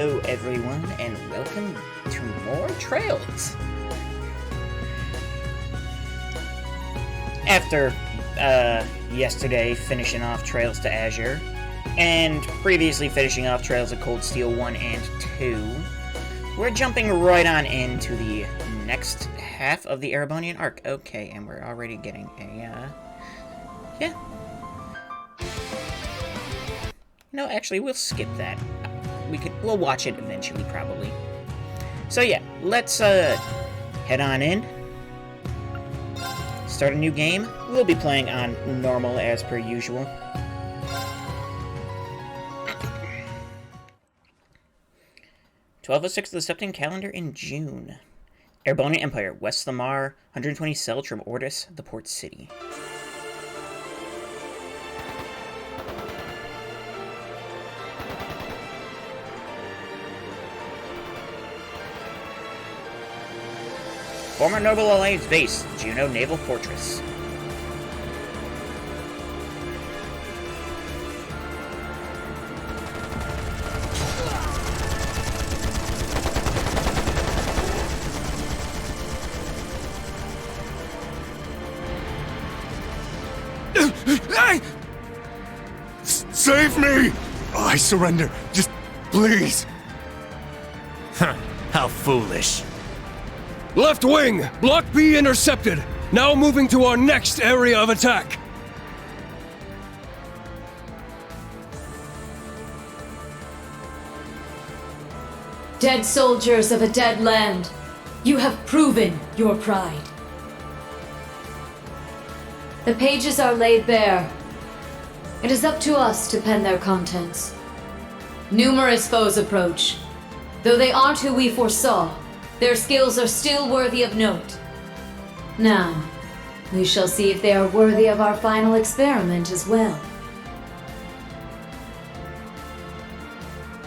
Hello everyone, and welcome to more Trails. After yesterday finishing off Trails to Azure, and previously finishing off Trails of Cold Steel 1 and 2, we're jumping right on into the next half of the Erebonian arc. Okay, and we're already getting a, yeah. No, actually, we'll skip that. We'll watch it eventually, probably. So yeah, let's head on in. Start a new game. We'll be playing on normal as per usual. '1206 of the Septon calendar in June. Erebonian Empire, West Lamar, 120 Celtrum Ortis, the port city. Former Noble Alliance base, Juno Naval Fortress. Save me! I surrender. Just please. Huh. How foolish. Left wing! Block B intercepted! Now moving to our next area of attack! Dead soldiers of a dead land, you have proven your pride. The pages are laid bare. It is up to us to pen their contents. Numerous foes approach. Though they aren't who we foresaw, their skills are still worthy of note. Now, we shall see if they are worthy of our final experiment as well.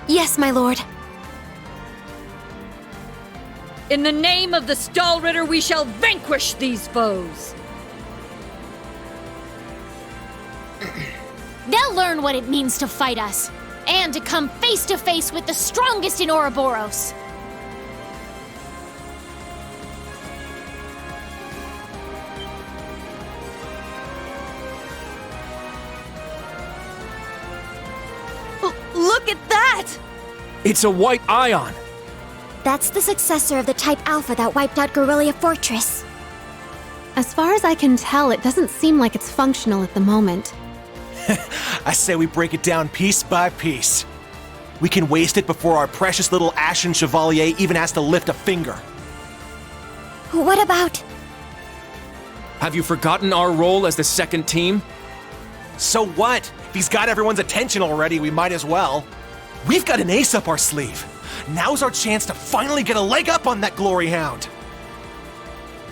Yes, my lord. In the name of the Stahlritter, we shall vanquish these foes! They'll learn what it means to fight us, and to come face to face with the strongest in Ouroboros. Look at that! It's a white ion! That's the successor of the Type Alpha that wiped out Guerrilla Fortress. As far as I can tell, it doesn't seem like it's functional at the moment. I say we break it down piece by piece. We can waste it before our precious little Ashen Chevalier even has to lift a finger. What about... Have you forgotten our role as the second team? So what? If he's got everyone's attention already, we might as well. We've got an ace up our sleeve. Now's our chance to finally get a leg up on that Glory Hound.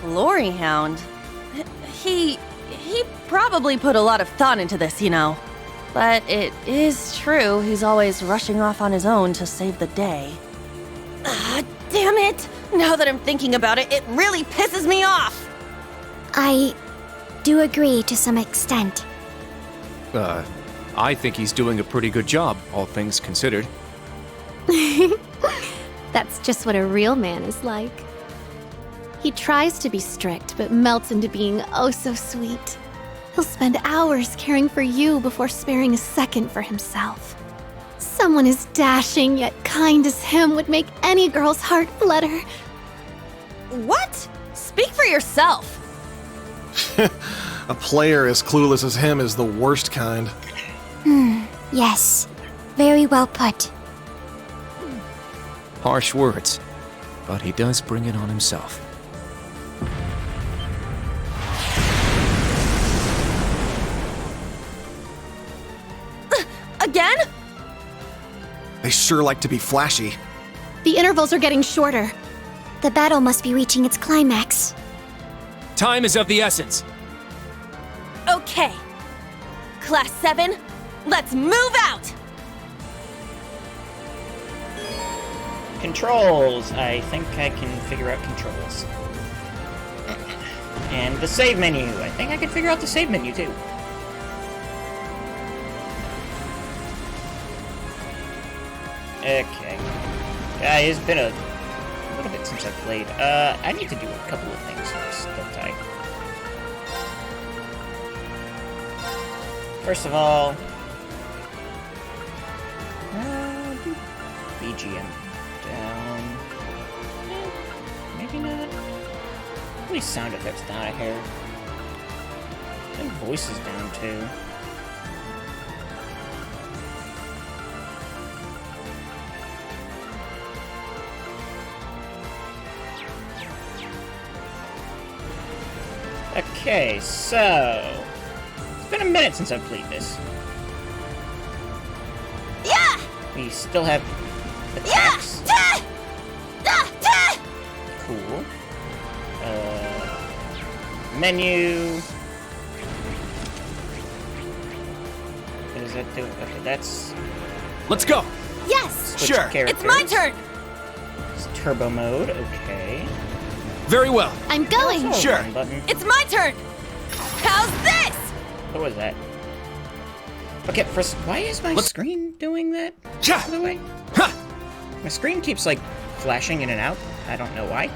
Glory Hound? He probably put a lot of thought into this, you know. But it is true he's always rushing off on his own to save the day. Ah, damn it! Now that I'm thinking about it, it really pisses me off! I do agree to some extent. I think he's doing a pretty good job, all things considered. That's just what a real man is like. He tries to be strict, but melts into being oh so sweet. He'll spend hours caring for you before sparing a second for himself. Someone as dashing yet kind as him would make any girl's heart flutter. What? Speak for yourself! A player as clueless as him is the worst kind. Yes. Very well put. Harsh words, but he does bring it on himself. Again? They sure like to be flashy. The intervals are getting shorter. The battle must be reaching its climax. Time is of the essence. Okay. Class 7, let's move out! Controls. I think I can figure out controls. And the save menu. I think I can figure out the save menu too. Okay. It's been a little bit since I played. I need to do a couple of things first, don't I? First of all, do BGM down. Maybe not. At least sound effects down a hair. I think voice is down too. Okay, so it's been a minute since I've played this. Yeah! We still have attacks. Cool. Menu. What does that do? Okay, that's Let's go! Yes! switch Sure. characters. It's my turn! It's turbo mode. Okay. Very well. I'm going! Also a Sure. run button. It's my turn! How's this? What was that? Okay, first, why is my screen doing that? Ja! By the way, Ha! my screen keeps like flashing in and out. I don't know why.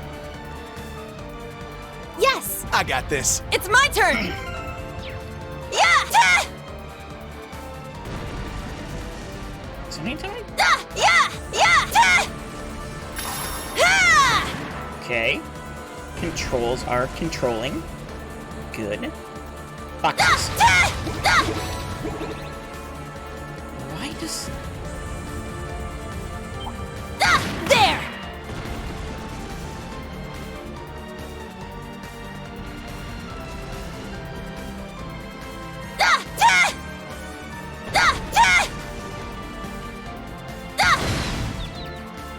Yes! I got this. It's my turn! Yeah! Is it any time? Yeah! Okay. Controls are controlling. Good. Boxes. Why does... There!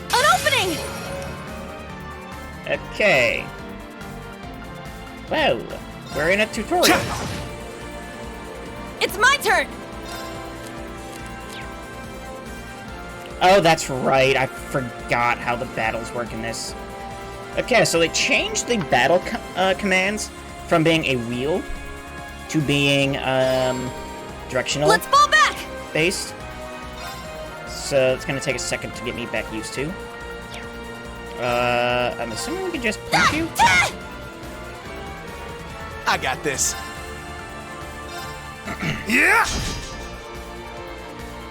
An opening! Okay. Well, we're in a tutorial. It's my turn! Oh, that's right. I forgot how the battles work in this. Okay, so they changed the battle commands from being a wheel to being directional Let's fall back! based. So it's gonna take a second to get me back used to. I'm assuming we can just punch you. I got this. Yeah!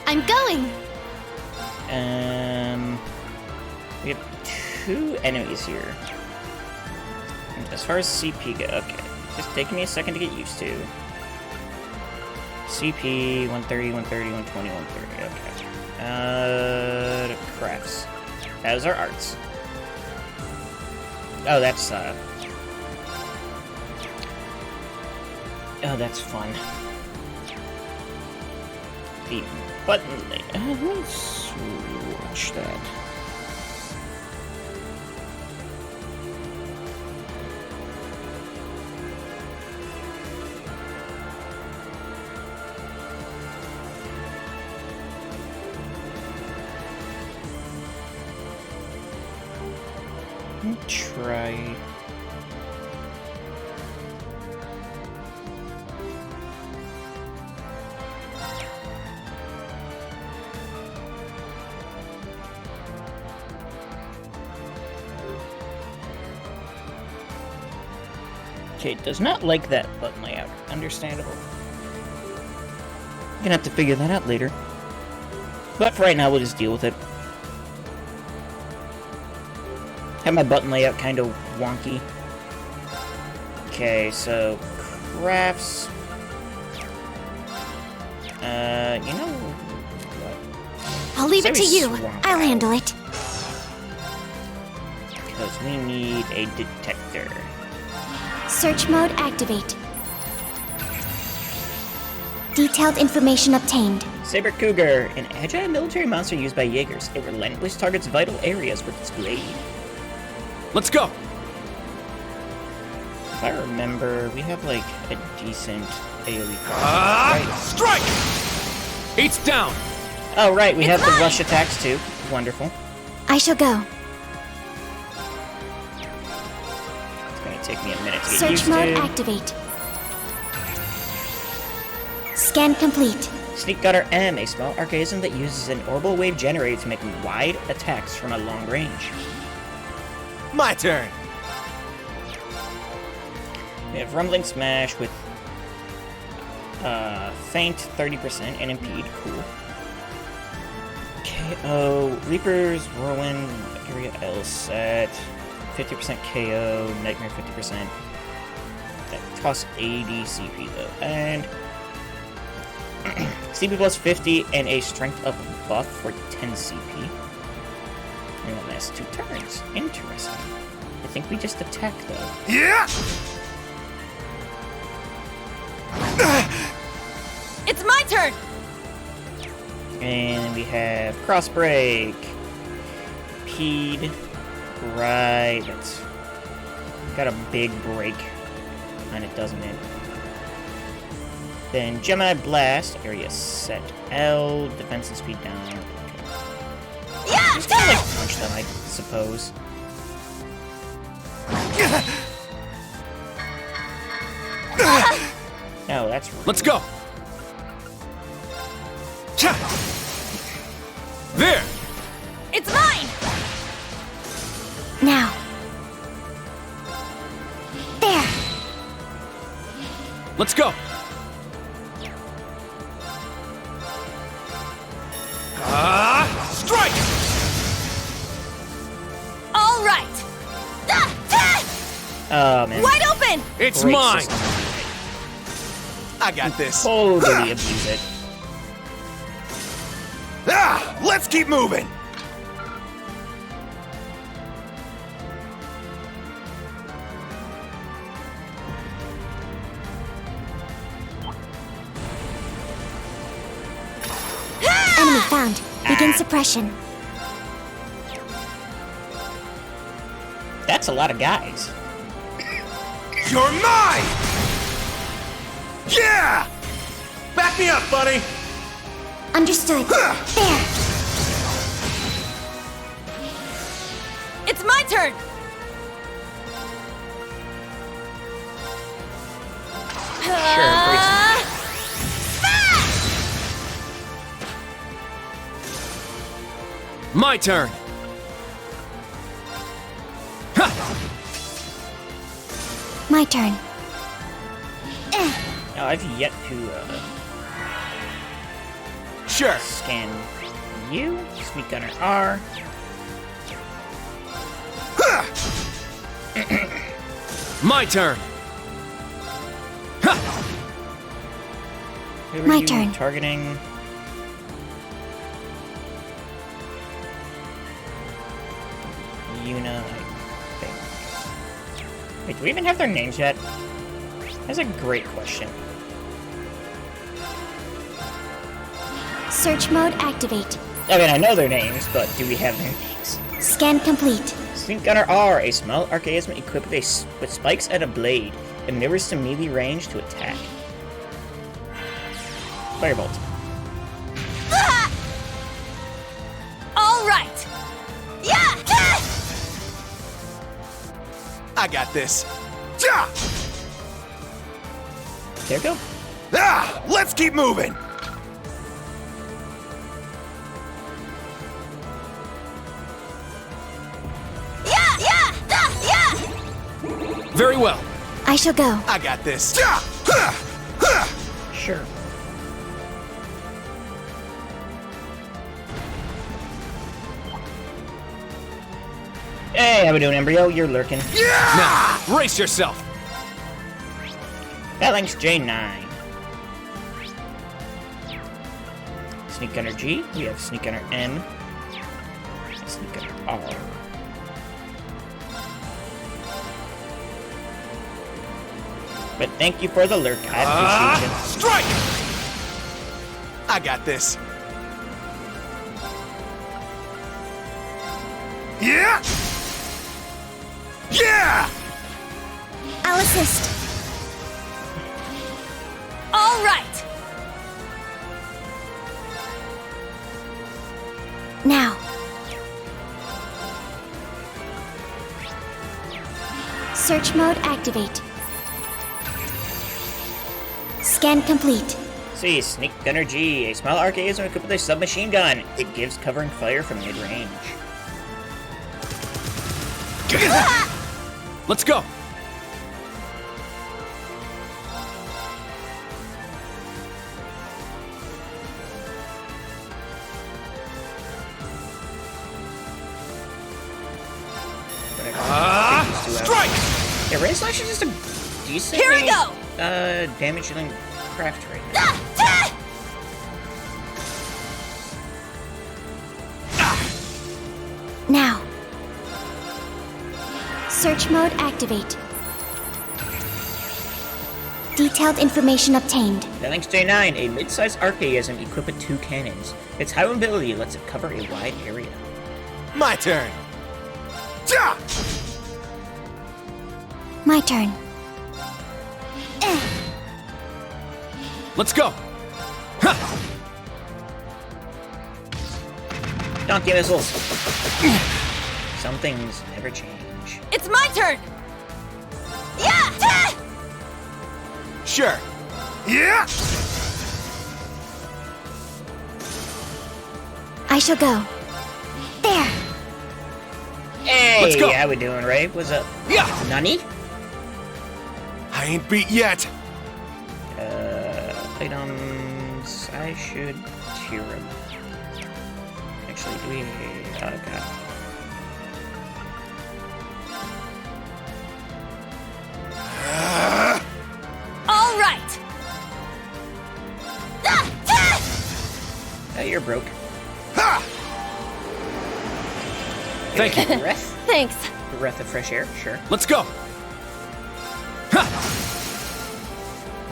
I'm going! We have 2 enemies here. As far as CP go, okay. Just taking me a second to get used to. CP 130, 130, 120, 130. Okay. Crafts. Those are arts. Oh, that's oh, that's fun. The button. Let's switch that. Try. Okay, it does not like that button layout. Understandable. Gonna have to figure that out later. But for right now, we'll just deal with it. Have my button layout kind of wonky. Okay, so crafts. You know what? I'll leave Say it we to you. swamp I'll out. handle it. Because we need a detector. Search mode activate. Detailed information obtained. Saber Cougar, an agile military monster used by Jaegers. It relentlessly targets vital areas with its blade. Let's go! If I remember, we have like a decent AoE cost. Strike! 8's down! Oh, right, we have the rush attacks too. Wonderful. I shall go. It's gonna take me a minute to get Search used mode to. activate. Scan complete. Sneak Gunner M, a small archaism that uses an orbital wave generator to make wide attacks from a long range. My turn. We have Rumbling Smash with Feint 30% and Impede, cool. KO, Reaper's Whirlwind, Area L set, 50% KO, Nightmare 50%. That costs 80 CP though, and CP plus 50 and a Strength Up buff for 10 CP. And it lasts 2 turns. Interesting. I think we just attack though. Yeah! It's my turn! And we have Cross Break. Pede. Right. That's got a big break on it, doesn't it? Then Gemini Blast. Area set L. Defense and speed down. Okay. Yeah! Just kind of like punch them, I suppose. No, that's rude. Let's go! There! It's mine! Now. There. Let's go! Strike! All right! Oh, man. Wide open! It's Great mine! system. I got this. Totally abuse it. Let's keep moving. Enemy found. Begin suppression. That's a lot of guys. You're mine! Yeah! Back me up, buddy! Understood. There. It's my turn! Sure, My turn! My turn. Now, I've yet to Sure. scan you. Sweet Gunner R. My turn! Who are My you turn. targeting? Yuna, I think. Wait, do we even have their names yet? That's a great question. Search mode activate. I mean, I know their names, but do we have their names? Scan complete. Sweet Gunner R, a small archaism equipped with spikes and a blade. It maneuvers to melee range to attack. Firebolt. All right! Yeah! I got this. There we go. Let's keep moving. Very well. I shall go. I got this. Sure. Hey, how we doing, Embryo? You're lurking. Now, brace yourself! Phalanx J9. Sneak Gunner G. We have Sneak Gunner M. Sneak Gunner R. But thank you for the lurk. I appreciate it. Strike! I got this. Yeah! Yeah! I'll assist. All right! Now. Search mode activate. Scan complete. See, Sneak Gunner G, a small archaism equipped with a submachine gun. It gives covering fire from mid-range. Let's go! Strike! Yeah, Ray Slash is just a decent Here we go! damage dealing craft right now. Now. Search mode activate. Detailed information obtained. Phalanx J9, a mid-sized archaism equipped with 2 cannons. Its high mobility lets it cover a wide area. My turn. Ja! My turn. Let's go! Donkey missiles. Some things never change. It's my turn! Yeah! Sure. Yeah! I shall go. There. Hey, Let's go. how we doing, Ray? What's up? Yeah! Nani? I ain't beat yet. Items. I should tier them. Actually, do we? Oh god. All right! Oh, you're broke. Ha! Thank you. Breath. Thanks. Breath of fresh air. Sure. Let's go! Ha!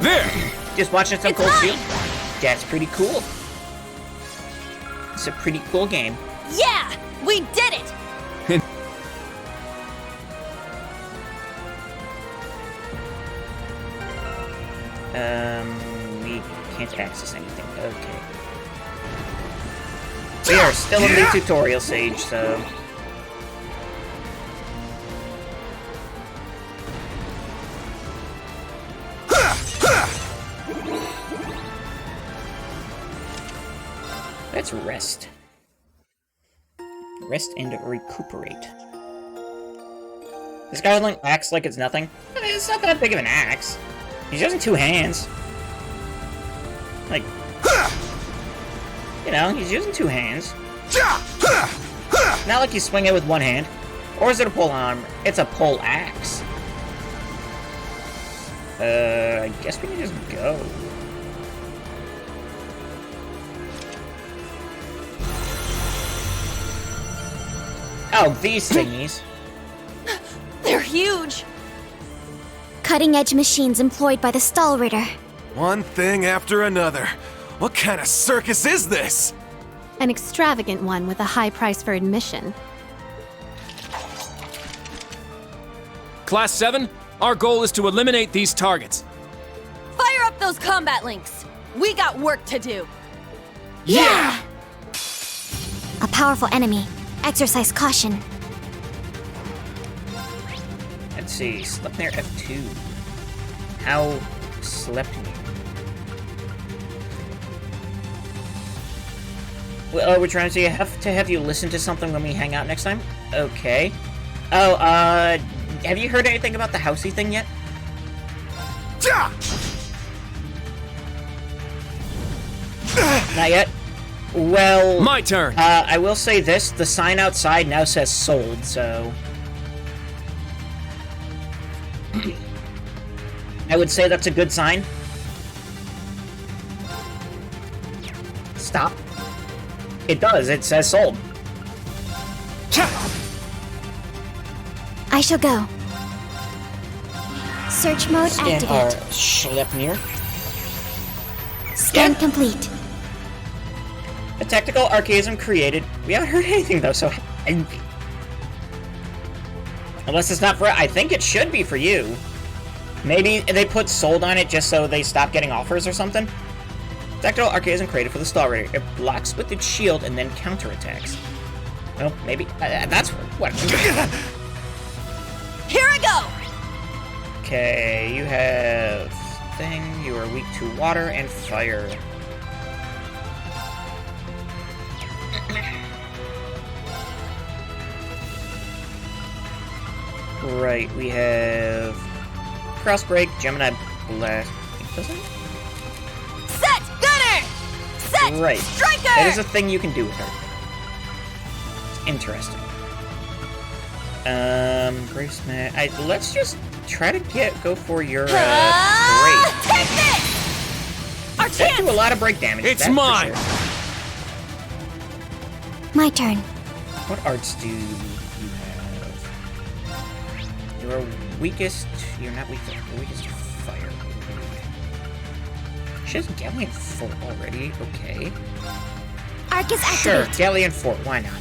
There! Just watching some It's Cold mine! Steel. That's pretty cool. It's a pretty cool game. Yeah! We did it! We can't access anything. Okay. We are still in the tutorial stage, so. Let's rest. Rest and recuperate. This guy like acts like it's nothing. I mean, it's not that big of an axe. He's using 2 hands. Like, you know, he's using 2 hands. Not like he's swinging it with 1 hand. Or is it a pole arm? It's a pole axe. I guess we can just go. Oh, these thingies. They're huge! Cutting-edge machines employed by the Stahlritter. One thing after another. What kind of circus is this? An extravagant one with a high price for admission. Class 7, our goal is to eliminate these targets. Fire up those combat links! We got work to do! Yeah! A powerful enemy. Exercise caution. Let's see, Sleipnir F2. How Sleipnir? Well, we're trying to say have you listen to something when we hang out next time? Okay. Oh, have you heard anything about the housey thing yet? Ja! Not yet? Well... My turn! I will say this, the sign outside now says sold, so... I would say that's a good sign. Stop. It does, it says sold. I shall go. Search mode activate. Sleipnir. Scan Yeah. complete. A tactical archaism created. We haven't heard anything though, so... Unless it's not for... I think it should be for you. Maybe they put sold on it just so they stop getting offers or something? Tactical archaism created for the Stahlritter. It blocks with its shield and then counterattacks. Oh, maybe. That's what... Here I go! Okay, you have thing. You are weak to water and fire. Right, we have Crossbreak, Gemini Blast. Does it? Set Gunner! Set Right. Striker! That is a thing you can do with her. It's interesting. Grace Smash. Let's just try to go for your Take break. this! Our That chance! do a lot of break damage. It's that's for mine! sure. My turn. What arts do you have? You are weakest. You're not weak. You're weakest to fire. She has Galleon Fort already. Okay. Arcus Sure, activate. Galleon Fort. Why not?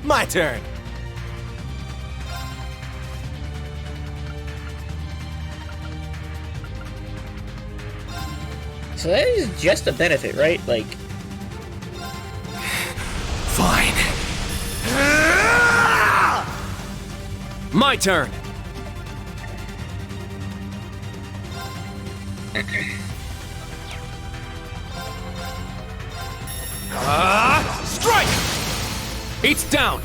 My turn. So that is just a benefit, right? Like, Fine. My turn! Strike! It's down!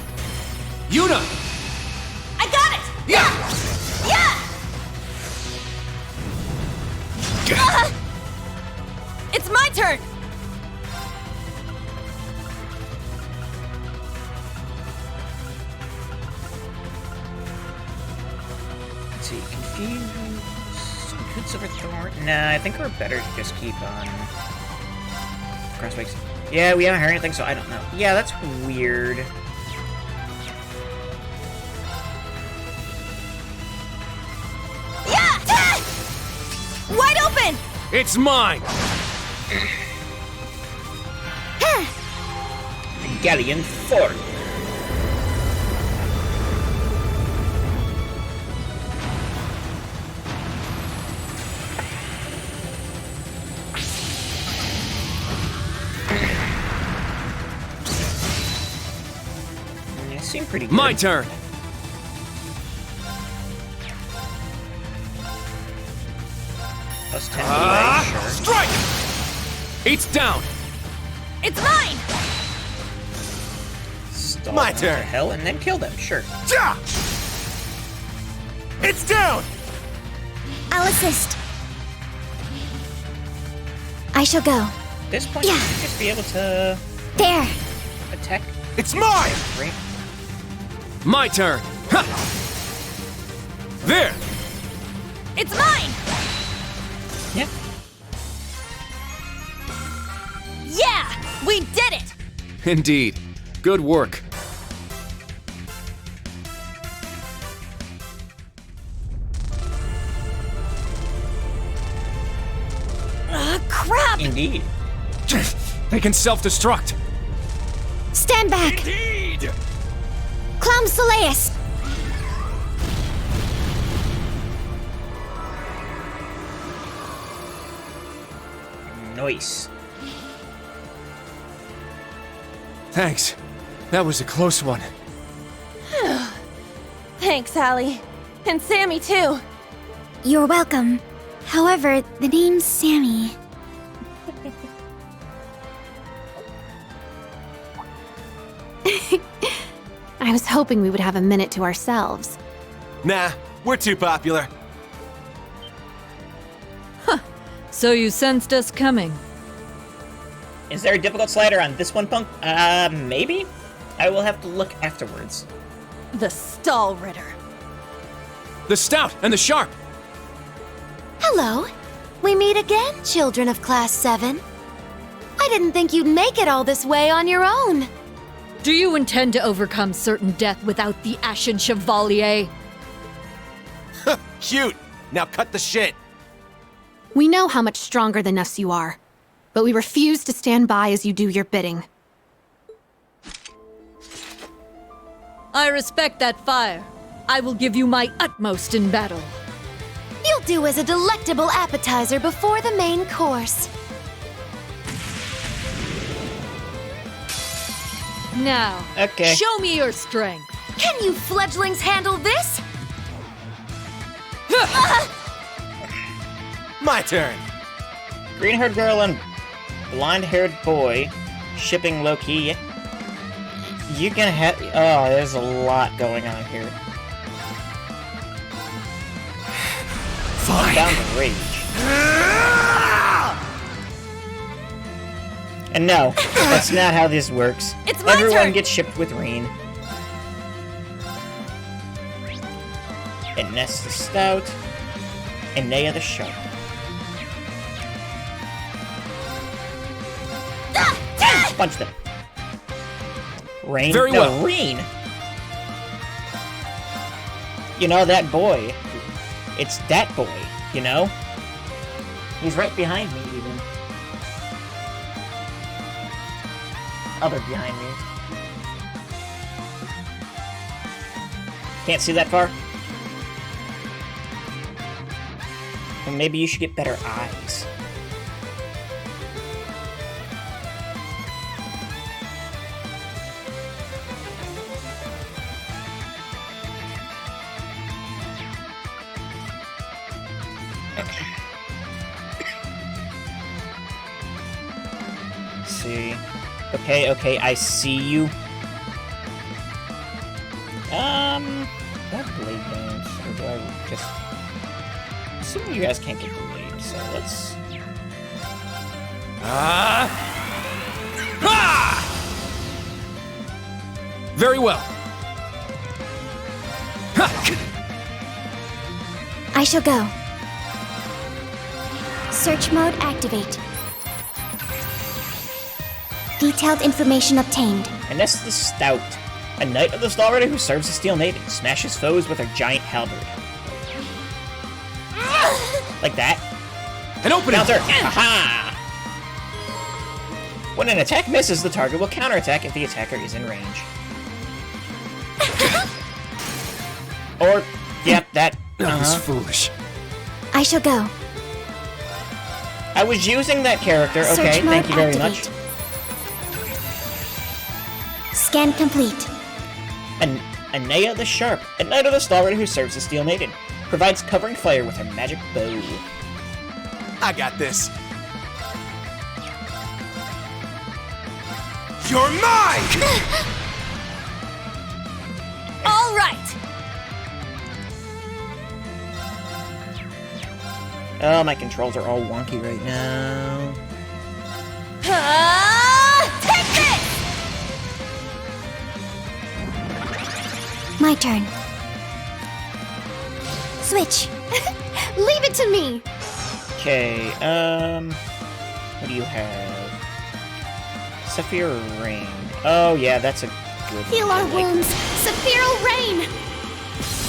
Yuna! I got it! Yeah! Yeah! It's my turn! let's see. Confused. Quicksilver Thorn. Nah, I think we're better to just keep on Crossbreaks. Yeah, we haven't heard anything, so I don't know. Yeah, that's weird. Yeah! Ah! Wide open! It's mine! Galleon Fort. It seemed pretty good. My turn! Plus 10 delay, sure. Strike! It's down! It's mine! Stall My them turn. to hell and then kill them, sure. Ja! It's down! I'll assist. I shall go. At this point, Yeah. you should just be able to There. attack. It's mine! Right? My turn! Ha! There! It's mine! Yeah. Yeah! We did it! Indeed. Good work. Crap! Indeed. They can self-destruct. Stand back. Indeed! Clown Soleus. Nice. Thanks. That was a close one. Thanks, Allie. And Sammy, too. You're welcome. However, the name's Sammy. I was hoping we would have a minute to ourselves. Nah, we're too popular. So you sensed us coming. Is there a difficult slider on this one, Punk? Maybe? I will have to look afterwards. The Stall Ritter. The stout and the sharp! Hello. We meet again, children of Class 7. I didn't think you'd make it all this way on your own. Do you intend to overcome certain death without the Ashen Chevalier? Cute! Now cut the shit! We know how much stronger than us you are, but we refuse to stand by as you do your bidding. I respect that fire. I will give you my utmost in battle. You'll do as a delectable appetizer before the main course. Now, Okay. show me your strength. Can you fledglings handle this? My turn. Green-haired girl and blonde-haired boy shipping low-key. You're gonna have... Oh, there's a lot going on here. Fine. Down the rage. And no, that's not how this works. It's my Everyone turn. gets shipped with Reen. And Ness the Stout. And Nea the Sharp. Punch them. Rain? Very no, well. Reen! You know, that boy. It's that boy, you know? He's right behind me, even. Other behind me. Can't see that far? Well, maybe you should get better eyes. See. Okay, I see you. Do I blade games? Or do I just... Assuming you guys can't get blade, so let's... Very well. I shall go. Search mode activate. Detailed information obtained. And that's the Stout. A knight of the Star Rider who serves the Steel Maiden. Smashes foes with her giant halberd. Like that. An opening. Counter! Aha! When an attack misses, the target will counterattack if the attacker is in range. Or, yep, that. That was foolish. I shall go. I was using that character, okay, Search mode thank you very activate. much. Scan complete. Anea the Sharp, a knight of the Star Rider who serves the Steel Maiden. Provides covering fire with her magic bow. I got this. You're mine! All right. Oh, my controls are all wonky right now. Take this! My turn. Switch. Leave it to me! Okay, what do you have? Sapphire Ring. Oh, yeah, that's a good Heal one. our wounds! Sephiral Rain!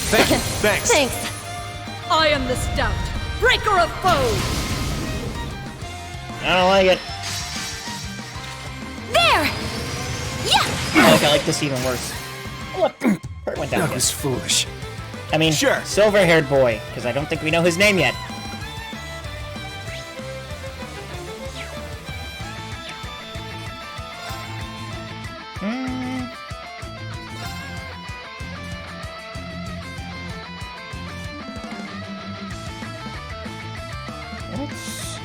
Thank you. Thanks. Thanks. I am the Stout, breaker of foes! I don't like it. There! I like this even worse. Oh, look, Kurt went down That again. was foolish. I mean, Sure. silver-haired boy, because I don't think we know his name yet. Let's...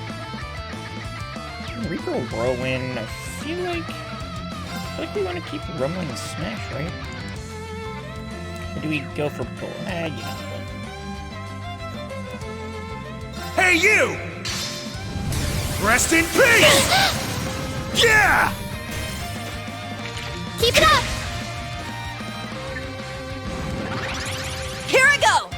Reaper Whirlwind, I feel like we want to keep Rumbling and Smash, right? Or do we go for Bull? You know what? Hey, you! Rest in peace! Yeah! Keep it up! Here I go!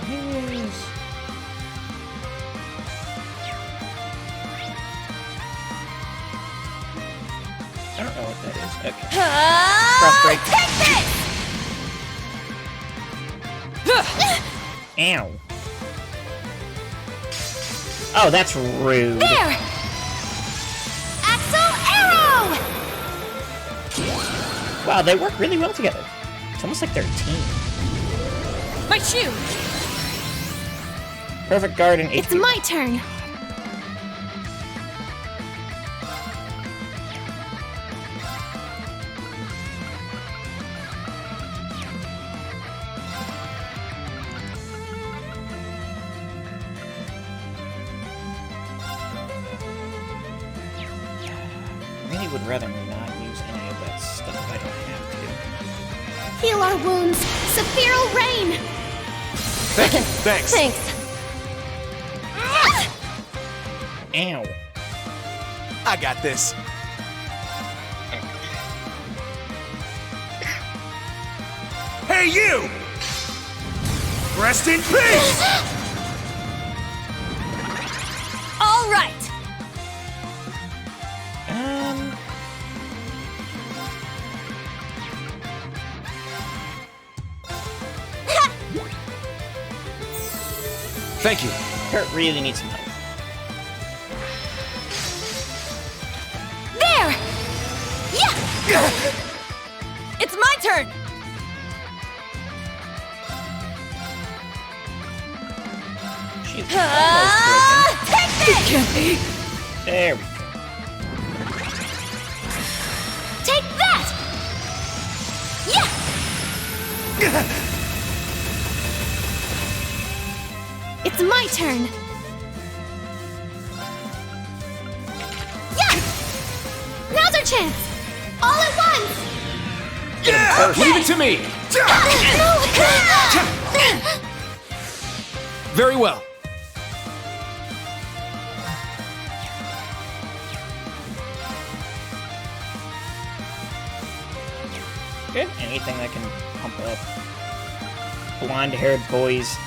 Yes. I don't know what that is. Okay. Cross break. Take this! Ow. Oh, that's rude. There! Axel Arrow! Wow, they work really well together. It's almost like they're a team. My shield! Perfect guard and It's HP. my turn! really would rather not use any of that stuff if I don't have to. Heal our wounds! Sephiral Rain! Thank you. Thanks. Thanks. Ow. I got this. Hey, you! Rest in peace! All right. Thank you. Kurt really needs some help. There! Yeah! It's my turn! She's Take this! There we go. Take that! Yeah! It's my turn! Yeah! Now's our chance! All at once! Leave it to me! Very well. Good. Anything that can pump up blonde-haired boys'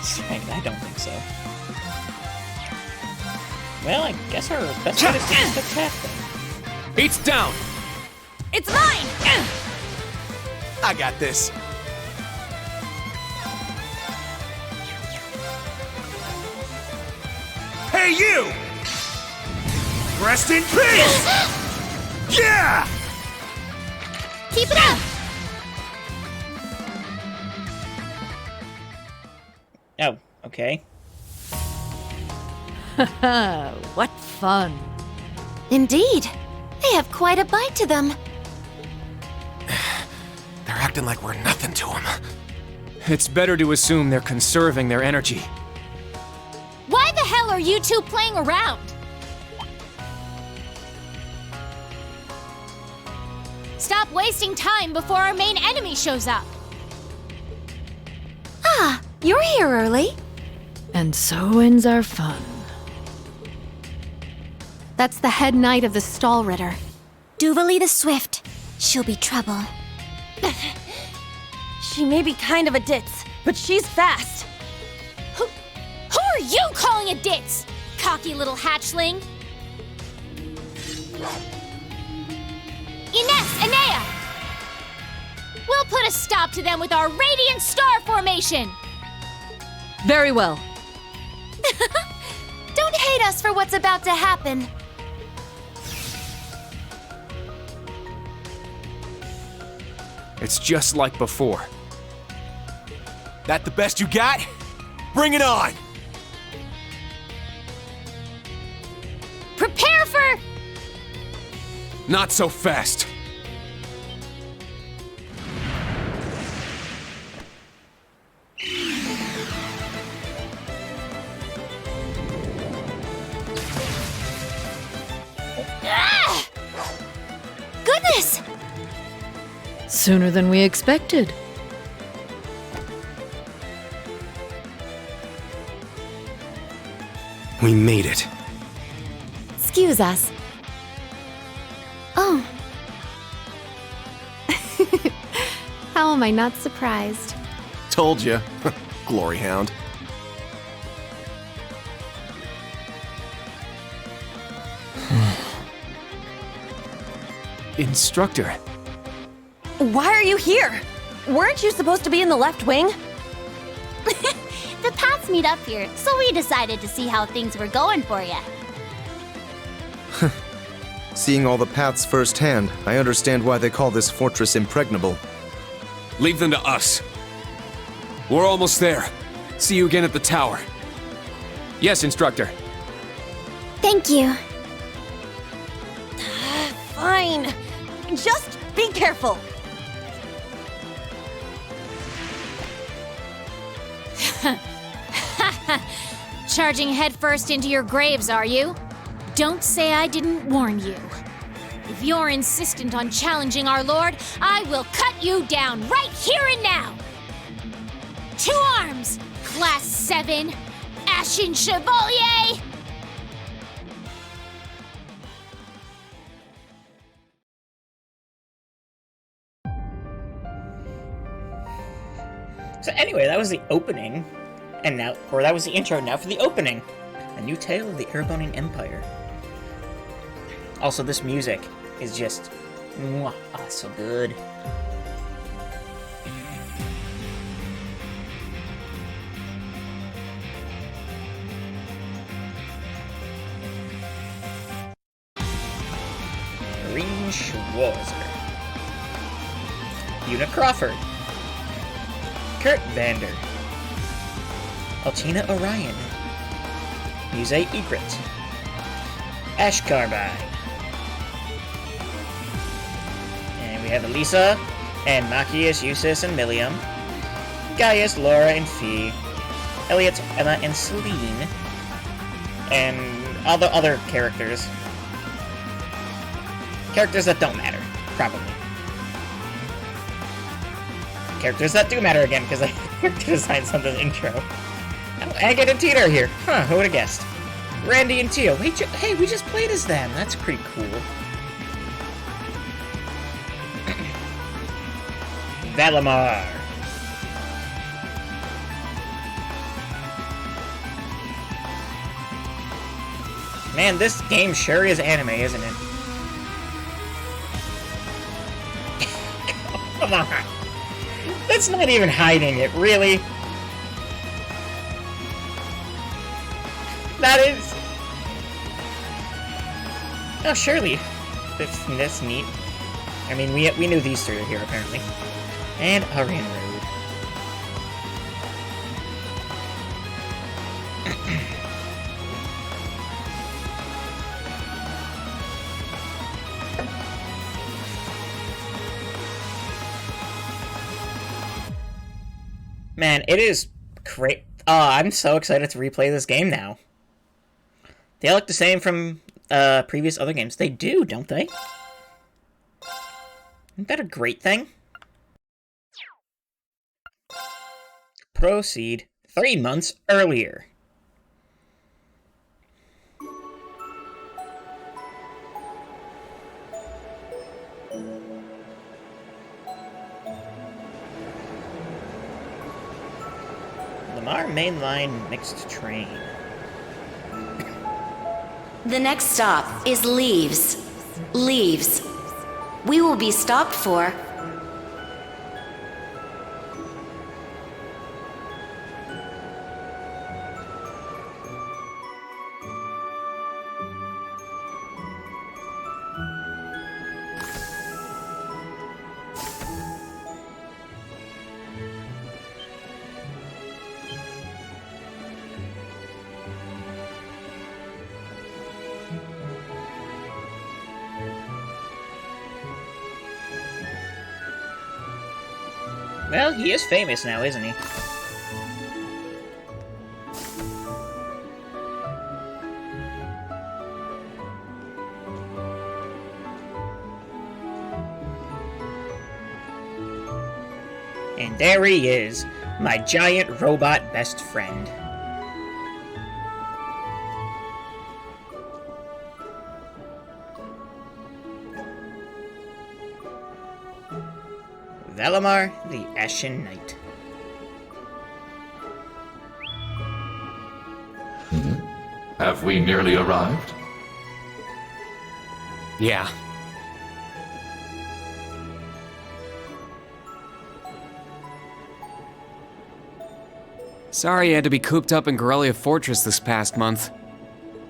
strength? I don't think so. Well, I guess our best bet is to just attack them. Beats down. It's mine! I got this. Hey, you! Rest in peace! Yeah! Keep it up! Oh, okay. What fun. Indeed. They have quite a bite to them. They're acting like we're nothing to them. It's better to assume they're conserving their energy. Why the hell are you two playing around? Stop wasting time before our main enemy shows up. Ah, you're here early. And so ends our fun. That's the head knight of the Stall Ritter. Duvalie the Swift. She'll be trouble. She may be kind of a ditz, but she's fast. Who are you calling a ditz? Cocky little hatchling. Ines, Enea! We'll put a stop to them with our Radiant Star Formation! Very well. Don't hate us for what's about to happen. It's just like before. That the best you got? Bring it on! Prepare for... Not so fast. Ah! Goodness! Sooner than we expected. We made it. Excuse us. Oh. How am I not surprised? Told you. Glory Hound. Instructor. Why are you here? Weren't you supposed to be in the left wing? The paths meet up here, so we decided to see how things were going for you. Seeing all the paths firsthand, I understand why they call this fortress impregnable. Leave them to us. We're almost there. See you again at the tower. Yes, Instructor. Thank you. Fine. Just be careful. Charging headfirst into your graves, are you? Don't say I didn't warn you. If you're insistent on challenging our lord, I will cut you down right here and now! To arms, Class 7, Ashen Chevalier! So anyway, that was the opening, and now, or that was the intro, now for the opening. A new tale of the Erebonian Empire. Also, this music is just, mwah, oh, so good. Marine Schwarzer. Una Crawford. Kurt Vander, Altina Orion, Muse Egret, Ash Carbine, and we have Elisa, and Machias, Eustace, and Millium, Gaius, Laura, and Fee, Elliot, Emma, and Celine, and all the other characters. Characters that don't matter, probably. Characters that do matter again, because I character designed something intro. Oh, Agate and Tina are here. Huh, who would have guessed? Randy and Tio. Hey, we just played as them. That's pretty cool. Valimar. Man, this game sure is anime, isn't it? Come on. That's not even hiding it, really. That is... Oh, surely. That's neat. I mean, we knew these three are here, apparently. And Arian Road. Man, it is great. Oh, I'm so excited to replay this game now. They all look the same from previous other games. They do, don't they? Isn't that a great thing? Proceed 3 months earlier. Lamar Mainline Mixed Train. The next stop is Leaves. Leaves. We will be stopped for... Well, he is famous now, isn't he? And there he is, my giant robot best friend. Valimar, the Ashen Knight. Have we nearly arrived? Yeah. Sorry you had to be cooped up in Corellia Fortress this past month.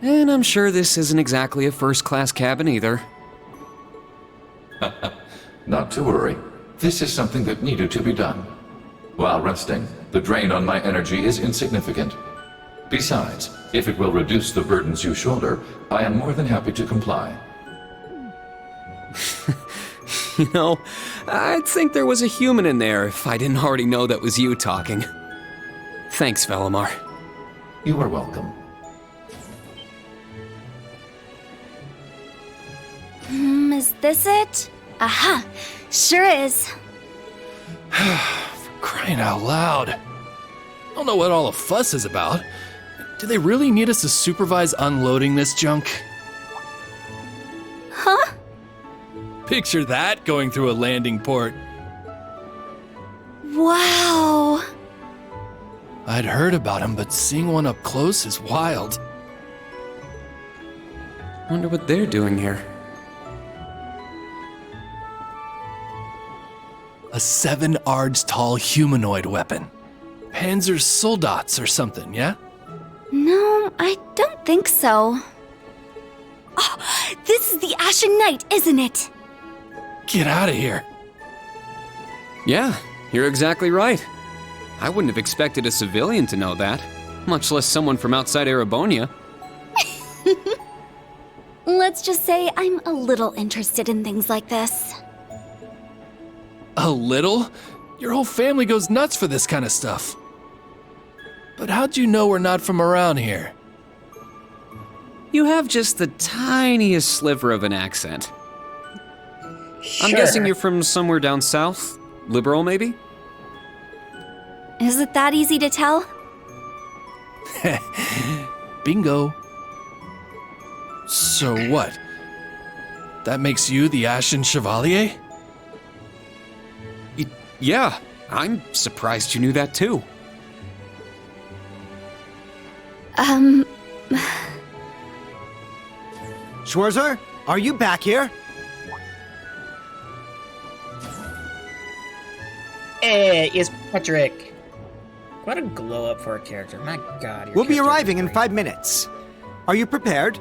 And I'm sure this isn't exactly a first-class cabin either. Not to worry. This is something that needed to be done. While resting, the drain on my energy is insignificant. Besides, if it will reduce the burdens you shoulder, I am more than happy to comply. You know, I'd think there was a human in there if I didn't already know that was you talking. Thanks, Valimar. You are welcome. Is this it? Aha! Sure is. Crying out loud. I don't know what all the fuss is about. Do they really need us to supervise unloading this junk? Huh? Picture that going through a landing port. Wow! I'd heard about them, but seeing one up close is wild. Wonder what they're doing here. A 7 ards tall humanoid weapon. Panzersoldats or something, yeah? No, I don't think so. Oh, this is the Ashen Knight, isn't it? Get out of here. Yeah, you're exactly right. I wouldn't have expected a civilian to know that, much less someone from outside Erebonia. Let's just say I'm a little interested in things like this. A little? Your whole family goes nuts for this kind of stuff. But how'd you know we're not from around here? You have just the tiniest sliver of an accent. Sure. I'm guessing you're from somewhere down south? Liberal, maybe? Is it that easy to tell? Bingo. So what? That makes you the Ashen Chevalier? Yeah, I'm surprised you knew that too. Schwarzer, are you back here? Hey, is Patrick. What a glow up for a character. My god. We'll be arriving in 5 minutes. Are you prepared?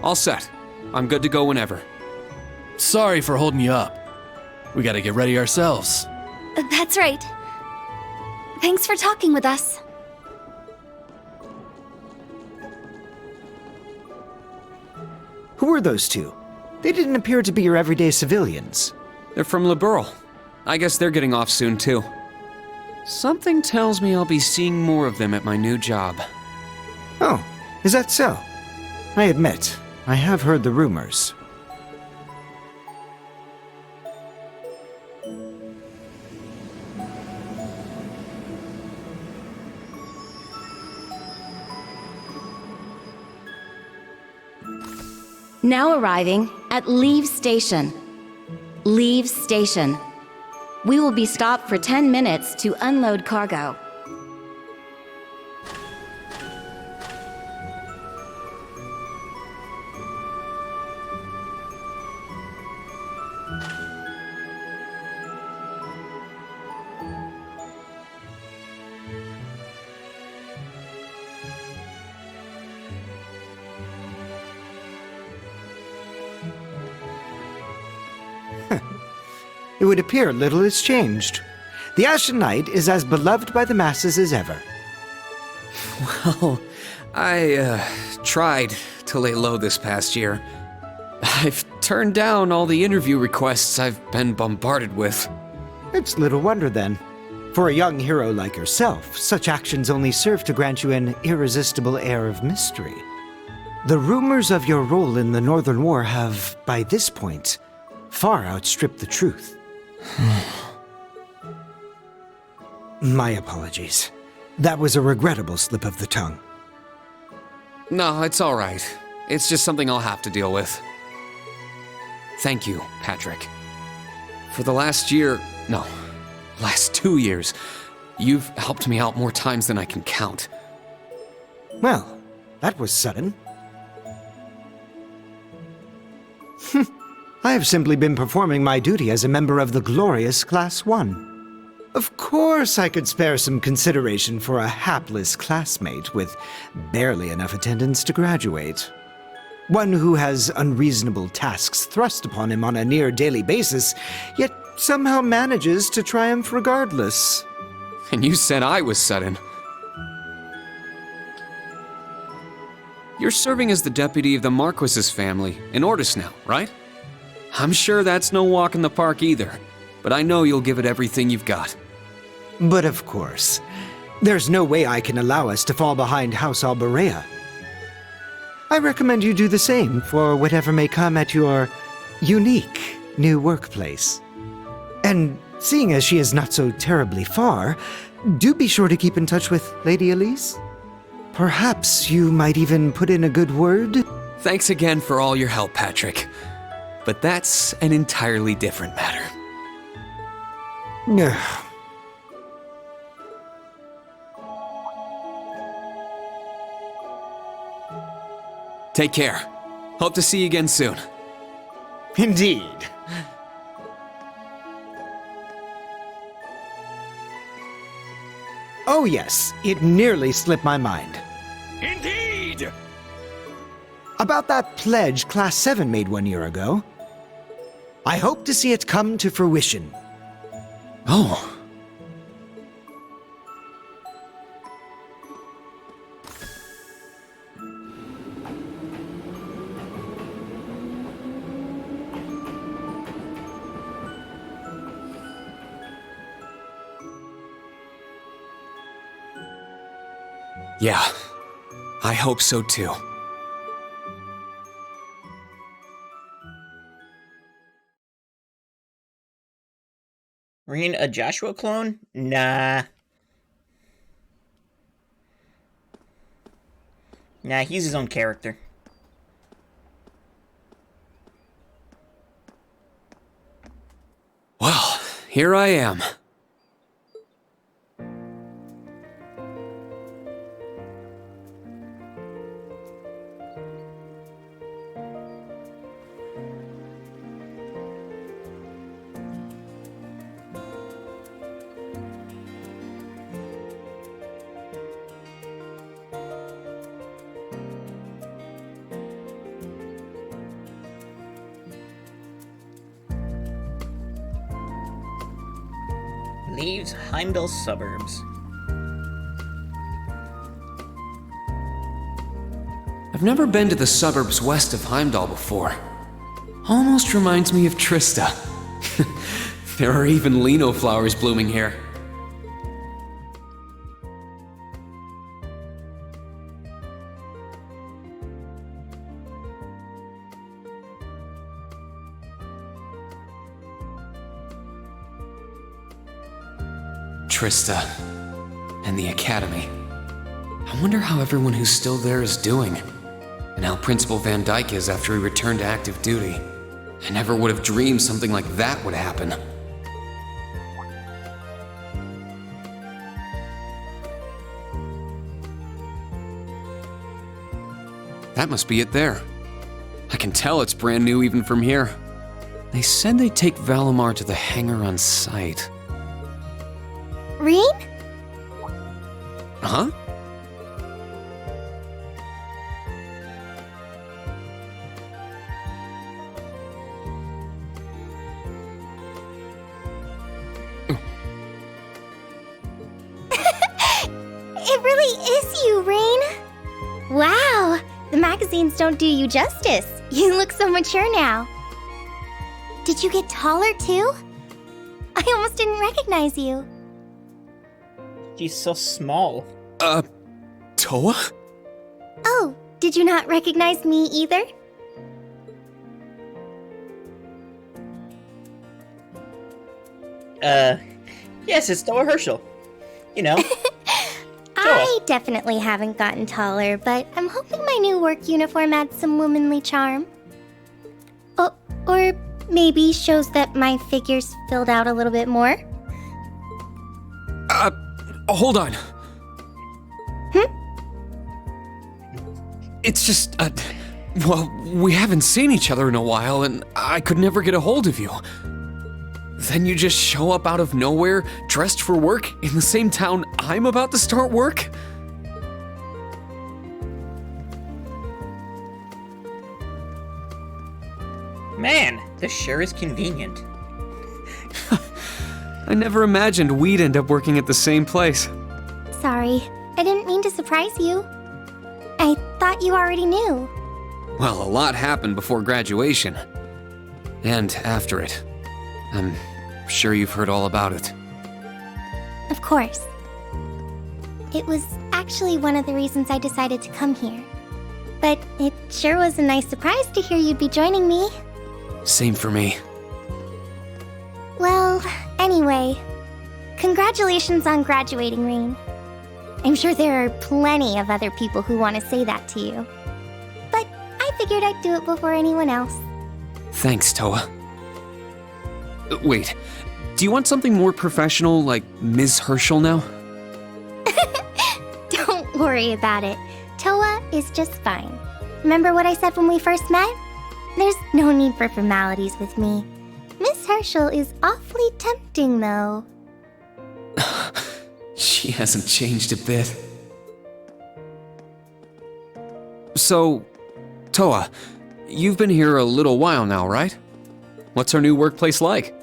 All set. I'm good to go whenever. Sorry for holding you up. We gotta get ready ourselves. That's right. Thanks for talking with us. Who were those two? They didn't appear to be your everyday civilians. They're from Liberal. I guess they're getting off soon too. Something tells me I'll be seeing more of them at my new job. Oh, is that so? I admit, I have heard the rumors. Now arriving at Leave Station. Leave Station. We will be stopped for 10 minutes to unload cargo. It would appear little has changed. The Ashen Knight is as beloved by the masses as ever. Well, I tried to lay low this past year. I've turned down all the interview requests I've been bombarded with. It's little wonder then. For a young hero like yourself, such actions only serve to grant you an irresistible air of mystery. The rumors of your role in the Northern War have, by this point, far outstripped the truth. My apologies. That was a regrettable slip of the tongue. No, it's all right. It's just something I'll have to deal with. Thank you, Patrick. For the last 2 years, you've helped me out more times than I can count. Well, that was sudden. I have simply been performing my duty as a member of the glorious Class 1. Of course I could spare some consideration for a hapless classmate with barely enough attendance to graduate. One who has unreasonable tasks thrust upon him on a near daily basis, yet somehow manages to triumph regardless. And you said I was sudden. You're serving as the deputy of the Marquis's family in Ortis now, right? I'm sure that's no walk in the park either, but I know you'll give it everything you've got. But of course, there's no way I can allow us to fall behind House Alberea. I recommend you do the same for whatever may come at your unique new workplace. And seeing as she is not so terribly far, do be sure to keep in touch with Lady Elise. Perhaps you might even put in a good word? Thanks again for all your help, Patrick. But that's an entirely different matter. Take care. Hope to see you again soon. Indeed. Oh yes, it nearly slipped my mind. Indeed! About that pledge Class 7 made 1 year ago. I hope to see it come to fruition. Oh. Yeah, I hope so too. Rean, a Joshua clone? Nah. Nah, he's his own character. Well, here I am. Leaves Heimdall suburbs. I've never been to the suburbs west of Heimdall before. Almost reminds me of Trista. There are even lino flowers blooming here. Trista and the Academy. I wonder how everyone who's still there is doing, and how Principal Van Dyke is after he returned to active duty. I never would have dreamed something like that would happen. That must be it there. I can tell it's brand new even from here. They said they'd take Valimar to the hangar on site. Rean? Huh? It really is you, Rean. Wow, the magazines don't do you justice. You look so mature now. Did you get taller too? I almost didn't recognize you. She's so small. Toa? Oh, did you not recognize me either? Yes, it's Toa Herschel. You know. I definitely haven't gotten taller, but I'm hoping my new work uniform adds some womanly charm. Oh, or maybe shows that my figure's filled out a little bit more. Hold on. Hmm? It's just, well, we haven't seen each other in a while, and I could never get a hold of you. Then you just show up out of nowhere, dressed for work, in the same town I'm about to start work? Man, this sure is convenient. I never imagined we'd end up working at the same place. Sorry, I didn't mean to surprise you. I thought you already knew. Well, a lot happened before graduation. And after it. I'm sure you've heard all about it. Of course. It was actually one of the reasons I decided to come here. but it sure was a nice surprise to hear you'd be joining me. Same for me. Well, anyway, congratulations on graduating, Rain. I'm sure there are plenty of other people who want to say that to you. But I figured I'd do it before anyone else. Thanks, Toa. Wait, do you want something more professional, like Ms. Herschel now? Don't worry about it. Toa is just fine. Remember what I said when we first met? There's no need for formalities with me. Miss Herschel is awfully tempting, though. She hasn't changed a bit. So, Toa, you've been here a little while now, right? What's our new workplace like?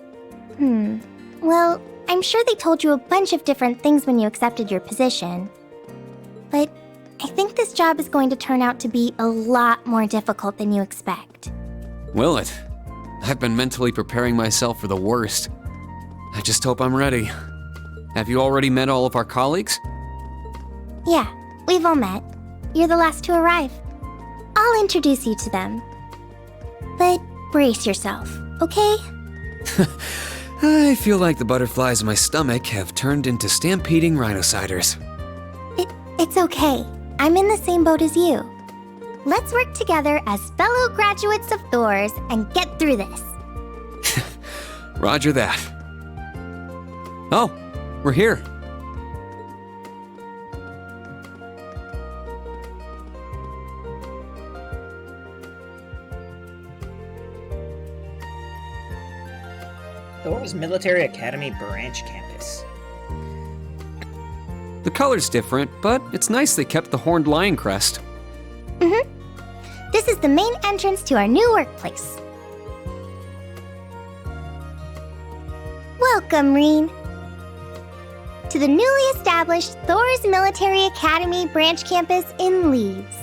Well, I'm sure they told you a bunch of different things when you accepted your position. But I think this job is going to turn out to be a lot more difficult than you expect. Will it? I've been mentally preparing myself for the worst. I just hope I'm ready. Have you already met all of our colleagues? Yeah, we've all met. You're the last to arrive. I'll introduce you to them. But brace yourself, okay? I feel like the butterflies in my stomach have turned into stampeding rhinociders. It's okay. I'm in the same boat as you. Let's work together as fellow graduates of Thors and get through this. Roger that. Oh, we're here. Thors Military Academy Branch Campus. The color's different, but it's nice they kept the horned lion crest. This is the main entrance to our new workplace. Welcome, Reen, to the newly established Thors Military Academy Branch Campus in Leeds.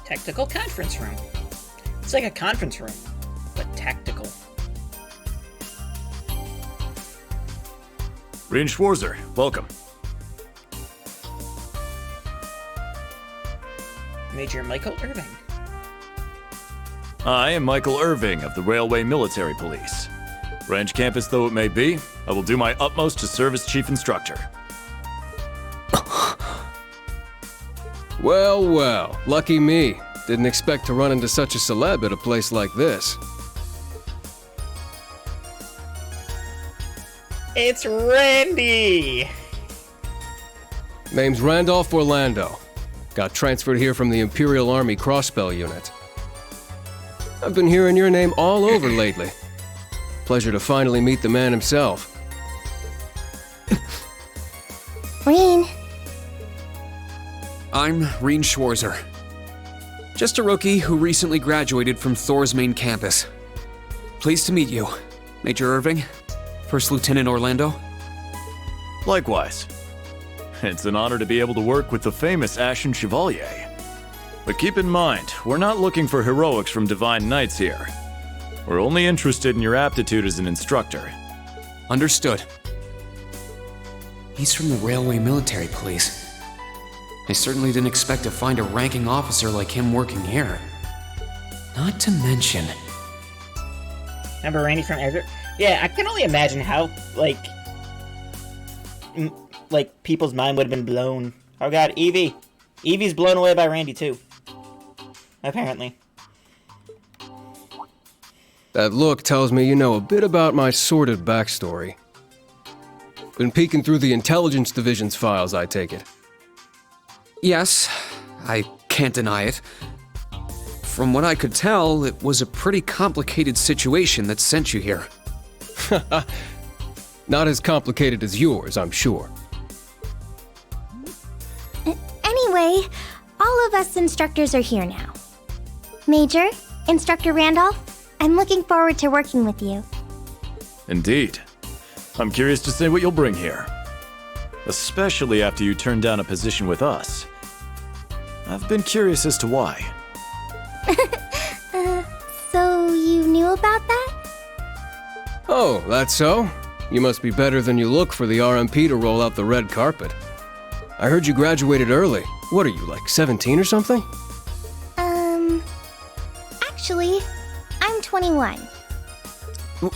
Tactical conference room. It's like a conference room, but tactical. Reen Schwarzer, welcome. Major Michael Irving. I am Michael Irving of the Railway Military Police. Branch campus though it may be, I will do my utmost to serve as chief instructor. Well, well, lucky me. Didn't expect to run into such a celeb at a place like this. It's Randy! Name's Randolph Orlando. Got transferred here from the Imperial Army Crossbell Unit. I've been hearing your name all over lately. Pleasure to finally meet the man himself. Reen. I'm Reen Schwarzer. Just a rookie who recently graduated from Thors main campus. Pleased to meet you, Major Irving, First Lieutenant Orlando. Likewise. It's an honor to be able to work with the famous Ashen Chevalier. But keep in mind, we're not looking for heroics from Divine Knights here. We're only interested in your aptitude as an instructor. Understood. He's from the Railway Military Police. I certainly didn't expect to find a ranking officer like him working here. Not to mention... Remember Randy from Azure? Yeah, I can only imagine how, like, people's mind would have been blown. Oh god, Evie! Evie's blown away by Randy, too. Apparently. That look tells me you know a bit about my sordid backstory. Been peeking through the Intelligence Division's files, I take it. Yes, I can't deny it. From what I could tell, it was a pretty complicated situation that sent you here. Not as complicated as yours, I'm sure. Anyway, all of us instructors are here now. Major, Instructor Randolph, I'm looking forward to working with you. Indeed. I'm curious to see what you'll bring here. Especially after you turned down a position with us. I've been curious as to why. So you knew about that? Oh, that's so? You must be better than you look for the RMP to roll out the red carpet. I heard you graduated early. What are you, like 17 or something? Actually, I'm 21.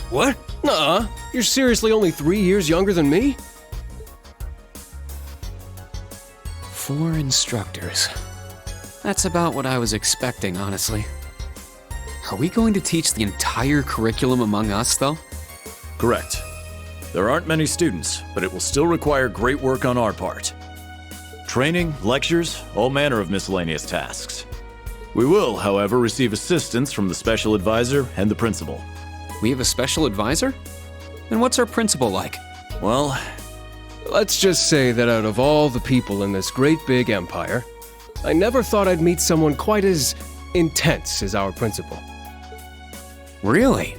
What? Nuh-uh. You're seriously only 3 years younger than me? 4 instructors. That's about what I was expecting, honestly. Are we going to teach the entire curriculum among us, though? Correct. There aren't many students, but it will still require great work on our part. Training, lectures, all manner of miscellaneous tasks. We will, however, receive assistance from the special advisor and the principal. We have a special advisor? And what's our principal like? Well, let's just say that out of all the people in this great big empire, I never thought I'd meet someone quite as intense as our principal. Really?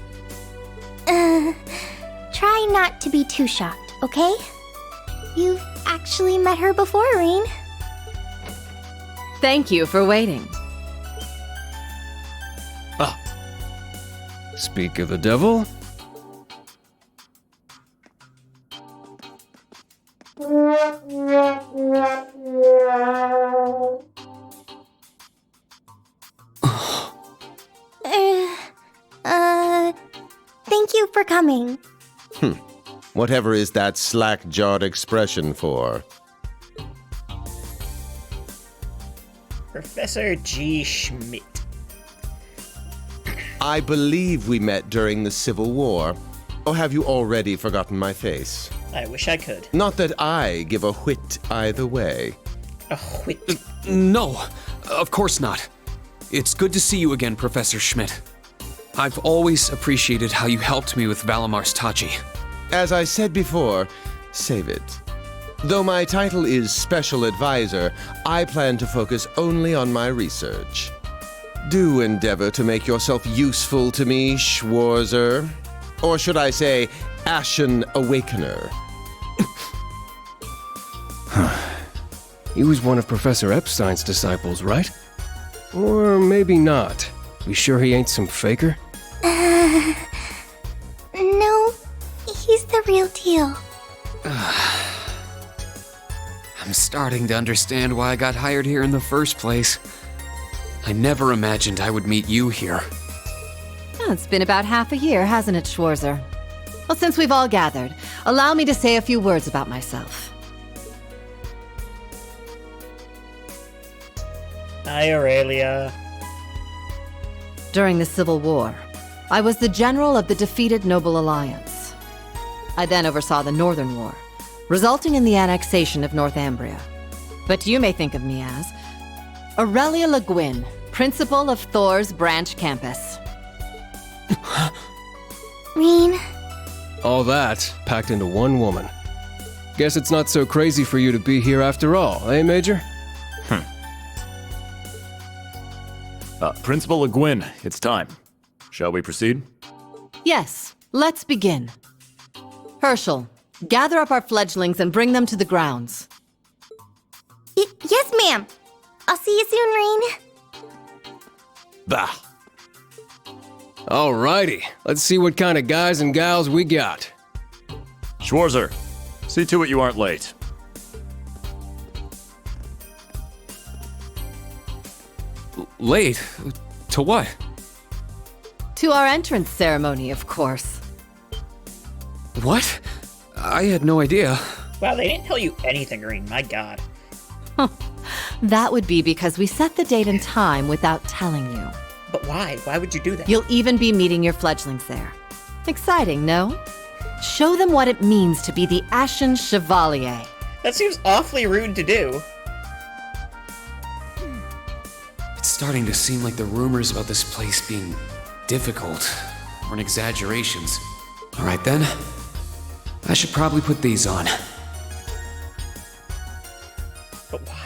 Try not to be too shocked, okay? You've actually met her before, Rain. Thank you for waiting. Speak of the devil. Thank you for coming. Whatever is that slack-jawed expression for? Professor G. Schmidt. I believe we met during the Civil War. Or have you already forgotten my face? I wish I could. Not that I give a whit either way. A whit? No, of course not. It's good to see you again, Professor Schmidt. I've always appreciated how you helped me with Valamar's Tachi. As I said before, save it. Though my title is Special Advisor, I plan to focus only on my research. Do endeavor to make yourself useful to me, Schwarzer. Or should I say, Ashen Awakener. He was one of Professor Epstein's disciples, right? Or maybe not. You sure he ain't some faker? No, he's the real deal. I'm starting to understand why I got hired here in the first place. I never imagined I would meet you here. Oh, it's been about half a year, hasn't it, Schwarzer? Well, since we've all gathered, allow me to say a few words about myself. Hi, Aurelia. During the Civil War, I was the general of the defeated Noble Alliance. I then oversaw the Northern War, resulting in the annexation of Northumbria. But you may think of me as Aurelia Le Guin, principal of Thors Branch Campus. Rain. All that packed into one woman. Guess it's not so crazy for you to be here after all, eh, Major? Principal Le Guin, it's time. Shall we proceed? Yes, let's begin. Herschel, gather up our fledglings and bring them to the grounds. Yes, ma'am. I'll see you soon, Rain. Bah. Alrighty, let's see what kind of guys and gals we got. Schwarzer, see to it you aren't late. Late? To what? To our entrance ceremony, of course. What? I had no idea. Wow, they didn't tell you anything, Green. My god. That would be because we set the date and time without telling you. But why? Why would you do that? You'll even be meeting your fledglings there. Exciting, no? Show them what it means to be the Ashen Chevalier. That seems awfully rude to do. It's starting to seem like the rumors about this place being difficult weren't exaggerations. Alright then. I should probably put these on. But why?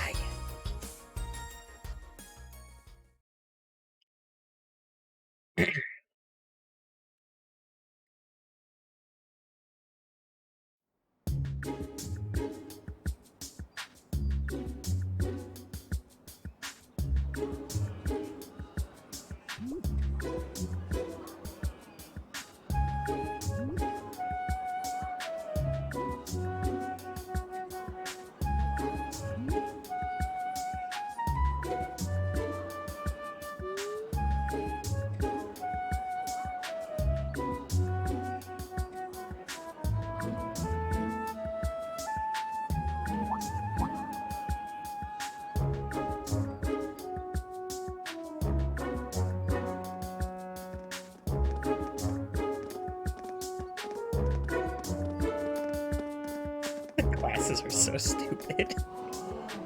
Glasses are so stupid.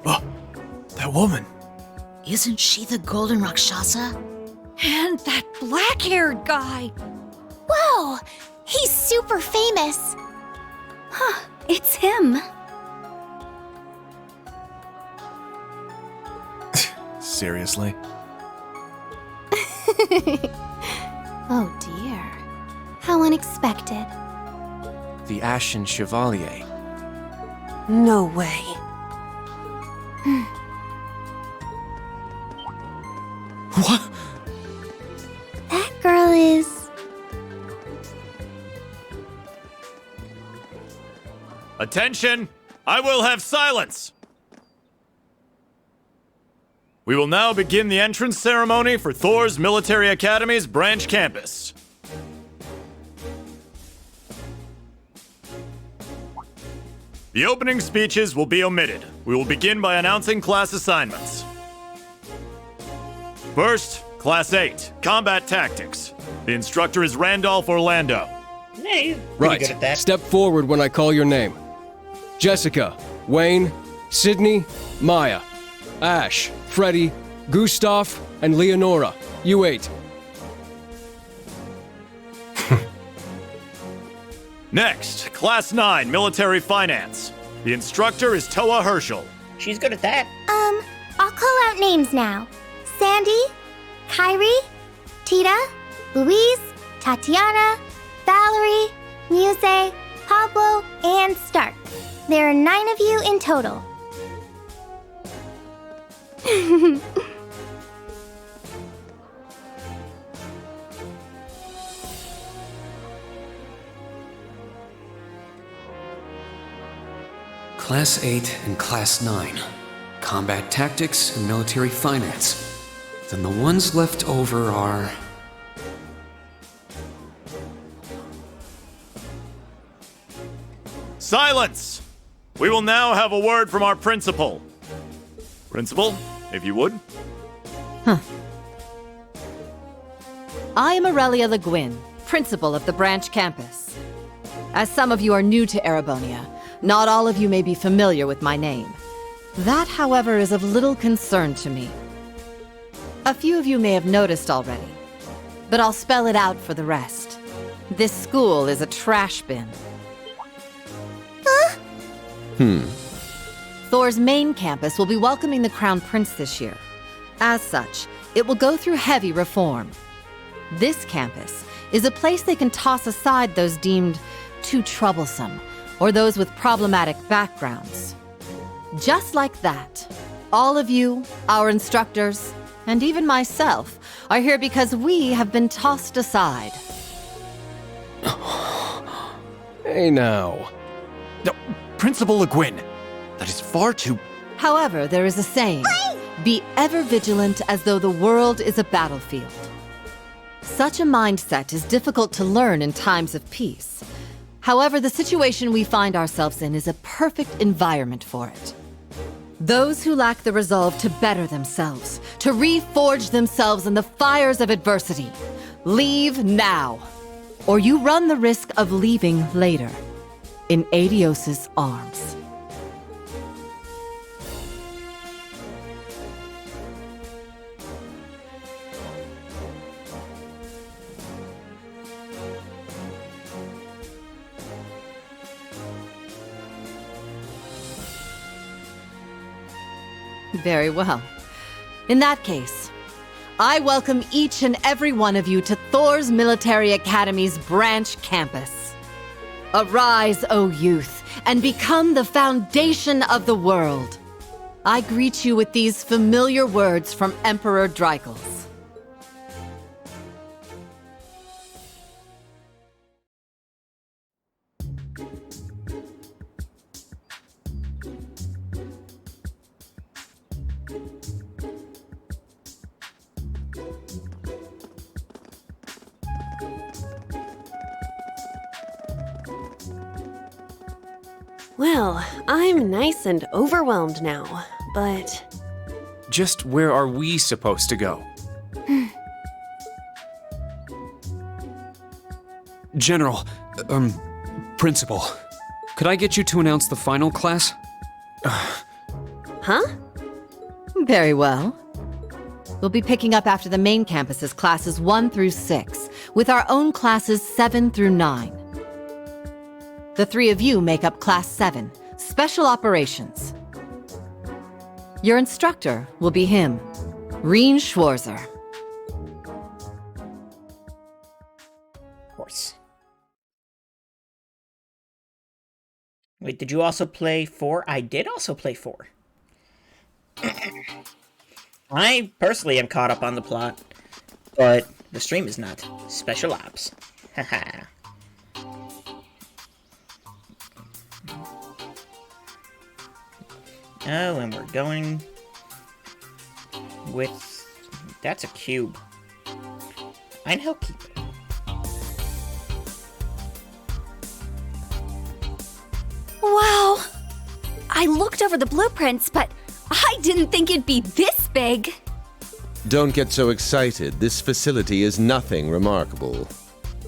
Oh, that woman. Isn't she the Golden Rakshasa? And that black-haired guy! Whoa! He's super famous! Huh, it's him. Seriously? Oh dear. How unexpected. The Ashen Chevalier. No way. What? That girl is... Attention! I will have silence! We will now begin the entrance ceremony for Thors Military Academy's branch campus. The opening speeches will be omitted. We will begin by announcing class assignments. First, Class 8, Combat Tactics. The instructor is Randolph Orlando. Yeah, he's pretty Right. good at that. Step forward when I call your name. Jessica, Wayne, Sydney, Maya, Ash, Freddy, Gustav, and Leonora. You 8. Next, Class 9, Military Finance. The instructor is Toa Herschel. She's good at that. I'll call out names now. Sandy, Kyrie, Tita, Louise, Tatiana, Valerie, Muse, Pablo, and Stark. There are 9 of you in total. Class 8 and Class 9. Combat Tactics and Military Finance. Then the ones left over are... Silence! We will now have a word from our principal. Principal, if you would. I am Aurelia Le Guin, principal of the branch campus. As some of you are new to Erebonia, not all of you may be familiar with my name. That, however, is of little concern to me. A few of you may have noticed already, but I'll spell it out for the rest. This school is a trash bin. Thors' main campus will be welcoming the Crown Prince this year. As such, it will go through heavy reform. This campus is a place they can toss aside those deemed too troublesome, or those with problematic backgrounds. Just like that, all of you, our instructors, and even myself, are here because we have been tossed aside. Hey now. No, Principal Le Guin, that is far too... However, there is a saying, be ever vigilant as though the world is a battlefield. Such a mindset is difficult to learn in times of peace. However, the situation we find ourselves in is a perfect environment for it. Those who lack the resolve to better themselves, to reforge themselves in the fires of adversity, leave now, or you run the risk of leaving later, in Adios's arms. Very well. In that case, I welcome each and every one of you to Thors Military Academy's branch campus. Arise, O youth, and become the foundation of the world. I greet you with these familiar words from Emperor Dreikels. Well, I'm nice and overwhelmed now, but... Just where are we supposed to go? General, Principal, could I get you to announce the final class? Huh? Very well. We'll be picking up after the main campus's classes 1 through 6, with our own classes 7 through 9. The 3 of you make up Class 7, Special Operations. Your instructor will be him, Reen Schwarzer. Of course. Wait, did you also play 4? I did also play 4. I personally am caught up on the plot, but the stream is not. Special Ops. Haha. Oh, and we're going with... That's a cube. I know, keep it. Wow! I looked over the blueprints, but I didn't think it'd be this big. Don't get so excited. This facility is nothing remarkable.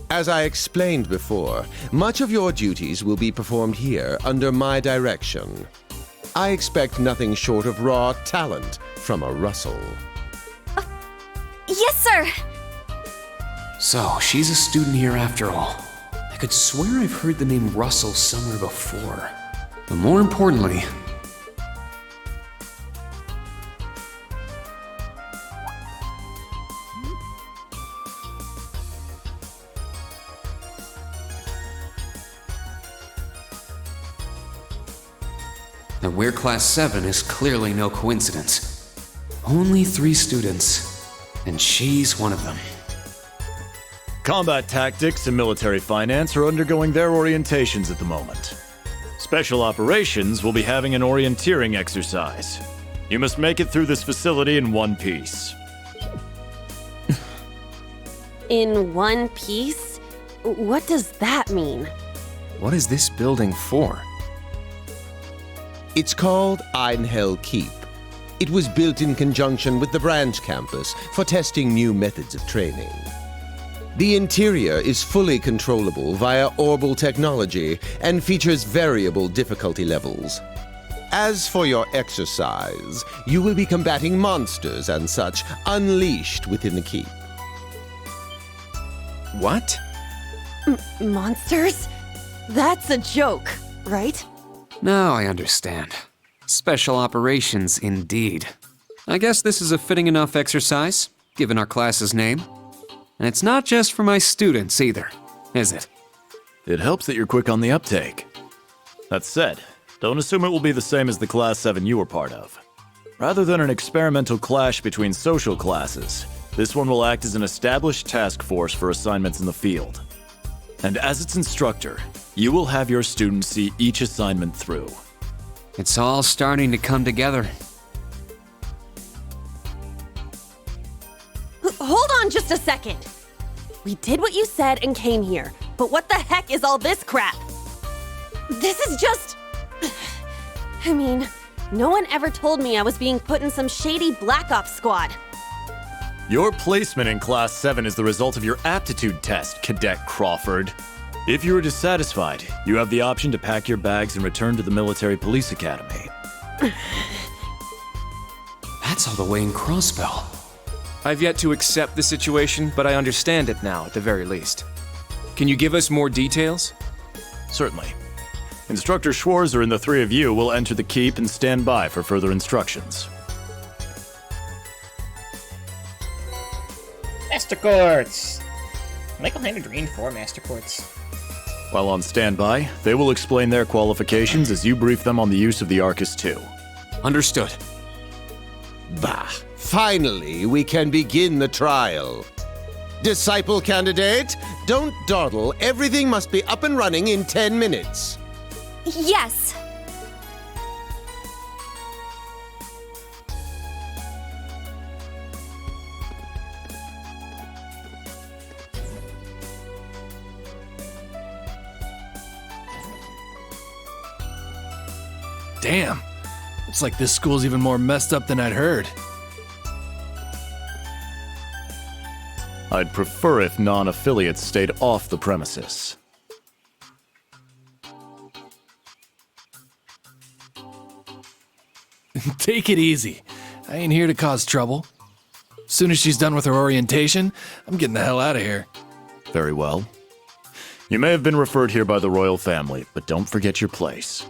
As I explained before, much of your duties will be performed here under my direction. I expect nothing short of raw talent from a Russell. Yes, sir! So, she's a student here after all. I could swear I've heard the name Russell somewhere before. But more importantly... that we're Class 7 is clearly no coincidence. Only 3 students, and she's one of them. Combat tactics and military finance are undergoing their orientations at the moment. Special operations will be having an orienteering exercise. You must make it through this facility in one piece. In one piece? What does that mean? What is this building for? It's called Einhell Keep. It was built in conjunction with the branch campus for testing new methods of training. The interior is fully controllable via orbal technology and features variable difficulty levels. As for your exercise, you will be combating monsters and such unleashed within the keep. What? Monsters? That's a joke, right? Now I understand. Special operations, indeed. I guess this is a fitting enough exercise, given our class's name. And it's not just for my students either, is it? It helps that you're quick on the uptake. That said, don't assume it will be the same as the Class 7 you were part of. Rather than an experimental clash between social classes, this one will act as an established task force for assignments in the field. And as its instructor, you will have your students see each assignment through. It's all starting to come together. Hold on just a second! We did what you said and came here, but what the heck is all this crap? This is just... I mean, no one ever told me I was being put in some shady Black Ops squad. Your placement in Class 7 is the result of your aptitude test, Cadet Crawford. If you are dissatisfied, you have the option to pack your bags and return to the Military Police Academy. That's all the way in Crossbell. I've yet to accept the situation, but I understand it now, at the very least. Can you give us more details? Certainly. Instructor Schwarzer and the 3 of you will enter the keep and stand by for further instructions. Master Quartz! Michael handed Green 4 Master Quartz. While on standby, they will explain their qualifications as you brief them on the use of the Arcus II. Understood. Bah, finally we can begin the trial. Disciple candidate, don't dawdle. Everything must be up and running in 10 minutes. Yes. Damn. Looks like this school's even more messed up than I'd heard. I'd prefer if non-affiliates stayed off the premises. Take it easy. I ain't here to cause trouble. Soon as she's done with her orientation, I'm getting the hell out of here. Very well. You may have been referred here by the royal family, but don't forget your place.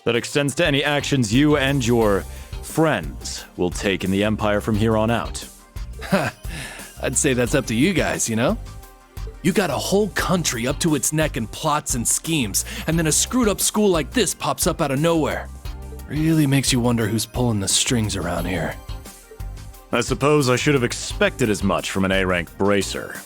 That extends to any actions you and your friends will take in the Empire from here on out. Ha! I'd say that's up to you guys, you know? You got a whole country up to its neck in plots and schemes, and then a screwed up school like this pops up out of nowhere. Really makes you wonder who's pulling the strings around here. I suppose I should have expected as much from an A-rank bracer.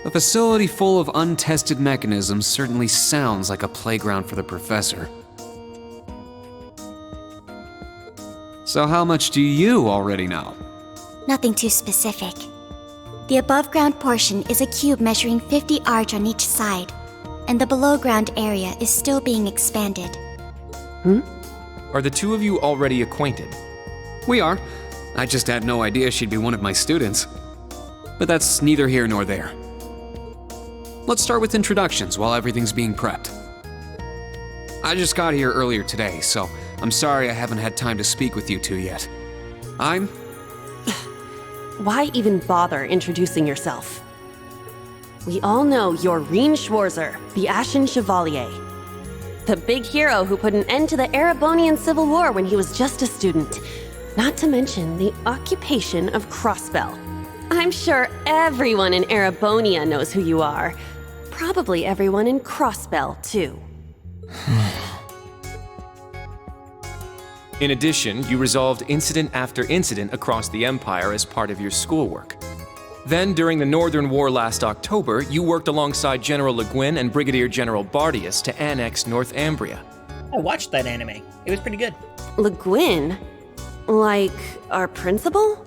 A facility full of untested mechanisms certainly sounds like a playground for the professor. So how much do you already know? Nothing too specific. The above-ground portion is a cube measuring 50 arch on each side, and the below-ground area is still being expanded. Are the two of you already acquainted? We are. I just had no idea she'd be one of my students. But that's neither here nor there. Let's start with introductions while everything's being prepped. I just got here earlier today, so I'm sorry I haven't had time to speak with you two yet. I'm... Why even bother introducing yourself? We all know you're Rien Schwarzer, the Ashen Chevalier. The big hero who put an end to the Erebonian Civil War when he was just a student. Not to mention the occupation of Crossbell. I'm sure everyone in Erebonia knows who you are. Probably everyone in Crossbell, too. In addition, you resolved incident after incident across the Empire as part of your schoolwork. Then, during the Northern War last October, you worked alongside General Le Guin and Brigadier General Bardius to annex Northumbria. I watched that anime. It was pretty good. Le Guin? Like, our principal?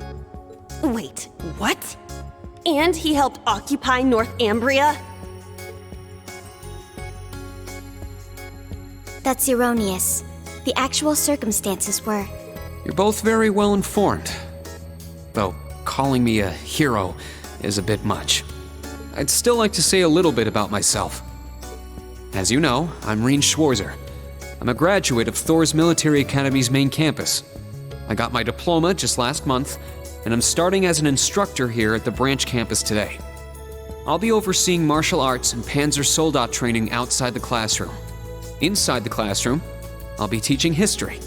Wait, what? And he helped occupy Northumbria? That's erroneous. The actual circumstances were... You're both very well informed. Though calling me a hero is a bit much. I'd still like to say a little bit about myself. As you know, I'm Rien Schwarzer. I'm a graduate of Thors Military Academy's main campus. I got my diploma just last month, and I'm starting as an instructor here at the branch campus today. I'll be overseeing martial arts and Panzer Soldat training outside the classroom. Inside the classroom, I'll be teaching history.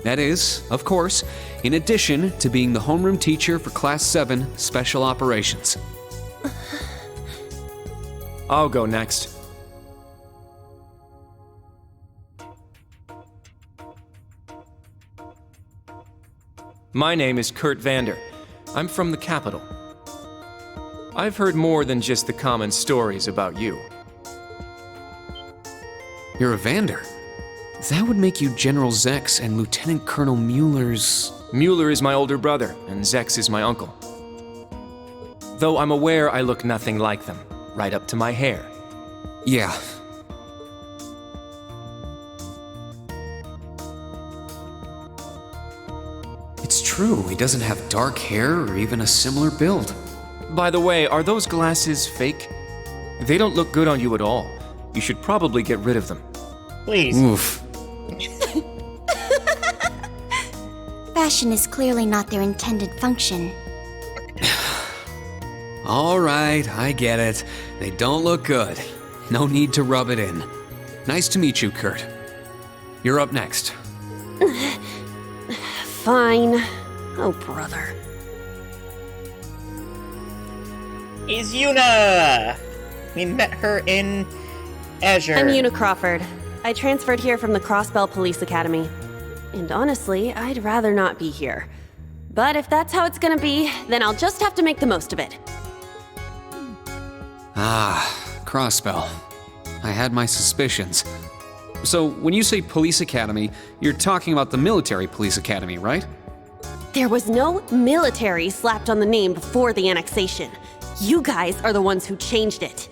That is, of course, in addition to being the homeroom teacher for Class VII Special Operations. I'll go next. My name is Kurt Vander. I'm from the capital. I've heard more than just the common stories about you. You're a Vander. That would make you General Zex and Lieutenant Colonel Mueller's... Mueller is my older brother, and Zex is my uncle. Though I'm aware I look nothing like them, right up to my hair. Yeah. It's true, he doesn't have dark hair or even a similar build. By the way, are those glasses fake? They don't look good on you at all. You should probably get rid of them. Please. Oof. fashion is clearly not their intended function. All right, I get it. They don't look good. No need to rub it in. Nice to meet you, Kurt. You're up next. Fine. Oh, brother. Is Yuna! We met her in Azure. I'm Una Crawford. I transferred here from the Crossbell Police Academy. And honestly, I'd rather not be here. But if that's how it's gonna be, then I'll just have to make the most of it. Ah, Crossbell. I had my suspicions. So, when you say police academy, you're talking about the military police academy, right? There was no military slapped on the name before the annexation. You guys are the ones who changed it.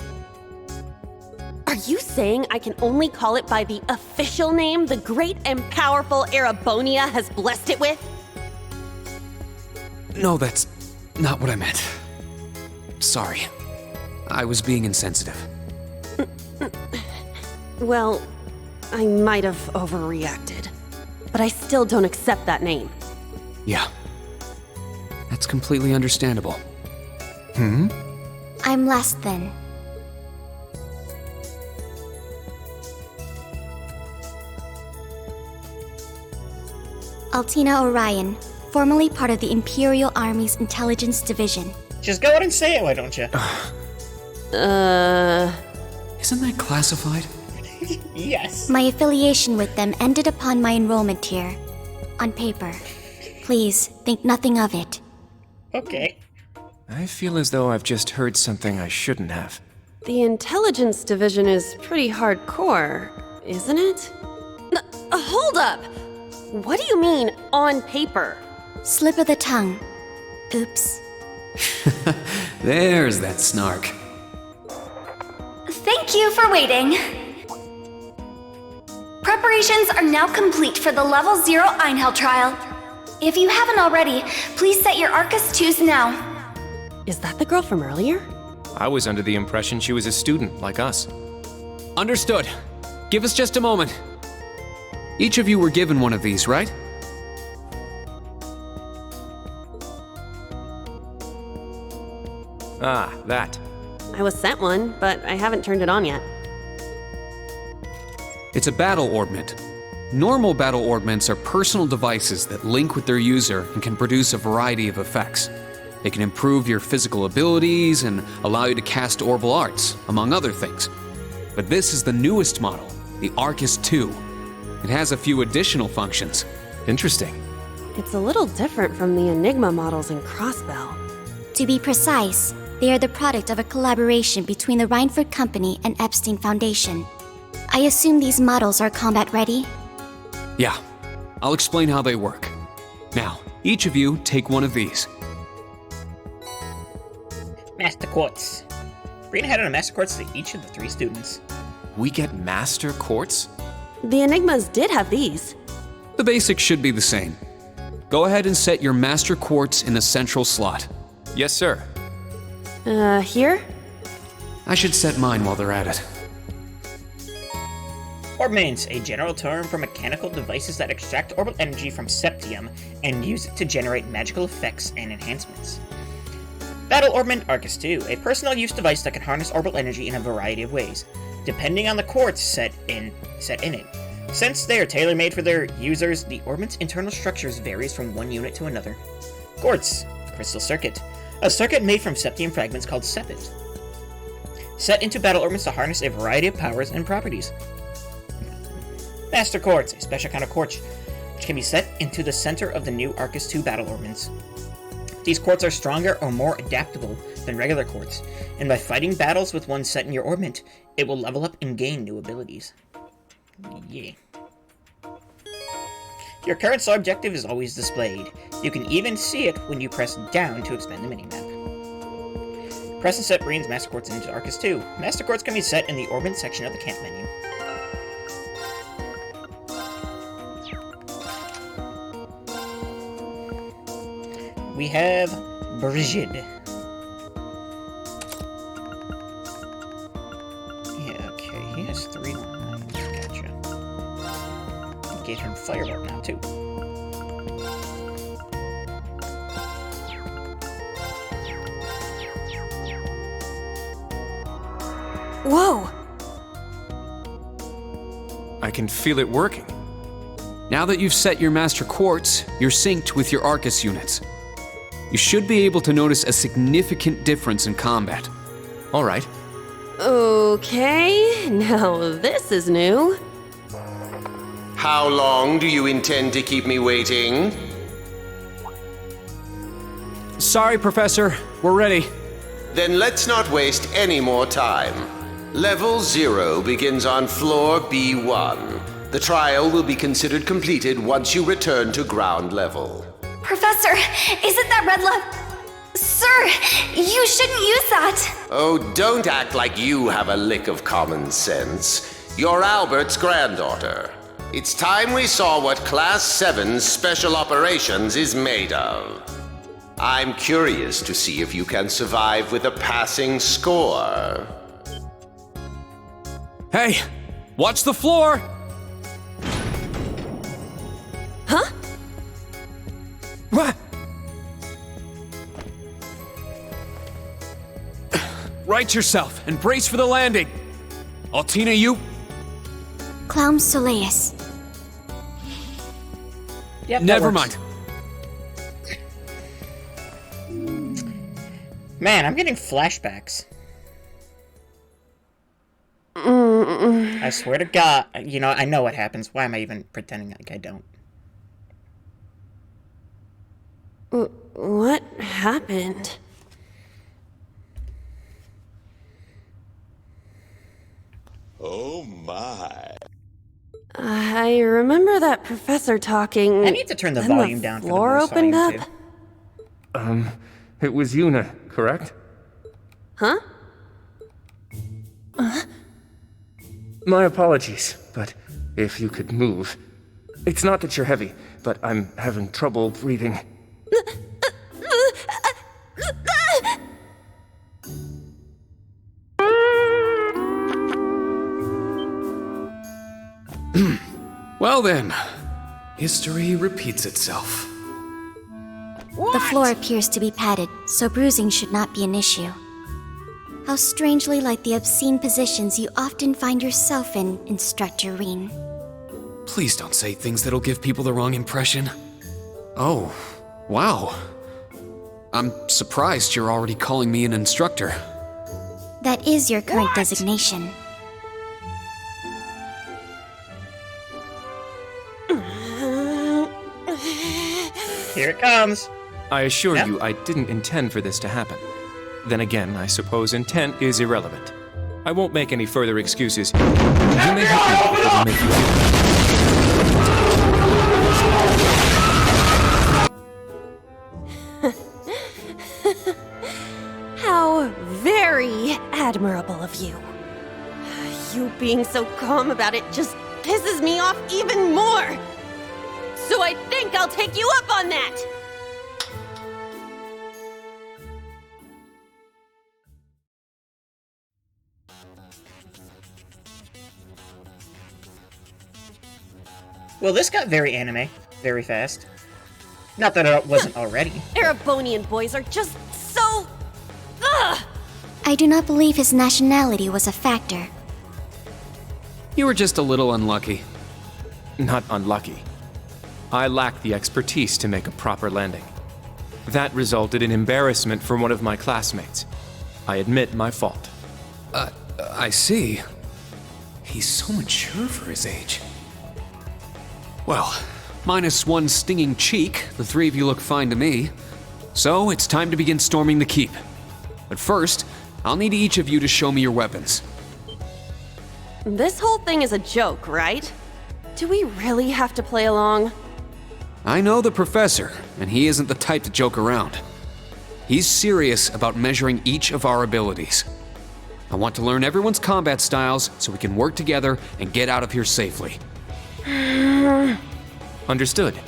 Are you saying I can only call it by the official name the great and powerful Erebonia has blessed it with? No, that's not what I meant. Sorry. I was being insensitive. Well, I might have overreacted. But I still don't accept that name. Yeah. That's completely understandable. I'm last then. Altina Orion, formerly part of the Imperial Army's Intelligence Division. Just go ahead and say it, why don't you? Isn't that classified? Yes. My affiliation with them ended upon my enrollment here. On paper. Please, think nothing of it. Okay. I feel as though I've just heard something I shouldn't have. The Intelligence Division is pretty hardcore, isn't it? Hold up! What do you mean, on paper? Slip of the tongue. Oops. There's that snark. Thank you for waiting. Preparations are now complete for the Level 0 Einhell trial. If you haven't already, please set your Arcus 2s now. Is that the girl from earlier? I was under the impression she was a student, like us. Understood. Give us just a moment. Each of you were given one of these, right? Ah, that. I was sent one, but I haven't turned it on yet. It's a battle orbment. Normal battle orbments are personal devices that link with their user and can produce a variety of effects. They can improve your physical abilities and allow you to cast orbital arts, among other things. But this is the newest model, the Arcus 2. It has a few additional functions. Interesting. It's a little different from the Enigma models in Crossbell. To be precise, they are the product of a collaboration between the Reinford Company and Epstein Foundation. I assume these models are combat ready? Yeah, I'll explain how they work. Now, each of you take one of these. Master Quartz. Brina had a Master Quartz to each of the 3 students. We get Master Quartz? The Enigmas did have these. The basics should be the same. Go ahead and set your Master Quartz in the central slot. Yes, sir. Here? I should set mine while they're at it. Orbments, a general term for mechanical devices that extract orbital energy from septium and use it to generate magical effects and enhancements. Battle Orbment Arcus 2, a personal use device that can harness orbital energy in a variety of ways, depending on the quartz set in it. Since they are tailor-made for their users, the orbment's internal structures varies from one unit to another. Quartz, crystal circuit, a circuit made from septium fragments called sepit. Set into battle orbments to harness a variety of powers and properties. Master Quartz, a special kind of quartz, which can be set into the center of the new Arcus 2 battle orbments. These quartz are stronger or more adaptable than regular quartz, and by fighting battles with one set in your orbment, it will level up and gain new abilities. Yeah. Your current star objective is always displayed. You can even see it when you press down to expand the minimap. Press and set Breen's Master Quartz into Arcus 2. Master Quartz can be set in the orbit section of the camp menu. We have Brigid. Yeah, okay, he has 3 lines. Gotcha. I gave him Firebolt now, too. Whoa! I can feel it working. Now that you've set your Master Quartz, you're synced with your Arcus units. You should be able to notice a significant difference in combat. All right. Okay, now this is new. How long do you intend to keep me waiting? Sorry, Professor. We're ready. Then let's not waste any more time. Level 0 begins on floor B1. The trial will be considered completed once you return to ground level. Professor, isn't that red love? Sir, you shouldn't use that. Oh, don't act like you have a lick of common sense. You're Albert's granddaughter. It's time we saw what Class 7's Special Operations is made of. I'm curious to see if you can survive with a passing score. Hey, watch the floor! Huh? What? Right yourself and brace for the landing. Altina, you... Clown Soleus. Yep, Never mind. Man, I'm getting flashbacks. I swear to God, you know, I know what happens. Why am I even pretending like I don't? What happened? Oh my. I remember that professor talking. I need to turn the then volume down for the floor voice opened volume, up. It was Yuna, correct? Huh? My apologies, but if you could move. It's not that you're heavy, but I'm having trouble breathing. Well then, history repeats itself. The floor appears to be padded, so bruising should not be an issue. How strangely like the obscene positions you often find yourself in, Instructor Reen. Please don't say things that'll give people the wrong impression. Oh, wow. I'm surprised you're already calling me an instructor. That is your current designation. Here it comes. I assure you, I didn't intend for this to happen. Then again, I suppose intent is irrelevant. I won't make any further excuses. You may help me, it'll make you How very admirable of you. You being so calm about it just pisses me off even more. So I think I'll take you up on that. Well, this got very anime, very fast. Not that it wasn't already. Erebonian boys are just so... Ugh! I do not believe his nationality was a factor. You were just a little unlucky. Not unlucky. I lacked the expertise to make a proper landing. That resulted in embarrassment from one of my classmates. I admit my fault. I see. He's so mature for his age. Well, minus one stinging cheek, the three of you look fine to me. So it's time to begin storming the keep. But first, I'll need each of you to show me your weapons. This whole thing is a joke, right? Do we really have to play along? I know the professor, and he isn't the type to joke around. He's serious about measuring each of our abilities. I want to learn everyone's combat styles so we can work together and get out of here safely. Understood.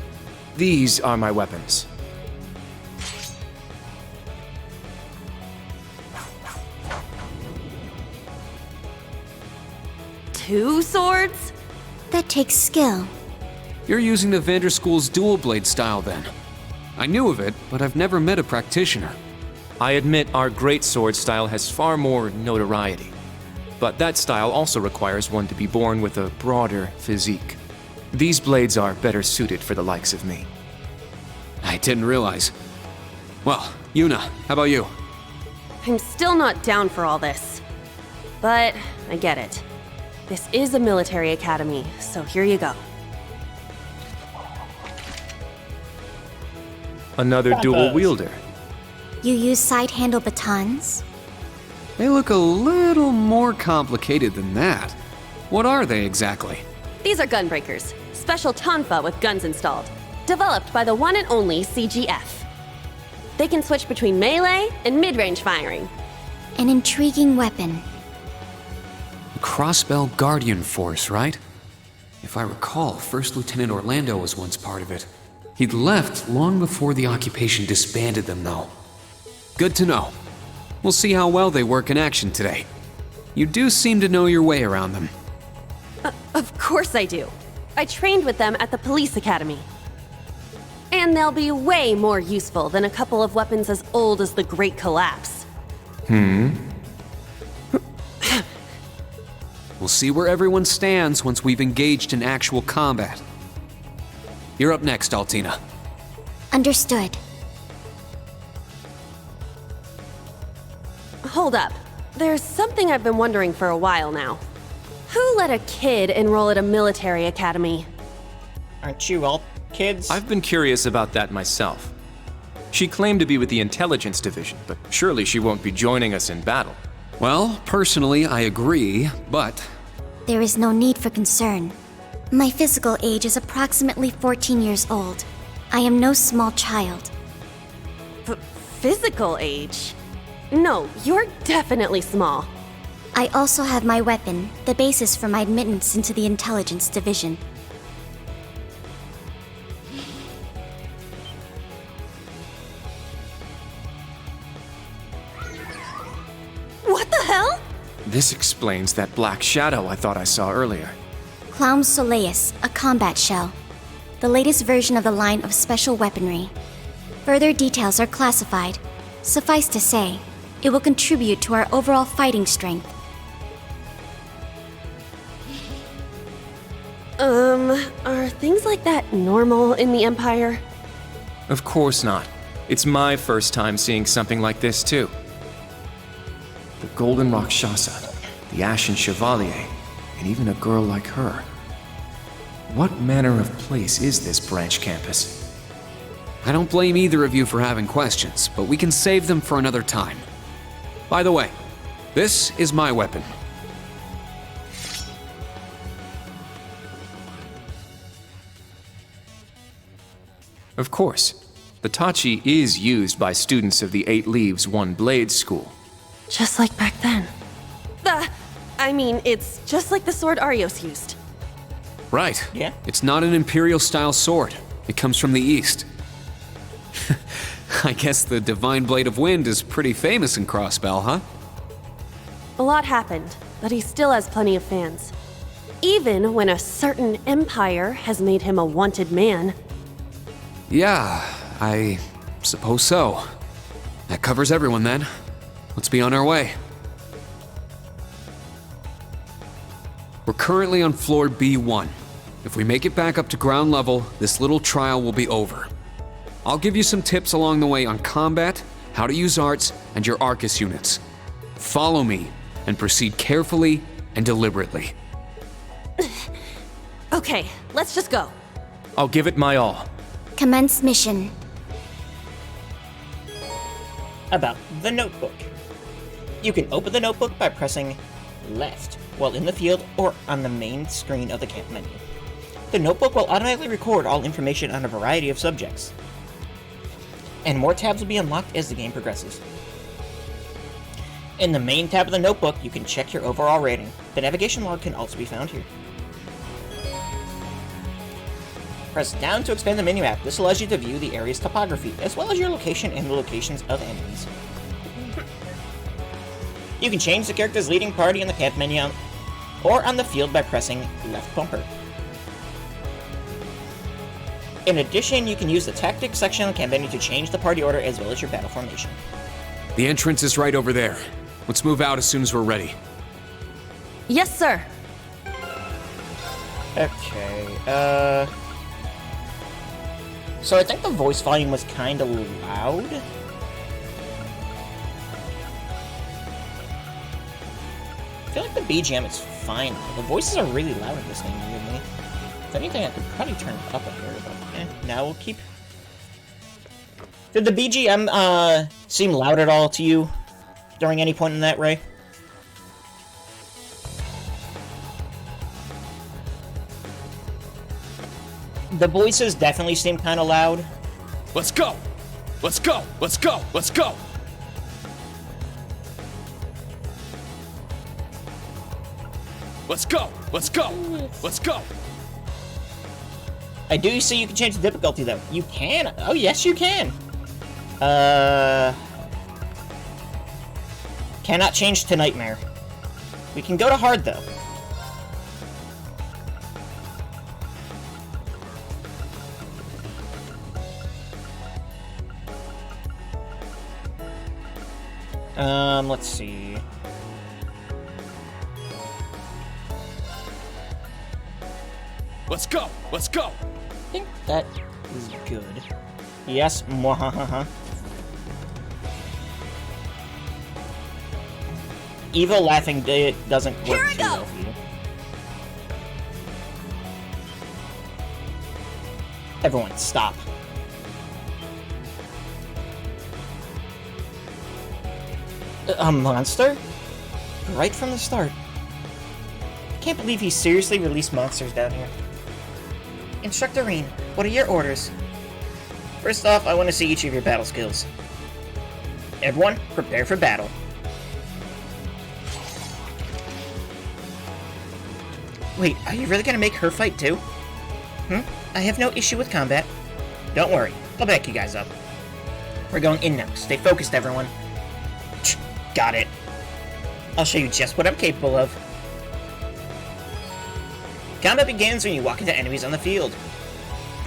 These are my weapons. Two swords? That takes skill. You're using the Vanderschool's dual blade style then. I knew of it, but I've never met a practitioner. I admit our great sword style has far more notoriety. but that style also requires one to be born with a broader physique. These blades are better suited for the likes of me. I didn't realize. Well, Yuna, how about you? I'm still not down for all this. But I get it. This is a military academy, so here you go. Another dual wielder. You use side handle batons? They look a little more complicated than that. What are they exactly? These are gunbreakers, special tonfa with guns installed, developed by the one and only CGF. They can switch between melee and mid-range firing. An intriguing weapon. Crossbell Guardian Force, right? If I recall, First Lieutenant Orlando was once part of it. He'd left long before the occupation disbanded them, though. Good to know. We'll see how well they work in action today. You do seem to know your way around them. Of course I do. I trained with them at the police academy. And they'll be way more useful than a couple of weapons as old as the Great Collapse. We'll see where everyone stands once we've engaged in actual combat. You're up next, Altina. Understood. Hold up. There's something I've been wondering for a while now. Who let a kid enroll at a military academy? Aren't you all kids? I've been curious about that myself. She claimed to be with the intelligence division, but surely she won't be joining us in battle. Well, personally, I agree, but... There is no need for concern. My physical age is approximately 14 years old. I am no small child. Physical age? No, you're definitely small. I also have my weapon, the basis for my admittance into the intelligence division. What the hell? This explains that black shadow I thought I saw earlier. Clown Soleus, a combat shell. The latest version of the line of special weaponry. Further details are classified. Suffice to say, it will contribute to our overall fighting strength. Are things like that normal in the Empire? Of course not. It's my first time seeing something like this, too. The Golden Rakshasa, the Ashen Chevalier, and even a girl like her. What manner of place is this branch campus? I don't blame either of you for having questions, but we can save them for another time. By the way, this is my weapon. Of course, the Tachi is used by students of the 8 Leaves, 1 Blade school. Just like back then. It's just like the sword Arios used. Right. Yeah. It's not an Imperial-style sword. It comes from the East. I guess the Divine Blade of Wind is pretty famous in Crossbell, huh? A lot happened, but he still has plenty of fans. Even when a certain empire has made him a wanted man. Yeah, I suppose so. That covers everyone then. Let's be on our way. We're currently on floor B1. If we make it back up to ground level, this little trial will be over. I'll give you some tips along the way on combat, how to use arts, and your Arcus units. Follow me, and proceed carefully and deliberately. Okay, let's just go. I'll give it my all. Commence mission. About the notebook. You can open the notebook by pressing left while in the field or on the main screen of the camp menu. The notebook will automatically record all information on a variety of subjects, and more tabs will be unlocked as the game progresses. In the main tab of the notebook, you can check your overall rating. The navigation log can also be found here. Press down to expand the minimap. This allows you to view the area's topography, as well as your location and the locations of enemies. You can change the character's leading party in the camp menu or on the field by pressing left bumper. In addition, you can use the tactics section of the camp menu to change the party order as well as your battle formation. The entrance is right over there. Let's move out as soon as we're ready. Yes, sir. Okay, so I think the voice volume was kind of loud. I feel like the BGM is fine. The voices are really loud in this game, weirdly. If anything, I could probably turn it up a hair, but now we'll keep... Did the BGM, seem loud at all to you during any point in that, Ray? The voices definitely seem kind of loud. Let's go! Let's go! Let's go! Let's go! Let's go! Let's go! Let's go! I do see you can change the difficulty, though. You can? Oh, yes, you can. Cannot change to Nightmare. We can go to Hard, though. Let's see. Let's go! Let's go! I think that is good. Yes, mwahaha. Evil laughing doesn't work too well for you. Everyone, stop. A monster? Right from the start. I can't believe he seriously released monsters down here. Instructor Reen, what are your orders? First off, I want to see each of your battle skills. Everyone, prepare for battle. Wait, are you really gonna make her fight too? I have no issue with combat. Don't worry, I'll back you guys up. We're going in now. Stay focused, everyone. Got it. I'll show you just what I'm capable of. Combat begins when you walk into enemies on the field.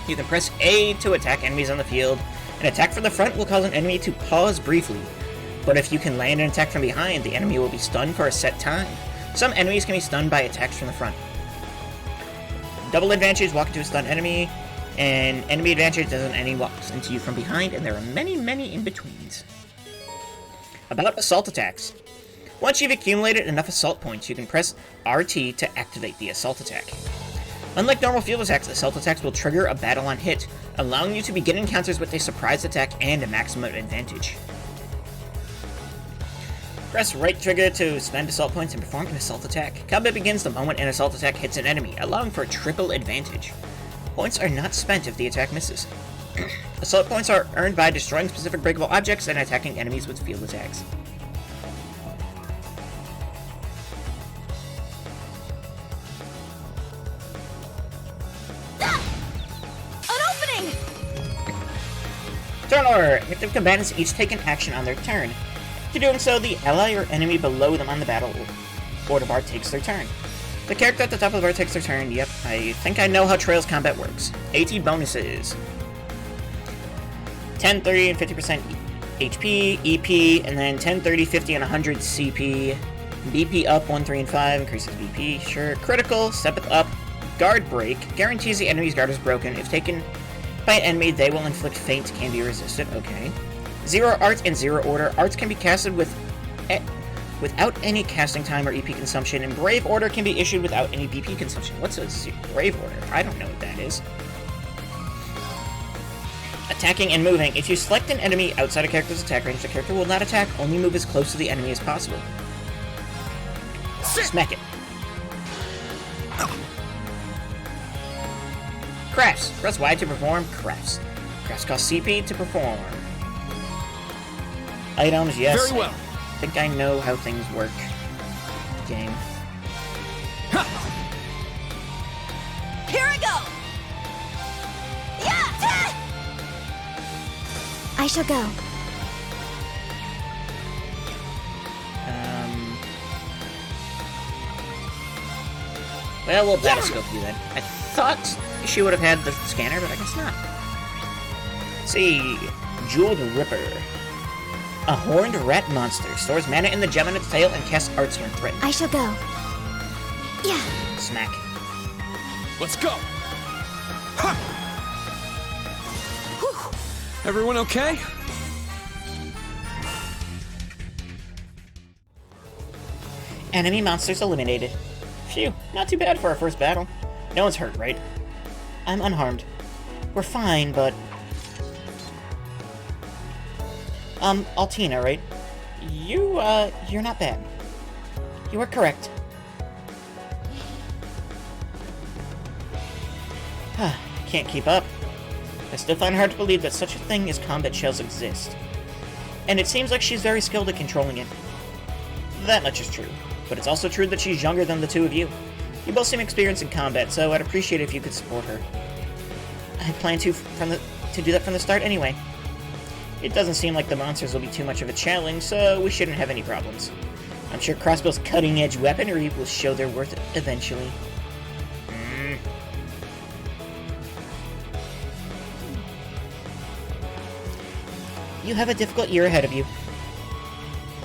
You can press A to attack enemies on the field. An attack from the front will cause an enemy to pause briefly, but if you can land an attack from behind, the enemy will be stunned for a set time. Some enemies can be stunned by attacks from the front. Double advantage, walk into a stunned enemy, and enemy advantage does an enemy walks into you from behind, and there are many, many in-betweens. About assault attacks. Once you've accumulated enough assault points, you can press RT to activate the assault attack. Unlike normal field attacks, assault attacks will trigger a battle on hit, allowing you to begin encounters with a surprise attack and a maximum advantage. Press right trigger to spend assault points and perform an assault attack. Combat begins the moment an assault attack hits an enemy, allowing for a triple advantage. Points are not spent if the attack misses. Assault points are earned by destroying specific breakable objects and attacking enemies with field attacks. Turn order! Active combatants each take an action on their turn. After doing so, the ally or enemy below them on the battle order bar takes their turn. The character at the top of the bar takes their turn. Yep, I think I know how Trails combat works. AT bonuses. 10, 30, and 50% HP, EP, and then 10, 30, 50, and 100 CP. BP up 1, 3, and 5 increases BP. Sure. Critical, steppeth up. Guard break guarantees the enemy's guard is broken. If taken by an enemy, they will inflict feint, can be resisted. Okay. Zero art and zero order. Arts can be casted without any casting time or EP consumption, and brave order can be issued without any BP consumption. What's a brave order? I don't know what that is. Attacking and moving. If you select an enemy outside a character's attack range, the character will not attack, only move as close to the enemy as possible. Smack it. Crafts. Press Y to perform crafts. Crafts cost CP to perform. Items, yes. Very well. I think I know how things work. Game. Here I go! Yeah! I shall go. Well, we'll battoscope you then. I thought she would have had the scanner, but I guess not. Let's see. Jeweled Ripper. A horned rat monster. Stores mana in the gem on its tail and casts arts when threatened. I shall go. Yeah. Smack. Let's go! Everyone okay? Enemy monsters eliminated. Phew, not too bad for our first battle. No one's hurt, right? I'm unharmed. We're fine, but... Altina, right? You're not bad. You are correct. Can't keep up. I still find it hard to believe that such a thing as combat shells exist. And it seems like she's very skilled at controlling it. That much is true. But it's also true that she's younger than the two of you. You both seem experienced in combat, so I'd appreciate it if you could support her. I plan to do that from the start anyway. It doesn't seem like the monsters will be too much of a challenge, so we shouldn't have any problems. I'm sure Crossbow's cutting-edge weaponry will show their worth eventually. You have a difficult year ahead of you.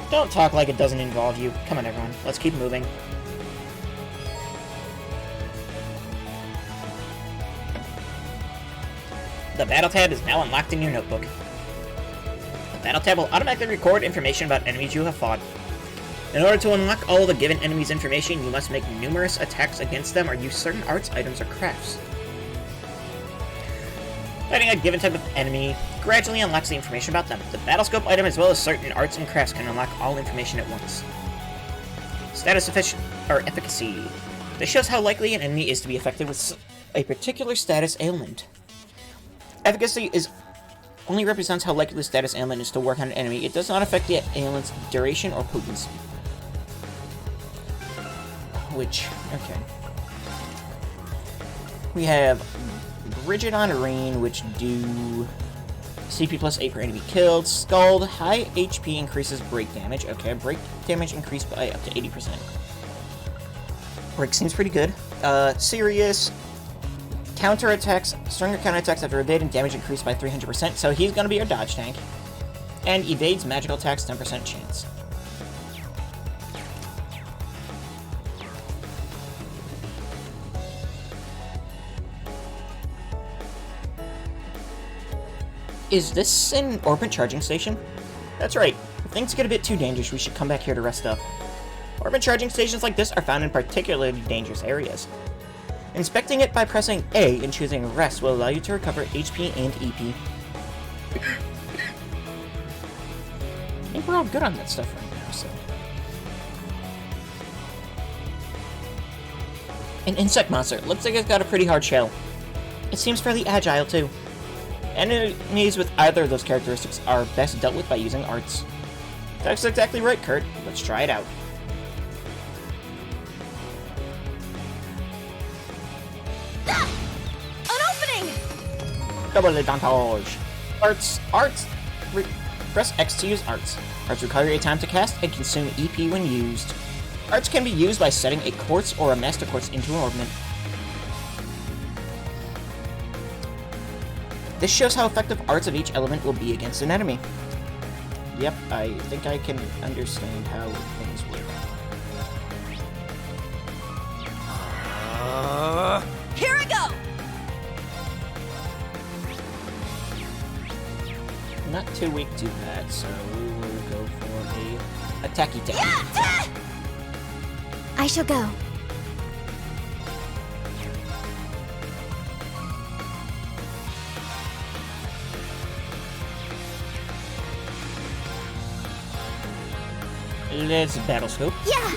Don't talk like it doesn't involve you. Come on, everyone. Let's keep moving. The Battle tab is now unlocked in your notebook. The Battle tab will automatically record information about enemies you have fought. In order to unlock all the given enemies' information, you must make numerous attacks against them or use certain arts, items, or crafts. Fighting a given type of enemy gradually unlocks the information about them. The battle scope item as well as certain arts and crafts can unlock all information at once. Status efficacy. This shows how likely an enemy is to be affected with a particular status ailment. Efficacy only represents how likely the status ailment is to work on an enemy. It does not affect the ailment's duration or potency. Okay. We have Rigid on Rain, which do CP plus 8 per enemy killed. Scald, high HP increases break damage. Okay, break damage increased by up to 80%. Break seems pretty good. Serious, counterattacks, stronger counterattacks after evading damage increased by 300%, so he's gonna be our dodge tank. And evades magical attacks, 10% chance. Is this an orbit charging station? That's right. If things get a bit too dangerous, we should come back here to rest up. Orbit charging stations like this are found in particularly dangerous areas. Inspecting it by pressing A and choosing Rest will allow you to recover HP and EP. I think we're all good on that stuff right now, so... An insect monster. Looks like it's got a pretty hard shell. It seems fairly agile, too. Enemies with either of those characteristics are best dealt with by using arts. That's exactly right, Kurt. Let's try it out. An opening! Double advantage. Arts. Press X to use arts. Arts require a time to cast and consume EP when used. Arts can be used by setting a quartz or a master quartz into an ornament. This shows how effective arts of each element will be against an enemy. Yep, I think I can understand how things work. Here I go! Not too weak to that, so we will go for a attacky attack. Yeah! I shall go. Let's battle scope. Yeah!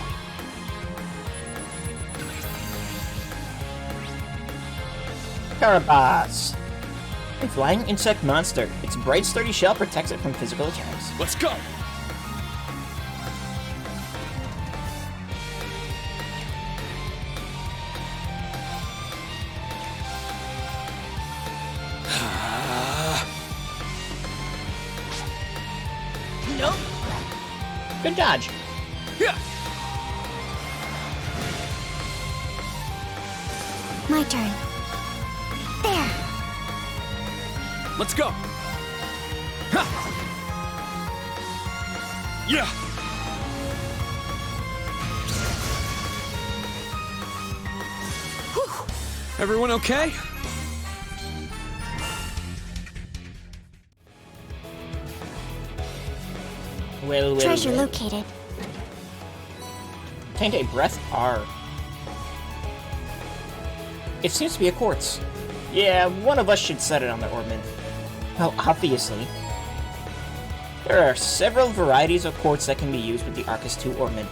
Carabas! A flying insect monster. Its bright, sturdy shell protects it from physical attacks. Let's go! Nope. Good dodge. Yeah. My turn. There. Let's go! Ha! Yeah! Everyone okay? Well, Treasure located. Obtained a breath R. It seems to be a quartz. Yeah, one of us should set it on the orbment. Well, obviously. There are several varieties of quartz that can be used with the Arcus 2 orbment.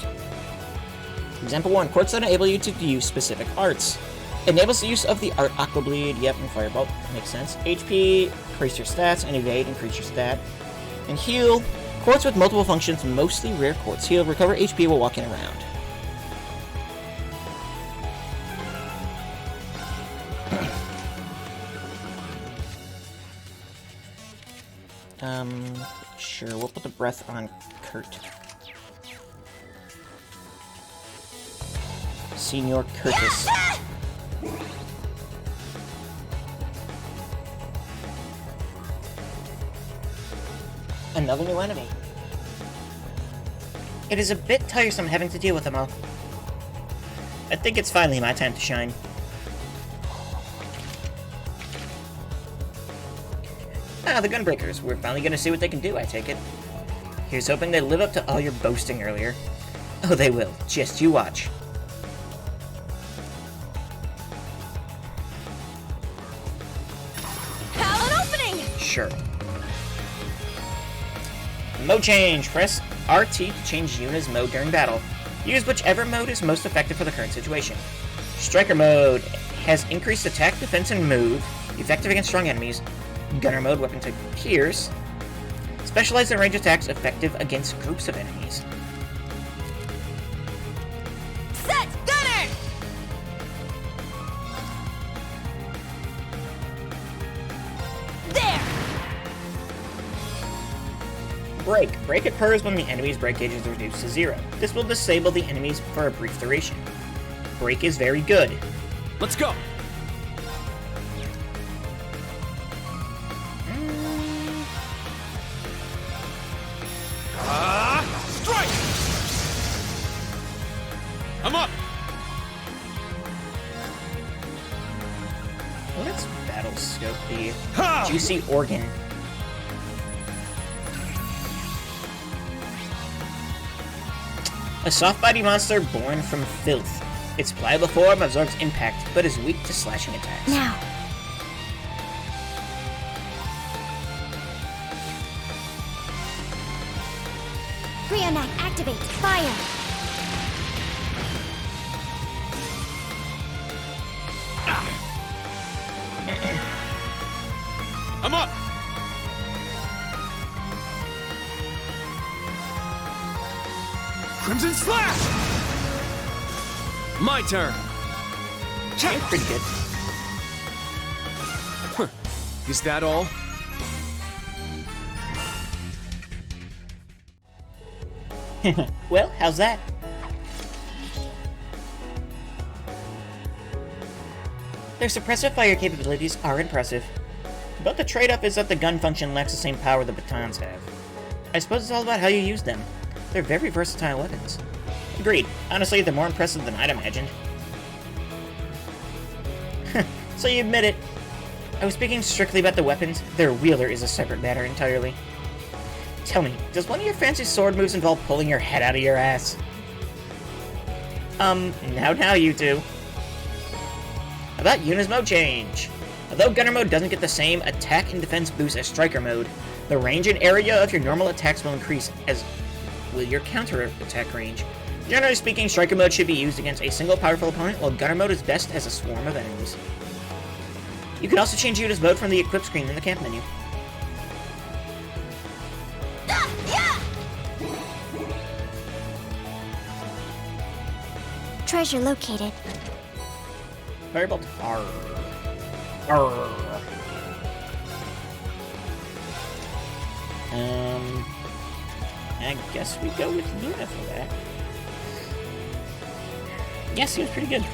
Example 1, quartz that enable you to use specific arts. Enables the use of the art Aqua Bleed, yep, and Firebolt, makes sense. HP, increase your stats, and Evade, increase your stat. And Heal, quartz with multiple functions, mostly rare quartz. Heal, recover HP while walking around. Sure, we'll put the breath on Kurt. Senior Curtis. Another new enemy. It is a bit tiresome having to deal with them all. I think it's finally my time to shine. Ah, the Gunbreakers. We're finally gonna see what they can do, I take it. Here's hoping they live up to all your boasting earlier. Oh, they will. Just you watch. Have an opening! Sure. Mode change. Press RT to change Yuna's mode during battle. Use whichever mode is most effective for the current situation. Striker mode has increased attack, defense, and move. Effective against strong enemies. Gunner mode, weapon type pierce. Specialized in range attacks, effective against groups of enemies. Set! Gunner! There! Break. Break it purrs when the enemy's break gauge is reduced to 0. This will disable the enemies for a brief duration. Break is very good. Let's go! Strike! I'm up! Let's battle scope the juicy organ. A soft body monster born from filth. Its pliable form absorbs impact, but is weak to slashing attacks. Now. Brionac, activate. Fire. I'm up! Crimson Slash! My turn! That's pretty good. Huh. Is that all? Well, how's that? Their suppressive fire capabilities are impressive, but the trade-off is that the gun function lacks the same power the batons have. I suppose it's all about how you use them. They're very versatile weapons. Agreed. Honestly, they're more impressive than I'd imagined. So you admit it. I was speaking strictly about the weapons. Their wielder is a separate matter entirely. Tell me, does one of your fancy sword moves involve pulling your head out of your ass? Now you two. How about Yuna's mode change? Although Gunner mode doesn't get the same attack and defense boost as Striker mode, the range and area of your normal attacks will increase, as will your counter attack range. Generally speaking, Striker mode should be used against a single powerful opponent, while Gunner mode is best as a swarm of enemies. You can also change Yuna's mode from the equip screen in the camp menu. Treasure located. Firebolt. Arr. Arr. I guess we go with Yuna for that. Yeah, seems pretty good.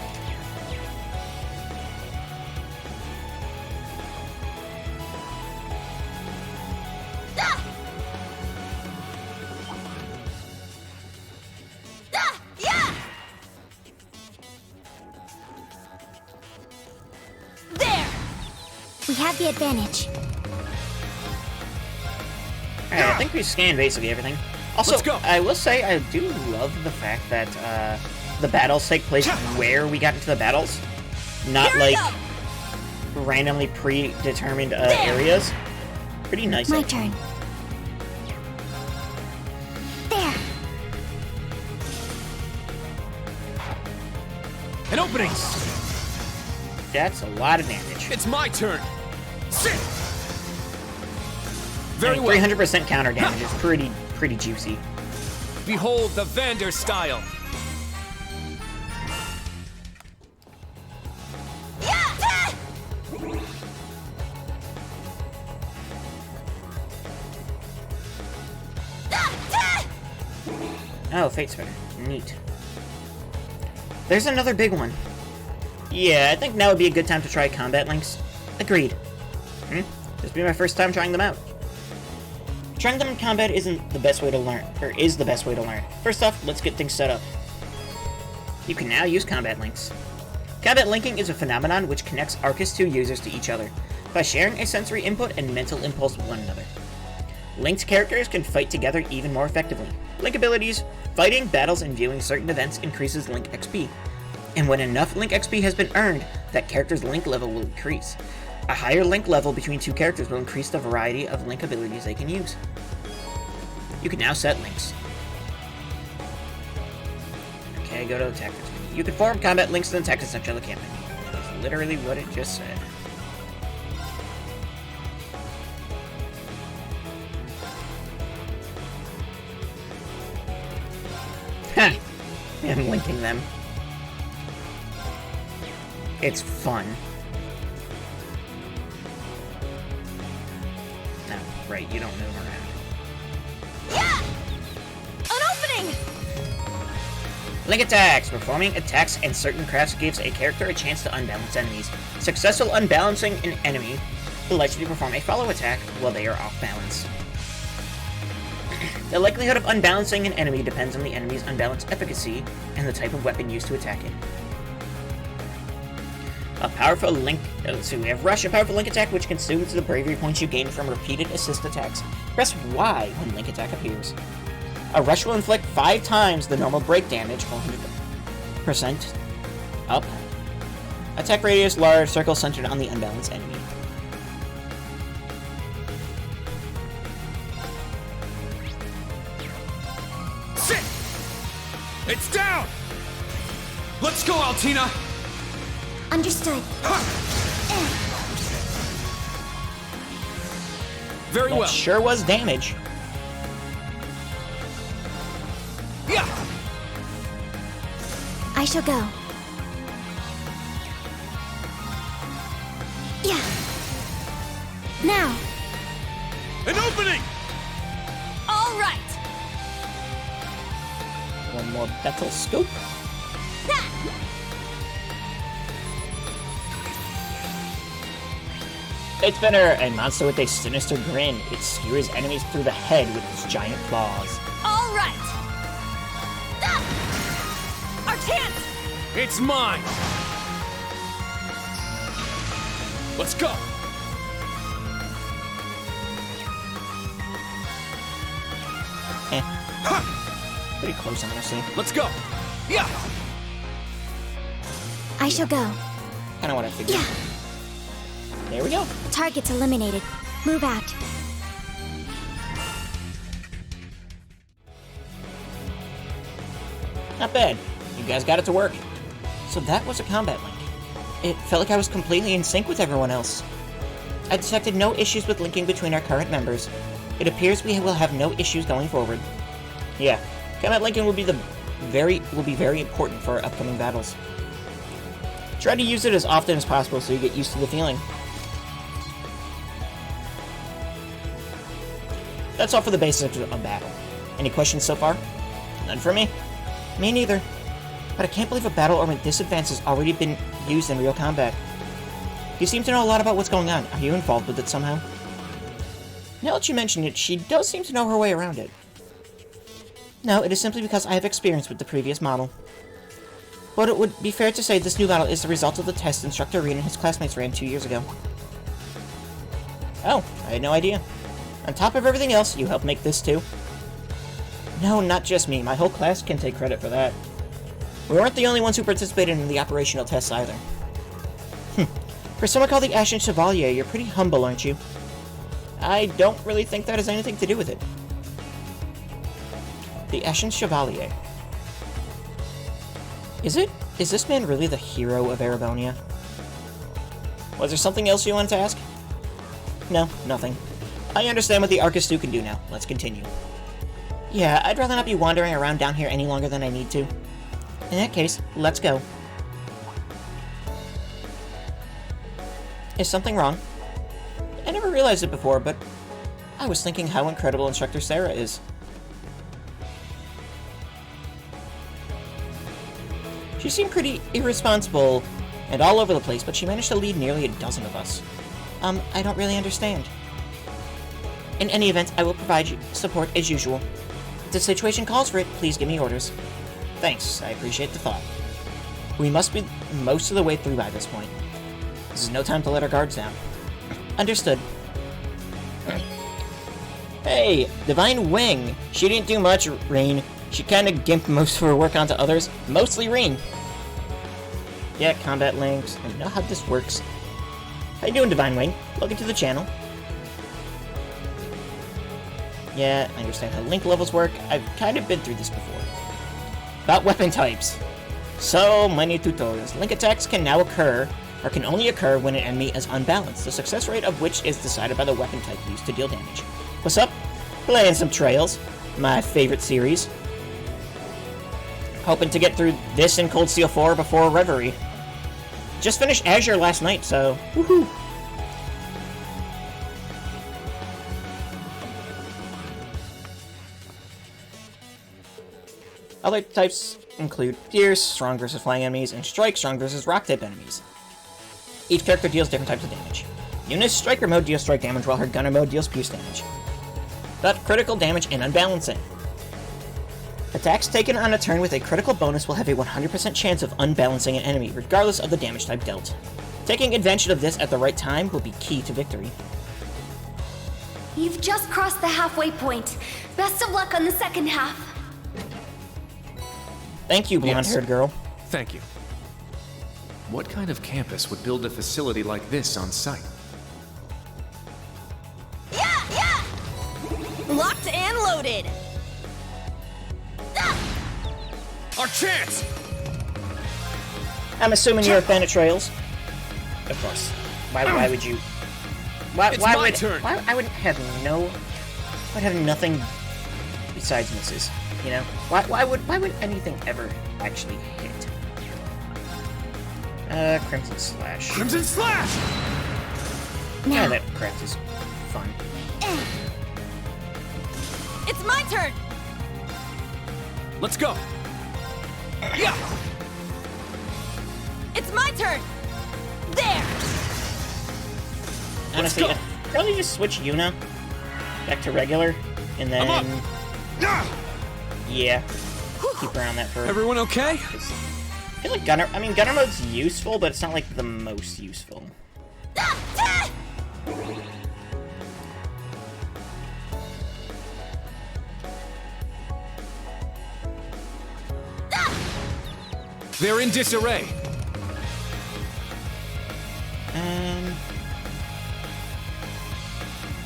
have the advantage. Alright, I think we scanned basically everything. Also, Let's go. I will say I do love the fact that the battles take place where we got into the battles, not like randomly predetermined areas. Pretty nice. My turn. There. An opening! That's a lot of damage. It's my turn! Sit! Very well. 300% counter damage is pretty juicy. Behold the Vander style. Oh, Fate Spreader. Neat. There's another big one. Yeah, I think now would be a good time to try combat links. Agreed. This will be my first time trying them out. Trying them in combat isn't the best way to learn, or is the best way to learn. First off, let's get things set up. You can now use combat links. Combat linking is a phenomenon which connects Arcus 2 users to each other by sharing a sensory input and mental impulse with one another. Linked characters can fight together even more effectively. Link abilities, fighting, battles, and viewing certain events increases Link XP. And when enough Link XP has been earned, that character's Link level will increase. A higher Link level between two characters will increase the variety of Link abilities they can use. You can now set links. Okay, go to the tactics menu. You can form combat links in the tactics section of the campaign. That's literally what it just said. Ha! I'm linking them. It's fun. No, right, you don't move around. Yeah! An opening! Link attacks! Performing attacks and certain crafts gives a character a chance to unbalance enemies. Successful unbalancing an enemy will let you perform a follow attack while they are off balance. The likelihood of unbalancing an enemy depends on the enemy's unbalanced efficacy and the type of weapon used to attack it. A powerful link... so we have Rush, a powerful link attack which consumes the bravery points you gain from repeated assist attacks. Press Y when link attack appears. A Rush will inflict 5 times the normal break damage, 100% up. Attack radius large, circle centered on the unbalanced enemy. Sit! It's down! Let's go, Altina! Understood. Very That well. sure was damage. Yeah! I shall go. Yeah. Now. An opening! All right. One more battle scope. Fate Spinner, a monster with a sinister grin. It skewers enemies through the head with its giant claws. All right. Our chance. It's mine! Let's go! Pretty close, honestly. Let's go! Yeah! I shall go. Kinda what I figured. Yeah. There we go. Targets eliminated. Move out. Not bad. You guys got it to work. So that was a combat link. It felt like I was completely in sync with everyone else. I detected no issues with linking between our current members. It appears we will have no issues going forward. Yeah, combat linking will be very important for our upcoming battles. Try to use it as often as possible so you get used to the feeling. That's all for the basics of battle. Any questions so far? None for me. Me neither. But I can't believe a battle armament this advanced has already been used in real combat. You seem to know a lot about what's going on. Are you involved with it somehow? Now that you mention it, she does seem to know her way around it. No, it is simply because I have experience with the previous model. But it would be fair to say this new model is the result of the test Instructor Reed and his classmates ran 2 years ago. Oh, I had no idea. On top of everything else, you helped make this too. No, not just me. My whole class can take credit for that. We weren't the only ones who participated in the operational tests either. For someone called the Ashen Chevalier, you're pretty humble, aren't you? I don't really think that has anything to do with it. The Ashen Chevalier. Is this man really the hero of Erebonia? Was there something else you wanted to ask? No, nothing. I understand what the Arcus 2 can do now. Let's continue. Yeah, I'd rather not be wandering around down here any longer than I need to. In that case, let's go. Is something wrong? I never realized it before, but I was thinking how incredible Instructor Sarah is. She seemed pretty irresponsible and all over the place, but she managed to lead nearly a dozen of us. I don't really understand. In any event, I will provide you support as usual. If the situation calls for it, please give me orders. Thanks, I appreciate the thought. We must be most of the way through by this point. This is no time to let our guards down. Understood. Hey, Divine Wing! She didn't do much, Rain. She kinda gimped most of her work onto others, mostly Rain. Yeah, combat links. I know how this works. How you doing, Divine Wing? Welcome to the channel. Yeah, I understand how link levels work. I've kind of been through this before. About weapon types. So many tutorials. Link attacks can now occur, or can only occur when an enemy is unbalanced, the success rate of which is decided by the weapon type used to deal damage. What's up? Playing some Trails. My favorite series. Hoping to get through this and Cold Steel 4 before Reverie. Just finished Azure last night, so woohoo! Other types include Pierce, strong versus flying enemies, and Strike, strong versus rock-type enemies. Each character deals different types of damage. Yuna's Striker mode deals strike damage, while her Gunner mode deals pierce damage. But critical damage and unbalancing. Attacks taken on a turn with a critical bonus will have a 100% chance of unbalancing an enemy, regardless of the damage type dealt. Taking advantage of this at the right time will be key to victory. You've just crossed the halfway point. Best of luck on the second half. Thank you, blonde-haired girl. Thank you. What kind of campus would build a facility like this on site? Yeah! Locked and loaded! Our chance! I'm assuming you're a fan of Trails. Of course. Why would you? Why my would? turn. Why I would have no? I'd have nothing besides misses. You know? Why would anything ever actually hit? Crimson Slash. Crimson Slash! Yeah, that crap is fun. It's my turn! Let's go! Yeah! It's my turn! There! Honestly, I'd probably just switch Yuna back to regular, and then yeah, keep her on that for. Everyone okay? I feel like Gunner mode's useful, but it's not like the most useful. They're in disarray.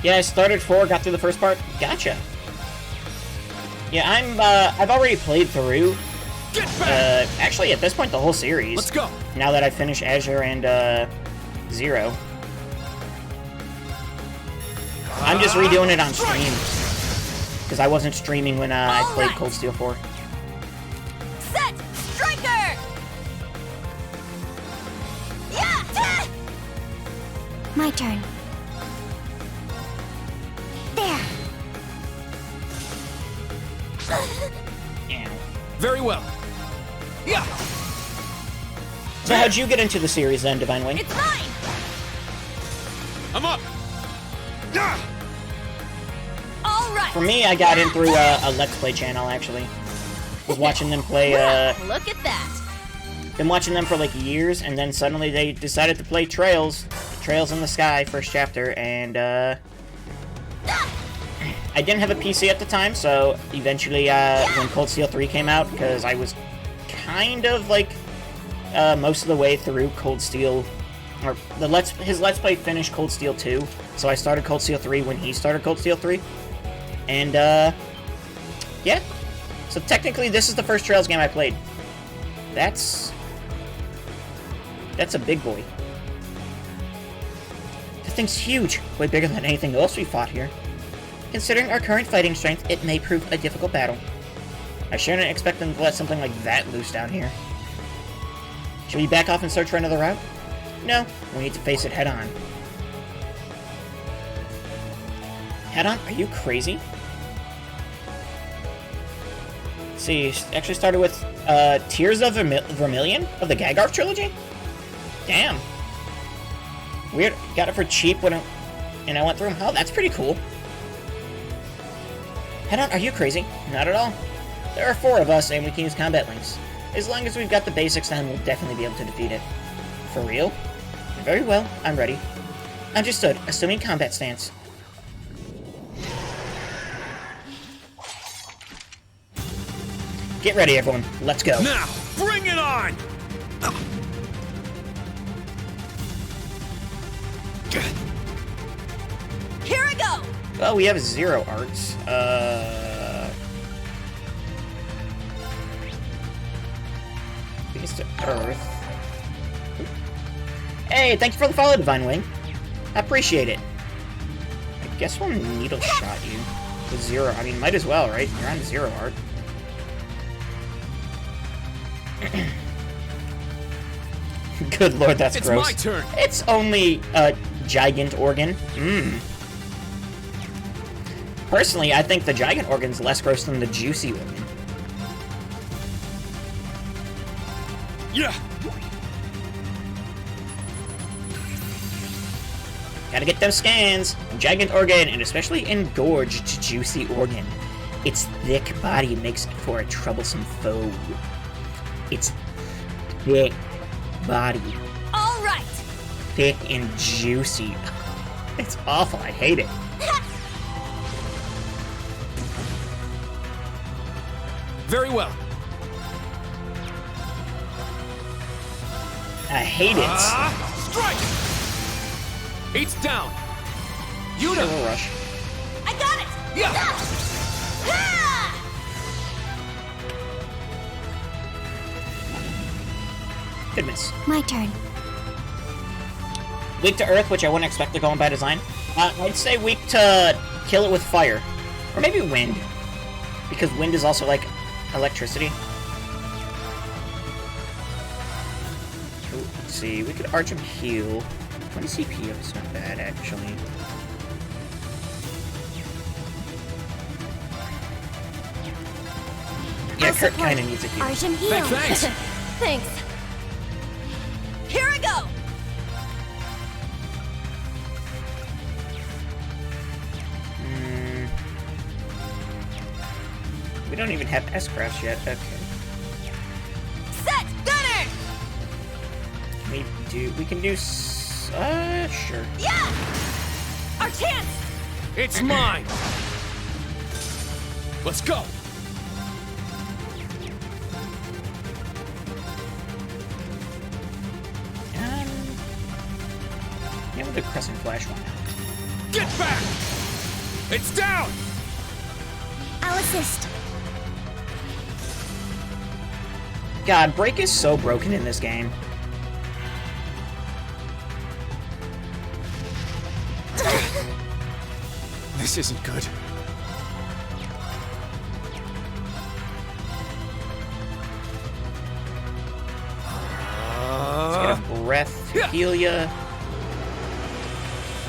Yeah, I started 4, got through the first part. Gotcha. Yeah, I've already played through. Actually, at this point, the whole series. Let's go. Now that I've finished Azure and Zero, I'm just redoing it on stream because I wasn't streaming when I played Cold Steel 4. Set! Striker! Yeah! My turn. There. Very well. Yeah. So how'd you get into the series then, Divine Wing? It's mine! I'm up. All right. For me, I got in through a Let's Play channel, actually. Was watching them play, Look at that. been watching them for like years, and then suddenly they decided to play Trails. Trails in the Sky, first chapter, and I didn't have a PC at the time, so eventually when Cold Steel 3 came out, because I was kind of like most of the way through Cold Steel, or his Let's Play finished Cold Steel 2, so I started Cold Steel 3 when he started Cold Steel 3, and yeah, so technically this is the first Trails game I played. That's a big boy. That thing's huge, way bigger than anything else we fought here. Considering our current fighting strength, it may prove a difficult battle. I shouldn't expect them to let something like that loose down here. Should we back off and search for another route? No, we need to face it head-on. Head-on? Are you crazy? Let's see, actually started with Tears of Vermilion of the Gagarth trilogy? Damn. Weird. Got it for cheap and I went through them. Oh, that's pretty cool. Head-on, are you crazy? Not at all. There are 4 of us, and we can use combat links. As long as we've got the basics, then we'll definitely be able to defeat it. For real? Very well, I'm ready. Understood. Assuming combat stance. Get ready, everyone. Let's go. Now, bring it on! Here I go! Well, we have 0 arts. Biggest to Earth. Hey, thank you for the follow, Divine Wing. I appreciate it. I guess we'll needle shot you. With 0. I mean, might as well, right? You're on 0 art. Good lord, that's gross. It's my turn. It's only a gigant organ. Personally, I think the gigant organ's less gross than the juicy organ. Yeah. Gotta get them scans. Gigant organ, and especially engorged juicy organ. Its thick body makes it for a troublesome foe. Its thick body. All right. Thick and juicy. It's awful. I hate it. Very well. I hate it. Strike! 8's down. Yuta. Rush. I got it. Yeah. Good miss. My turn. Weak to earth, which I wouldn't expect to go on by design. I'd say weak to kill it with fire. Or maybe wind. Because wind is also like electricity. Ooh, let's see, we could arch him heal. 20 CP, that's not bad actually. Yeah, Kurt kinda needs a heal. Arjun heal. Thanks. Thanks. Here I go. We don't even have S-Crafts yet, okay. Set, gunner! We can do, sure. Yeah! Our chance! It's mine! Let's go! Yeah, we'll do Crescent Flash one. Get back! It's down! I'll assist. God, Break is so broken in this game. This isn't good. Let's get a breath to heal ya.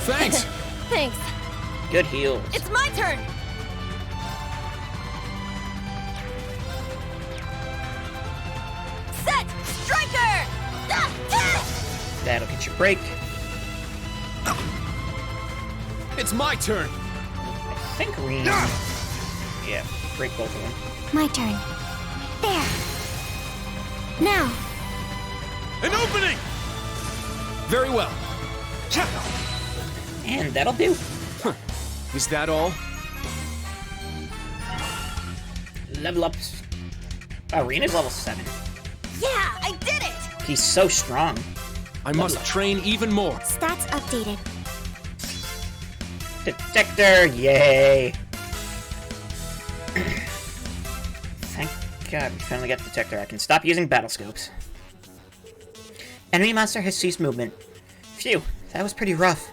Thanks! Thanks. Good heals. It's my turn! Set! Striker! That'll get you break. It's my turn! I think we... Yeah, break both of them. My turn. There. Now. An opening! Very well. And that'll do. Huh. Is that all? Level up. Arena's level 7. Yeah, I did it! He's so strong. I must train even more. Stats updated. Detector, yay! Thank God we finally got the detector. I can stop using battle scopes. Enemy monster has ceased movement. Phew, that was pretty rough.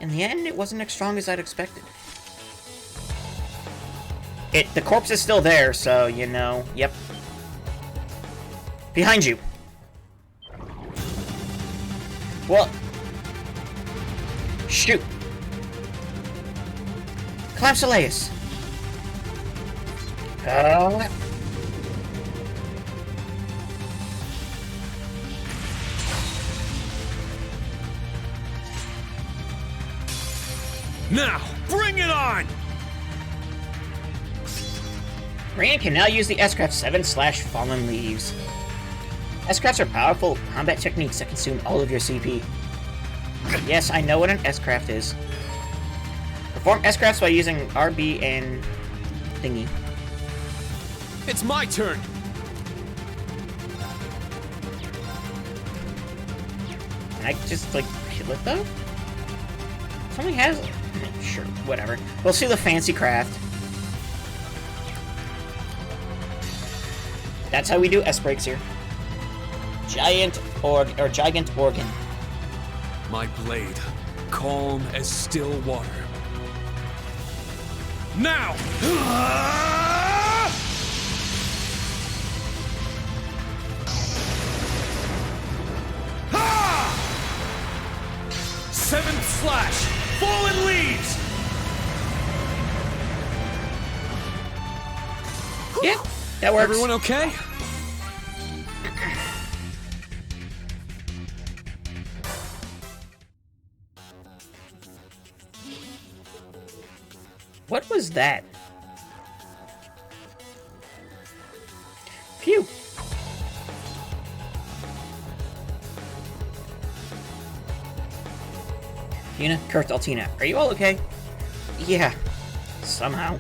In the end, it wasn't as strong as I'd expected. The corpse is still there, so, you know, yep. Behind you. Well, shoot. Climb Soleus. Now, bring it on! Rain can now use the S-Craft 7/Fallen Leaves. S-Crafts are powerful combat techniques that consume all of your CP. Yes, I know what an S-Craft is. Perform S-Crafts by using RB and thingy. It's my turn! Can I just, like, kill it, though? Something has... Sure, whatever. We'll see the fancy craft. That's how we do S-Breaks here. Gigant organ. My blade, calm as still water. Now! 7th slash! Fallen leaves! Yeah, that works. Everyone okay? What was that? Phew. Yuna, Kurt, Altina, are you all okay? Yeah, somehow.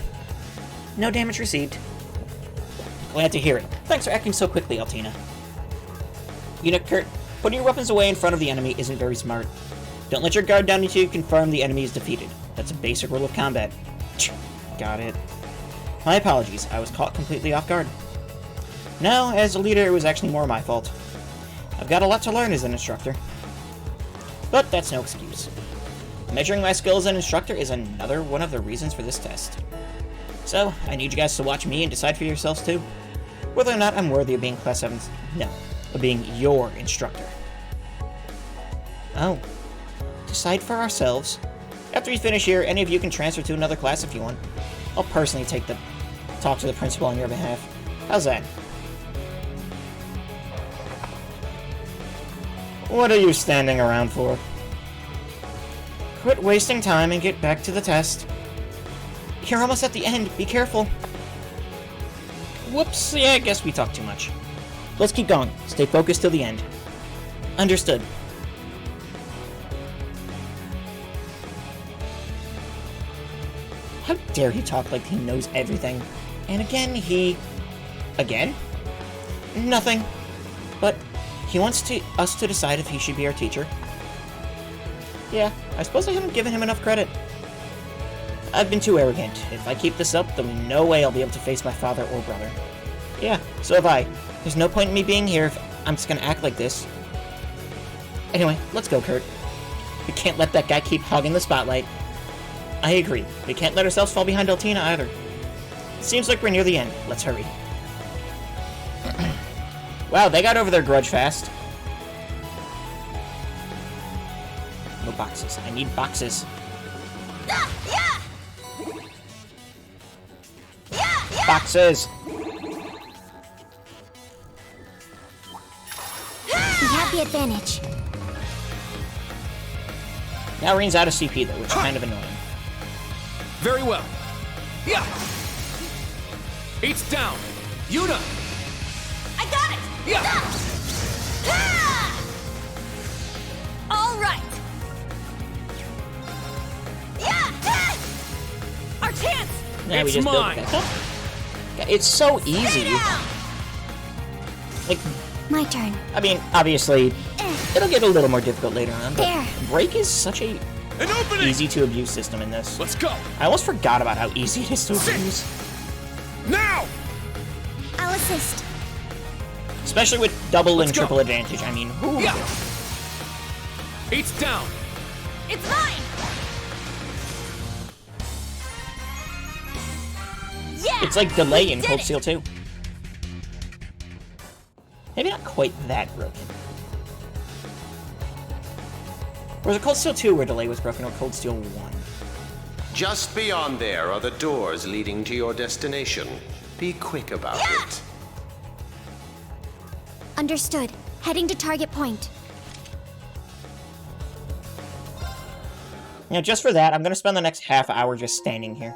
No damage received. Glad to hear it. Thanks for acting so quickly, Altina. Yuna, Kurt, putting your weapons away in front of the enemy isn't very smart. Don't let your guard down until you confirm the enemy is defeated. That's a basic rule of combat. Got it. My apologies, I was caught completely off guard. No, as a leader, it was actually more my fault. I've got a lot to learn as an instructor. But that's no excuse. Measuring my skill as an instructor is another one of the reasons for this test. So, I need you guys to watch me and decide for yourselves too, whether or not I'm worthy of being Class 7's... No, of being your instructor. Oh. Decide for ourselves. After we finish here, any of you can transfer to another class if you want. I'll personally talk to the principal on your behalf. How's that? What are you standing around for? Quit wasting time and get back to the test. You're almost at the end. Be careful. Whoops. Yeah, I guess we talked too much. Let's keep going. Stay focused till the end. Understood. How dare he talk like he knows everything? And again, Again? Nothing. But he wants us to decide if he should be our teacher. Yeah, I suppose I haven't given him enough credit. I've been too arrogant. If I keep this up, then no way I'll be able to face my father or brother. Yeah, so have I. There's no point in me being here if I'm just gonna act like this. Anyway, let's go, Kurt. We can't let that guy keep hogging the spotlight. I agree. We can't let ourselves fall behind Altina either. Seems like we're near the end. Let's hurry. Wow, they got over their grudge fast. No boxes. I need boxes. Boxes! We have the advantage. Now Rain's out of CP though, which is kind of annoying. Very well. Yeah. 8's down. Yuna. I got it. Yeah. All right. chance! Now we It's just mine. built that. Yeah, it's so easy. Like, My turn. I mean, obviously, it'll get a little more difficult later on, but There. Break is such a easy to abuse system in this. Let's go. I almost forgot about how easy it is to abuse. Now! I'll assist. Especially with double Let's and go. triple advantage. I mean, who? Yeah. 8's down. It's mine! Yeah! It's like delay we in did Cold it. Steel 2. Maybe not quite that broken. Or was it Cold Steel 2 where delay was broken, or Cold Steel 1? Just beyond there are the doors leading to your destination. Be quick about it. Understood. Heading to target point. You know, just for that, I'm gonna spend the next half hour just standing here.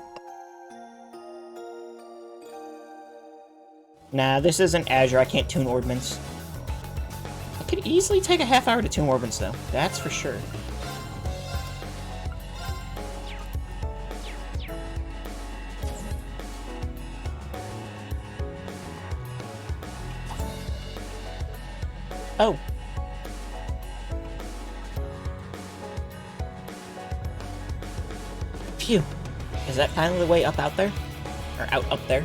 Nah, this isn't Azure. I can't tune ordnance. I could easily take a half hour to tune ordnance, though. That's for sure. Oh. Phew. Is that finally the way up out there? Or out up there?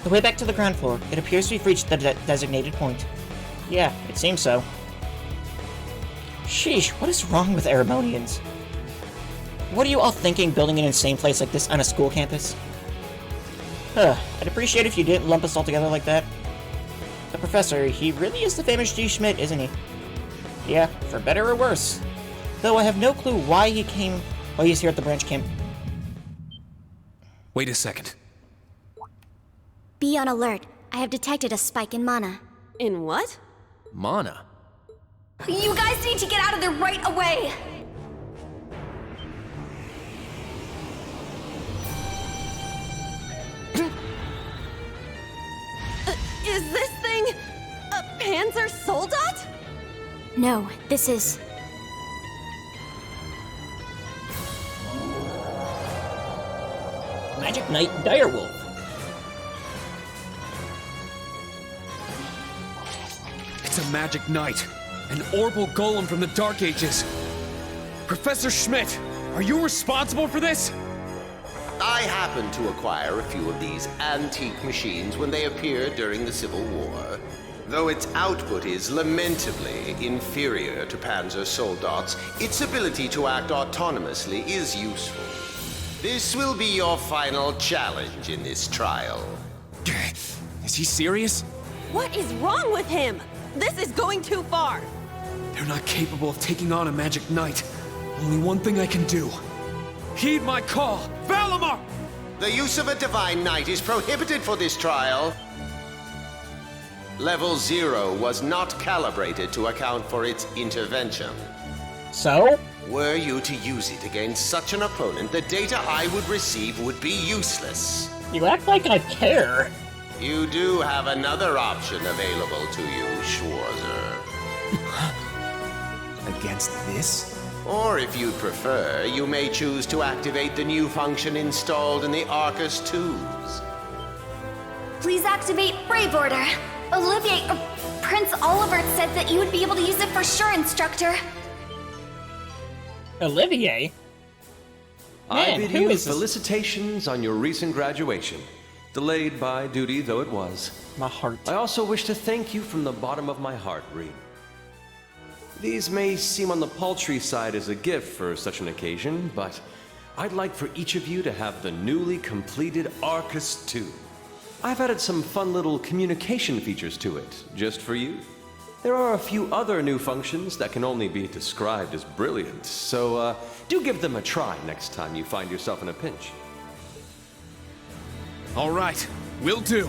The way back to the ground floor. It appears we've reached the designated point. Yeah, it seems so. Sheesh, what is wrong with Erebonians? What are you all thinking building an insane place like this on a school campus? I'd appreciate if you didn't lump us all together like that. The professor, he really is the famous G. Schmidt, isn't he? Yeah, for better or worse. Though I have no clue why he's here at the branch camp. Wait a second. Be on alert. I have detected a spike in mana. In what? Mana? You guys need to get out of there right away! Is this thing a Panzer Soldat? No, this is... Magic Knight Direwolf. It's a magic knight. An orbal golem from the Dark Ages. Professor Schmidt, are you responsible for this? I happened to acquire a few of these antique machines when they appeared during the Civil War. Though its output is lamentably inferior to Panzer Soldat's, its ability to act autonomously is useful. This will be your final challenge in this trial. Is he serious? What is wrong with him? This is going too far. They're not capable of taking on a magic knight. Only one thing I can do. Heed my call! Valimar! The use of a Divine Knight is prohibited for this trial. Level 0 was not calibrated to account for its intervention. So? Were you to use it against such an opponent, the data I would receive would be useless. You act like I care. You do have another option available to you, Schwarzer. Against this? Or if you'd prefer, you may choose to activate the new function installed in the Arcus tubes. Please activate Brave Order. Olivier, Prince Oliver said that you would be able to use it for sure, Instructor. Olivier? I Man, bid who you is this? felicitations on your recent graduation. Delayed by duty though it was. My heart. I also wish to thank you from the bottom of my heart, Reed. These may seem on the paltry side as a gift for such an occasion, but I'd like for each of you to have the newly completed Arcus 2. I've added some fun little communication features to it, just for you. There are a few other new functions that can only be described as brilliant, so do give them a try next time you find yourself in a pinch. All right, will do.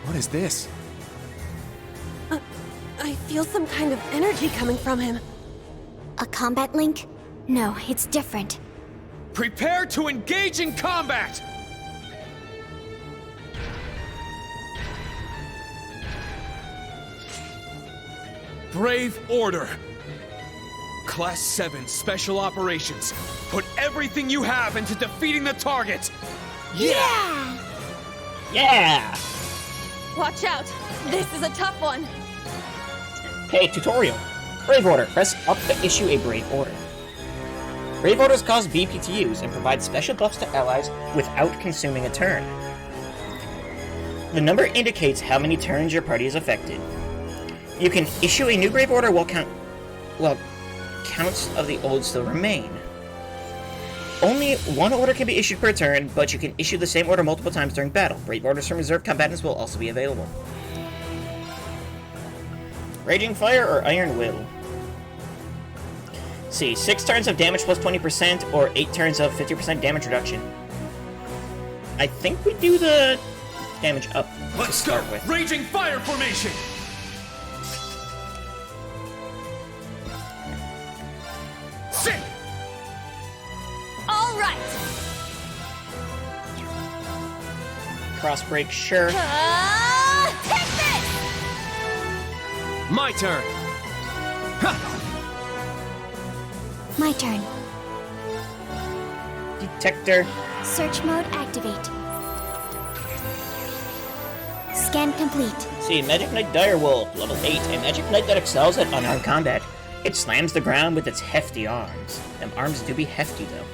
What is this? I feel some kind of energy coming from him. A combat link? No, it's different. Prepare to engage in combat! Brave Order. Class 7 Special Operations. Put everything you have into defeating the target! Yeah! Yeah! Watch out! This is a tough one! Okay, tutorial. Brave Order. Press up to issue a Brave Order. Brave Orders cause BP to use and provide special buffs to allies without consuming a turn. The number indicates how many turns your party is affected. You can issue a new Brave Order while counts of the old still remain. Only one order can be issued per turn, but you can issue the same order multiple times during battle. Brave Orders from reserve combatants will also be available. Raging Fire or Iron Will? See, 6 turns of damage plus 20%, or 8 turns of 50% damage reduction. I think we do the damage up to start with. Raging Fire Formation! Sit! All right! Cross break, sure. Take this! My turn! My turn. Detector. Search mode activate. Scan complete. See, Magic Knight Direwolf, level 8, a Magic Knight that excels at unarmed combat. It slams the ground with its hefty arms. Them arms do be hefty, though.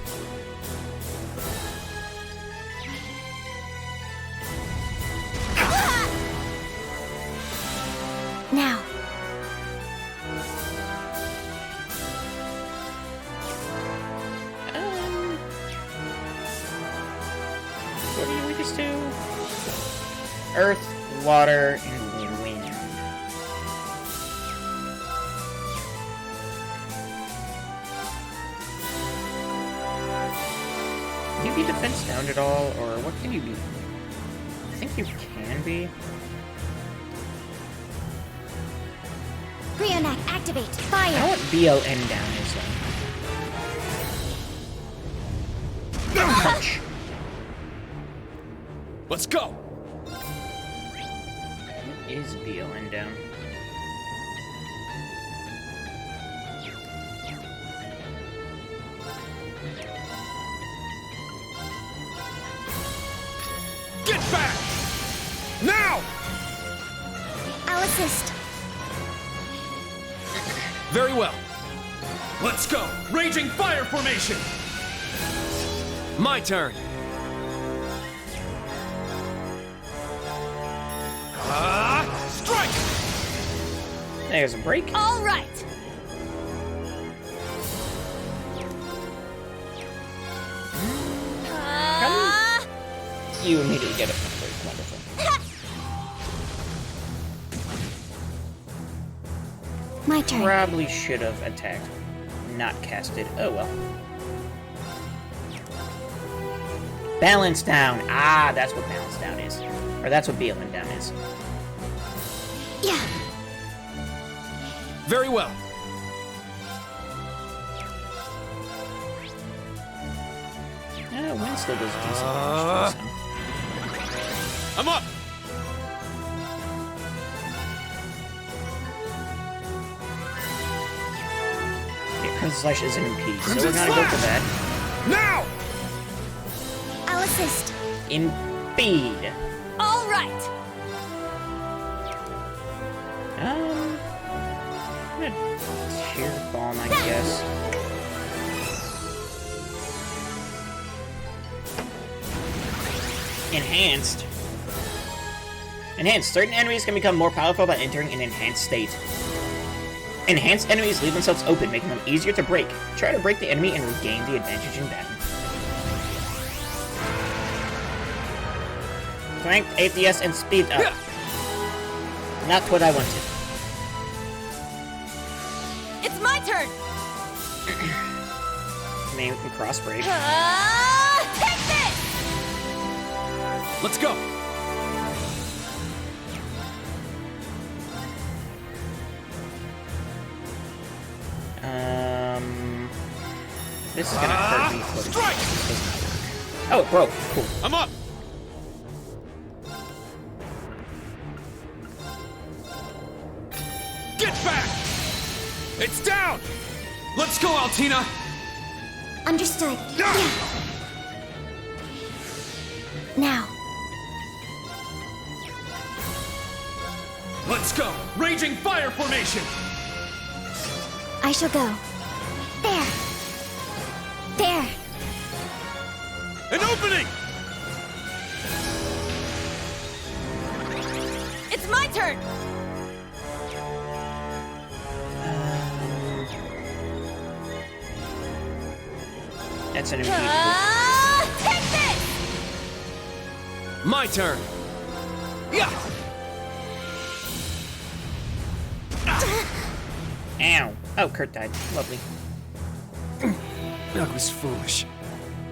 Now. What are you weakest to? Earth, water, and wind. Can you be defense down at all, or what can you be? I think you can be. Brionac activate. Fire. I know what BLN down is, though. Punch. Let's go! What is BLN down? Get back! Now! I'll assist. Very well. Let's go! Raging Fire Formation! My turn! Strike! There's a break. All right! You immediately get it. Wonderful. My turn. Probably should have attacked, not casted. Oh well. Balance down. Ah, that's what balance down is. Or that's what BLN down is. Yeah. Very well. Wind still does decent damage. I'm up! Yeah, Crimson Slash isn't impede, so we're gonna go for that. Now! I'll assist. Impede. All right! I'm gonna Tear Bomb, I guess. Enhanced. Enhanced. Certain enemies can become more powerful by entering an enhanced state. Enhanced enemies leave themselves open, making them easier to break. Try to break the enemy and regain the advantage in battle. Strength, APS, and speed up. Not what I wanted. It's my turn! Maybe we can cross break. Take this! Let's go! This is gonna hurt me. Strike! Oh, it broke. Cool. I'm up! Get back! It's down! Let's go, Altina! Understood. Now. Let's go! Raging fire formation! I shall go. There. There. An opening! It's my turn! That's an impedable. Take this! My turn! Yeah! Ow. Oh, Kurt died. Lovely. That was foolish.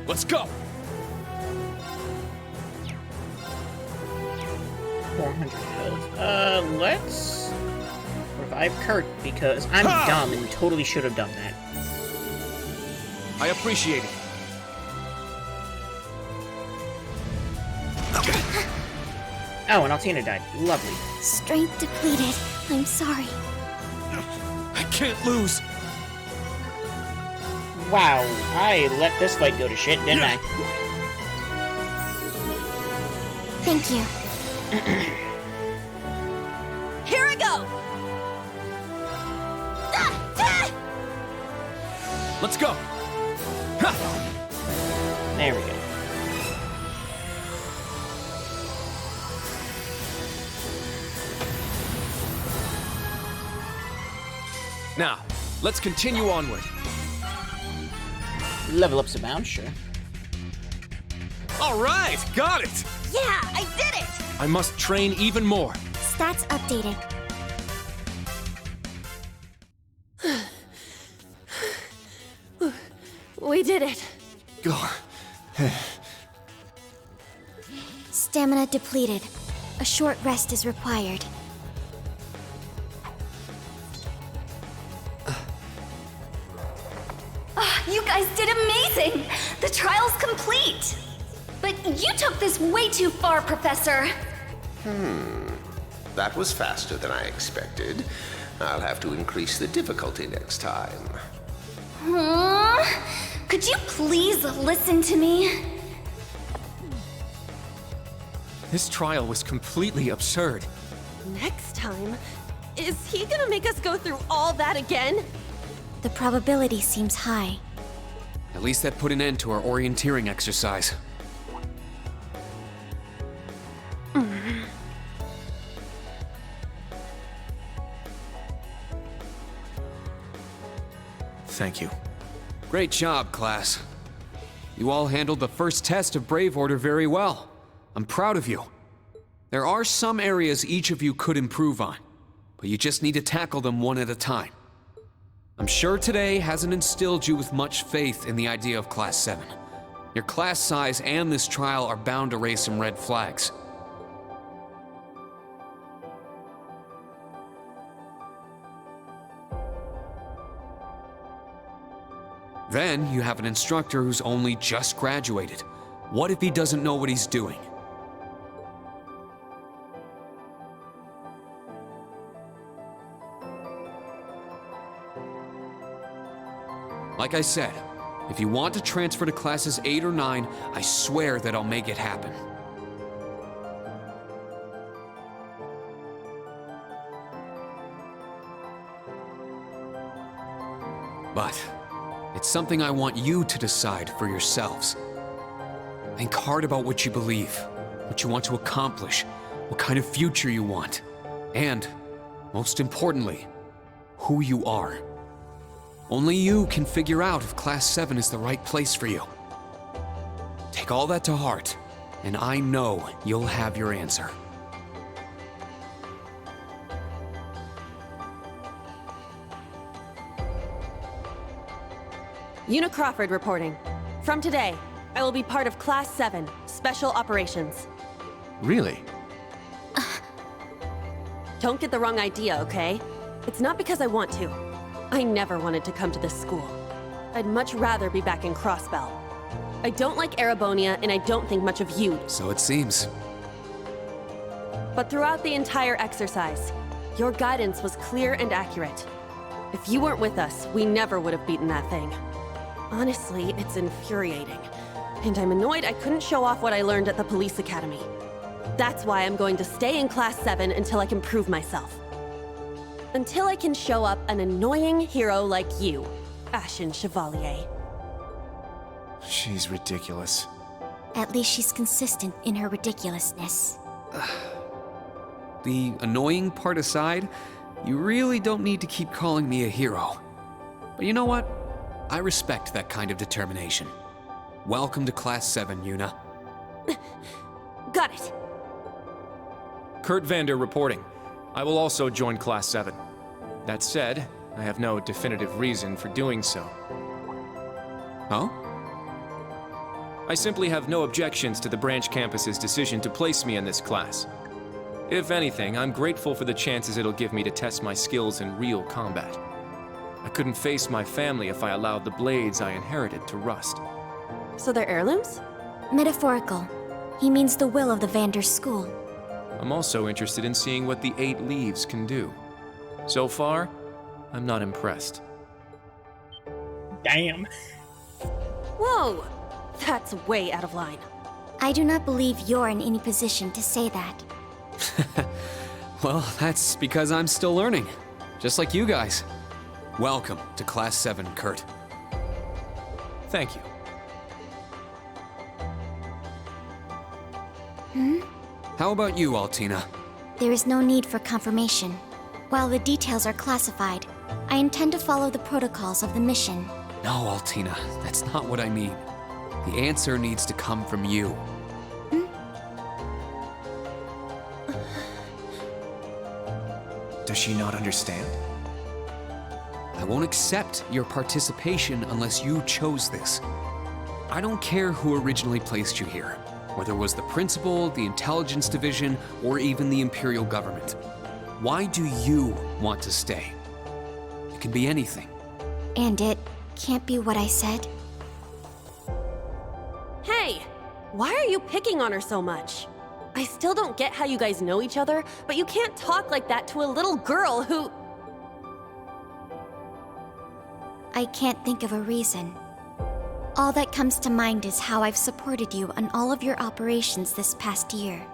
Let's go! 400 health. Let's revive Kurt because I'm dumb and totally should have done that. I appreciate it. Oh, and Altina died. Lovely. Strength depleted. I'm sorry. I can't lose! Wow, I let this fight go to shit, didn't I? Thank you. Here I go! Let's go! There we go. Now, let's continue onward. Level up's about, sure. All right, got it! Yeah, I did it! I must train even more. Stats updated. We did it. Go. Stamina depleted. A short rest is required. You guys did amazing! The trial's complete! But you took this way too far, Professor! That was faster than I expected. I'll have to increase the difficulty next time. Could you please listen to me? This trial was completely absurd. Next time? Is he gonna make us go through all that again? The probability seems high. At least that put an end to our orienteering exercise. Thank you. Great job, class. You all handled the first test of Brave Order very well. I'm proud of you. There are some areas each of you could improve on, but you just need to tackle them one at a time. I'm sure today hasn't instilled you with much faith in the idea of Class 7. Your class size and this trial are bound to raise some red flags. Then you have an instructor who's only just graduated. What if he doesn't know what he's doing? Like I said, if you want to transfer to classes 8 or 9, I swear that I'll make it happen. But it's something I want you to decide for yourselves. Think hard about what you believe, what you want to accomplish, what kind of future you want, and, most importantly, who you are. Only you can figure out if Class 7 is the right place for you. Take all that to heart, and I know you'll have your answer. Una Crawford reporting. From today, I will be part of Class 7, Special Operations. Really? Don't get the wrong idea, okay? It's not because I want to. I never wanted to come to this school. I'd much rather be back in Crossbell. I don't like Erebonia, and I don't think much of you. So it seems. But throughout the entire exercise, your guidance was clear and accurate. If you weren't with us, we never would have beaten that thing. Honestly, it's infuriating. And I'm annoyed I couldn't show off what I learned at the police academy. That's why I'm going to stay in Class 7 until I can prove myself. Until I can show up an annoying hero like you, Ashen Chevalier. She's ridiculous. At least she's consistent in her ridiculousness. The annoying part aside, you really don't need to keep calling me a hero. But you know what? I respect that kind of determination. Welcome to Class 7, Yuna. Got it. Kurt Vander reporting. I will also join Class 7. That said, I have no definitive reason for doing so. Oh? I simply have no objections to the branch campus's decision to place me in this class. If anything, I'm grateful for the chances it'll give me to test my skills in real combat. I couldn't face my family if I allowed the blades I inherited to rust. So they're heirlooms? Metaphorical. He means the will of the Vander school. I'm also interested in seeing what the 8 leaves can do. So far, I'm not impressed. Damn. Whoa! That's way out of line. I do not believe you're in any position to say that. Well, that's because I'm still learning. Just like you guys. Welcome to Class 7, Kurt. Thank you. How about you, Altina? There is no need for confirmation. While the details are classified, I intend to follow the protocols of the mission. No, Altina, that's not what I mean. The answer needs to come from you. Does she not understand? I won't accept your participation unless you chose this. I don't care who originally placed you here, whether it was the principal, the intelligence division, or even the imperial government. Why do you want to stay? It can be anything. And it can't be what I said. Hey! Why are you picking on her so much? I still don't get how you guys know each other, but you can't talk like that to a little girl who... I can't think of a reason. All that comes to mind is how I've supported you on all of your operations this past year.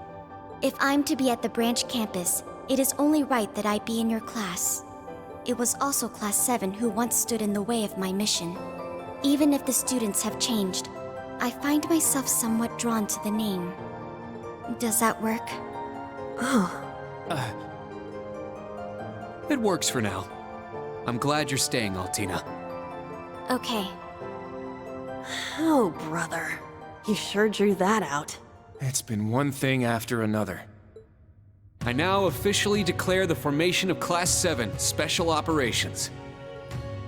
If I'm to be at the branch campus, it is only right that I be in your class. It was also Class 7 who once stood in the way of my mission. Even if the students have changed, I find myself somewhat drawn to the name. Does that work? It works for now. I'm glad you're staying, Altina. Okay. Oh, brother. You sure drew that out. It's been one thing after another. I now officially declare the formation of Class 7 Special Operations.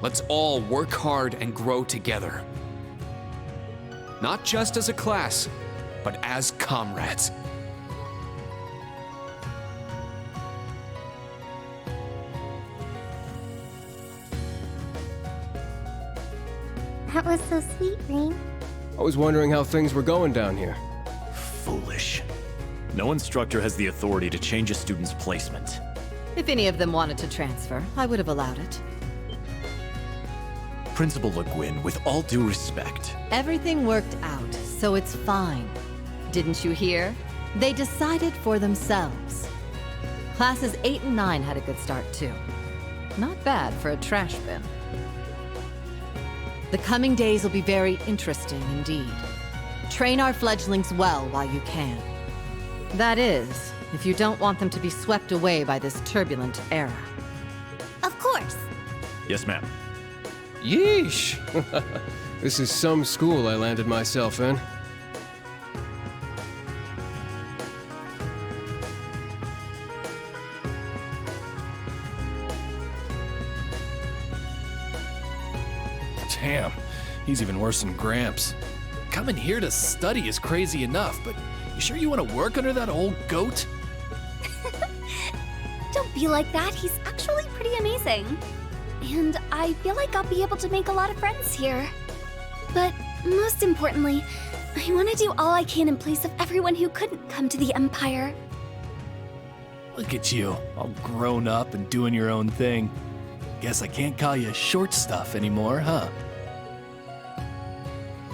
Let's all work hard and grow together. Not just as a class, but as comrades. That was so sweet, Rain. I was wondering how things were going down here. Foolish. No instructor has the authority to change a student's placement. If any of them wanted to transfer, I would have allowed it. Principal Le Guin, with all due respect. Everything worked out, so it's fine. Didn't you hear? They decided for themselves. Classes 8 and 9 had a good start, too. Not bad for a trash bin. The coming days will be very interesting indeed. Train our fledglings well while you can. That is, if you don't want them to be swept away by this turbulent era. Of course. Yes, ma'am. Yeesh! This is some school I landed myself in. Damn, he's even worse than Gramps. Coming here to study is crazy enough, but you sure you want to work under that old goat? Don't be like that. He's actually pretty amazing. And I feel like I'll be able to make a lot of friends here. But most importantly, I want to do all I can in place of everyone who couldn't come to the Empire. Look at you, all grown up and doing your own thing. Guess I can't call you short stuff anymore, huh?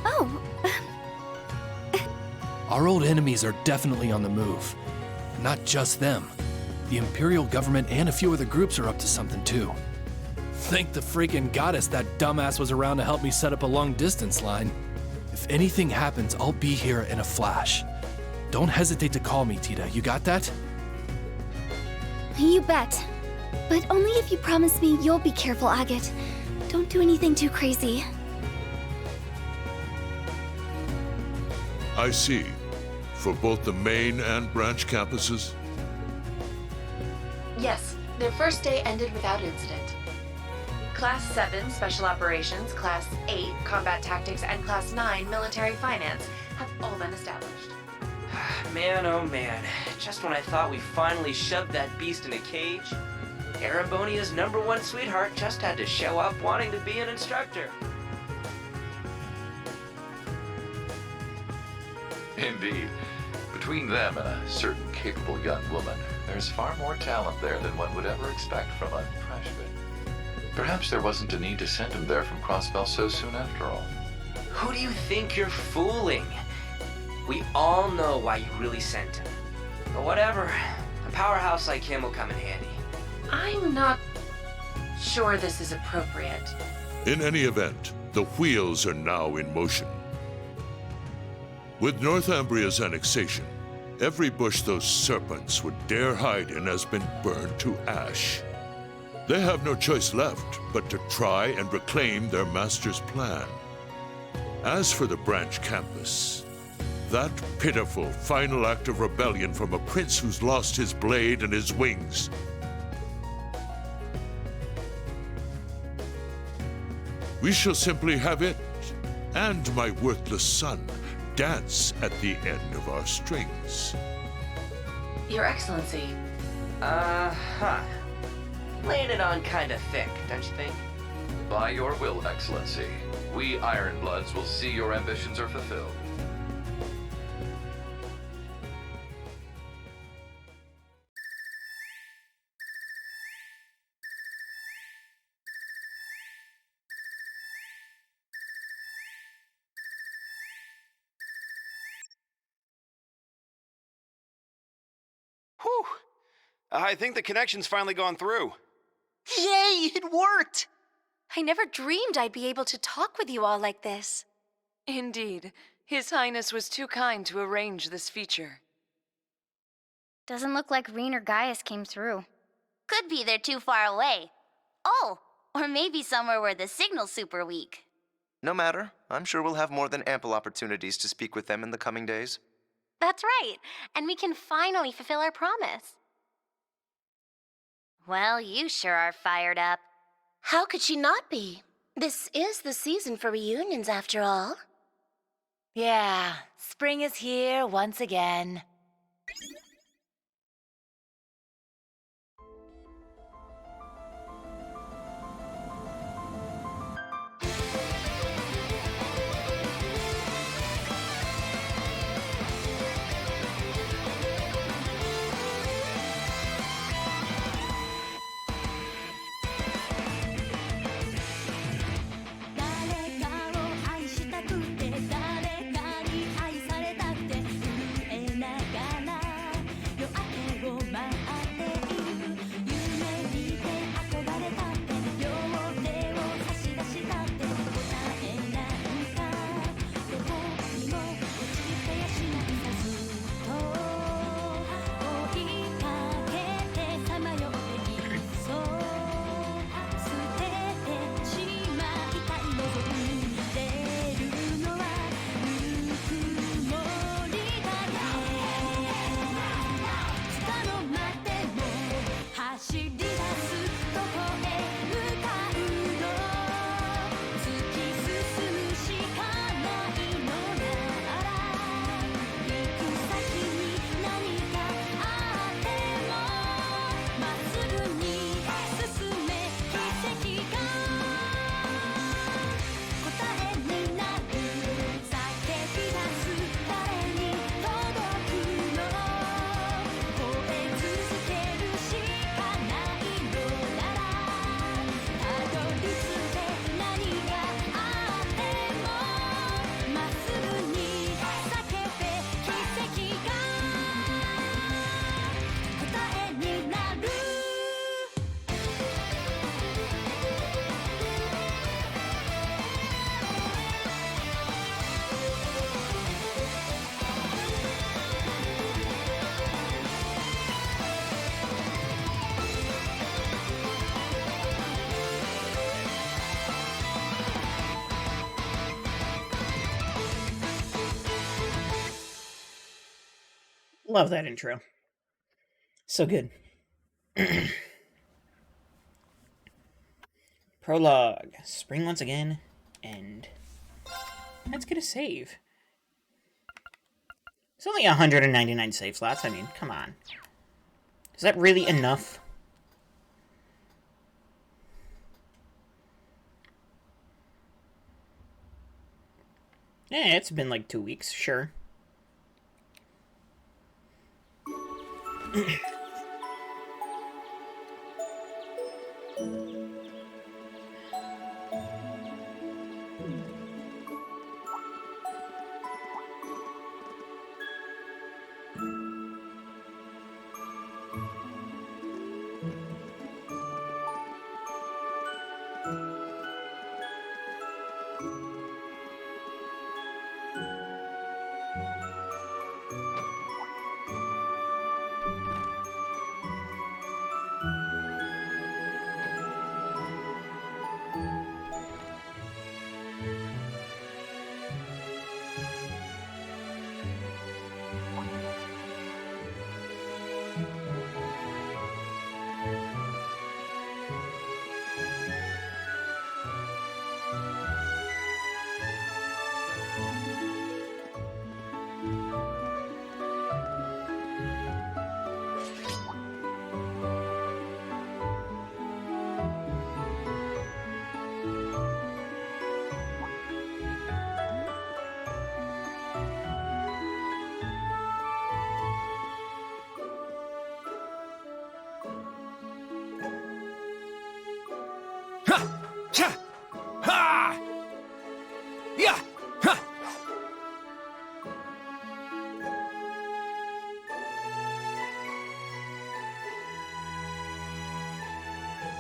Oh, Our old enemies are definitely on the move. Not just them. The Imperial government and a few other groups are up to something too. Thank the freaking goddess that dumbass was around to help me set up a long-distance line. If anything happens, I'll be here in a flash. Don't hesitate to call me, Tita. You got that? you bet. But only if you promise me you'll be careful, Agate. Don't do anything too crazy. I see. For both the main and branch campuses? Yes, their first day ended without incident. Class 7 Special Operations, Class 8 Combat Tactics, and Class 9 Military Finance have all been established. Man, oh man. Just when I thought we finally shoved that beast in a cage, Erebonia's #1 sweetheart just had to show up wanting to be an instructor. Indeed. Between them and a certain capable young woman, there's far more talent there than one would ever expect from a freshman. Perhaps there wasn't a need to send him there from Crossbell so soon after all. Who do you think you're fooling? We all know why you really sent him. But whatever, a powerhouse like him will come in handy. I'm not sure this is appropriate. In any event, the wheels are now in motion. With Northumbria's annexation, every bush those serpents would dare hide in has been burned to ash. They have no choice left but to try and reclaim their master's plan. As for the branch campus, that pitiful final act of rebellion from a prince who's lost his blade and his wings. We shall simply have it, and my worthless son, dance at the end of our strings. Your Excellency. Laying it on kinda thick, don't you think? By your will, Excellency, we Ironbloods will see your ambitions are fulfilled. Whew! I think the connection's finally gone through. Yay, it worked! I never dreamed I'd be able to talk with you all like this. Indeed, His Highness was too kind to arrange this feature. Doesn't look like Reen or Gaius came through. Could be they're too far away. Oh, or maybe somewhere where the signal's super weak. No matter. I'm sure we'll have more than ample opportunities to speak with them in the coming days. That's right, and we can finally fulfill our promise. Well, you sure are fired up. How could she not be? This is the season for reunions, after all. Yeah, spring is here once again. Love that intro. So good. Prologue. Spring once again. End. Let's get a save. It's only 199 save slots. I mean, come on. Is that really enough? Yeah, it's been like 2 weeks, sure.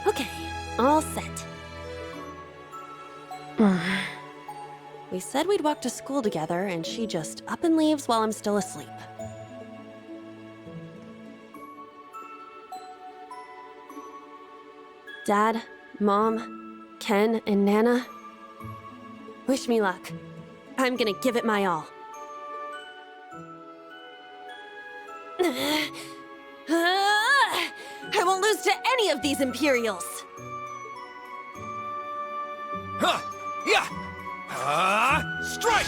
Okay, all set. We said we'd walk to school together, and she just up and leaves while I'm still asleep. Dad, Mom, Ken, and Nana, wish me luck. I'm gonna give it my all. I won't lose to any of these Imperials! Strike!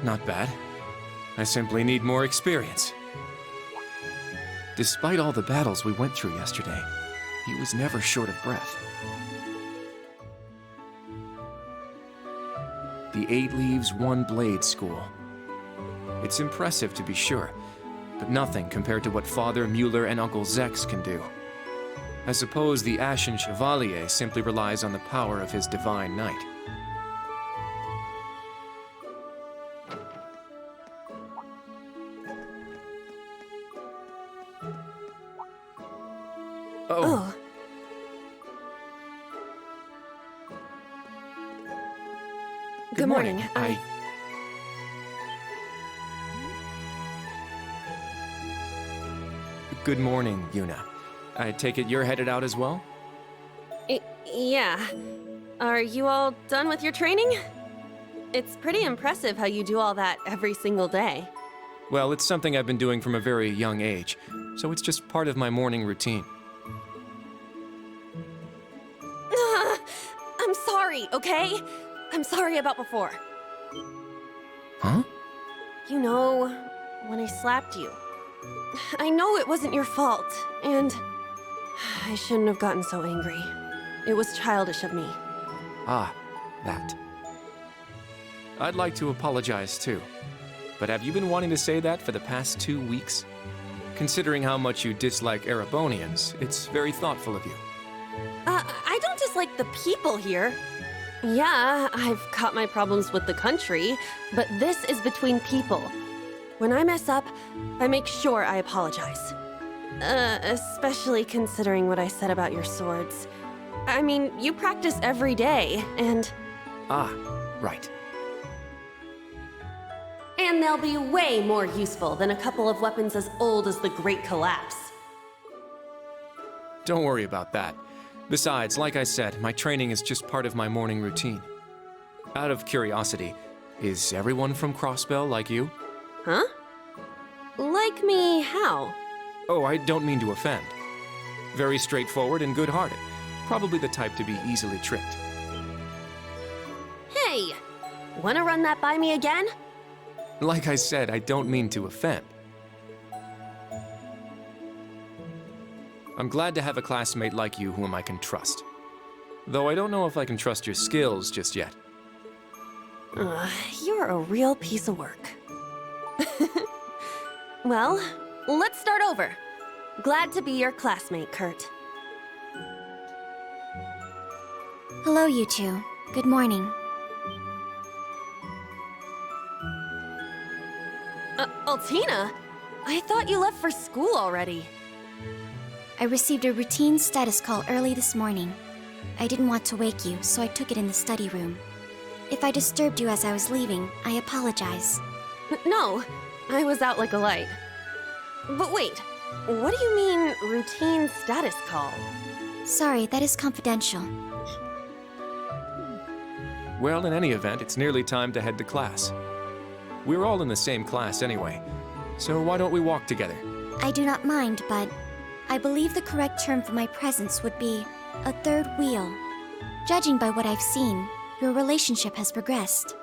Not bad. I simply need more experience. Despite all the battles we went through yesterday, he was never short of breath. The 8 Leaves, 1 Blade School. It's impressive to be sure, but nothing compared to what Father Mueller and Uncle Zex can do. I suppose the Ashen Chevalier simply relies on the power of his Divine Knight. Oh. Good morning. Good morning, Yuna. I take it you're headed out as well? Yeah. Are you all done with your training? It's pretty impressive how you do all that every single day. Well, it's something I've been doing from a very young age, so it's just part of my morning routine. I'm sorry, okay? I'm sorry about before. Huh? You know, when I slapped you. I know it wasn't your fault, and I shouldn't have gotten so angry. It was childish of me. Ah, that. I'd like to apologize too. But have you been wanting to say that for the past 2 weeks? Considering how much you dislike Erebonians, it's very thoughtful of you. I don't dislike the people here. Yeah, I've got my problems with the country, but this is between people. When I mess up, I make sure I apologize. Especially considering what I said about your swords. I mean, you practice every day, and... Ah, right. And they'll be way more useful than a couple of weapons as old as the Great Collapse. don't worry about that. Besides, like I said, my training is just part of my morning routine. Out of curiosity, is everyone from Crossbell like you? Huh? Like me how? Oh, I don't mean to offend. Very straightforward and good-hearted. Probably the type to be easily tricked. Hey! Wanna run that by me again? Like I said, I don't mean to offend. I'm glad to have a classmate like you whom I can trust. Though I don't know if I can trust your skills just yet. You're a real piece of work. Well, let's start over. Glad to be your classmate, Kurt. Hello, you two. Good morning. Altina? I thought you left for school already. I received a routine status call early this morning. I didn't want to wake you, so I took it in the study room. If I disturbed you as I was leaving, I apologize. No, I was out like a light. But wait, what do you mean, routine status call? Sorry, that is confidential. Well, in any event, it's nearly time to head to class. We're all in the same class anyway, so why don't we walk together? I do not mind, but I believe the correct term for my presence would be a third wheel. Judging by what I've seen, your relationship has progressed.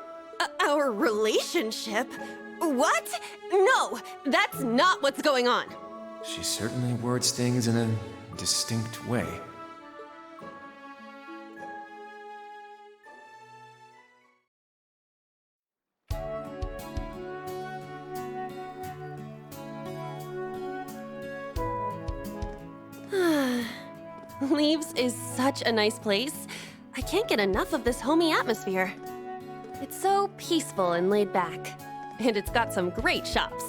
Our relationship? What? No, that's not what's going on. She certainly words things in a distinct way. Leaves is such a nice place. I can't get enough of this homey atmosphere. It's so peaceful and laid back. And it's got some great shops.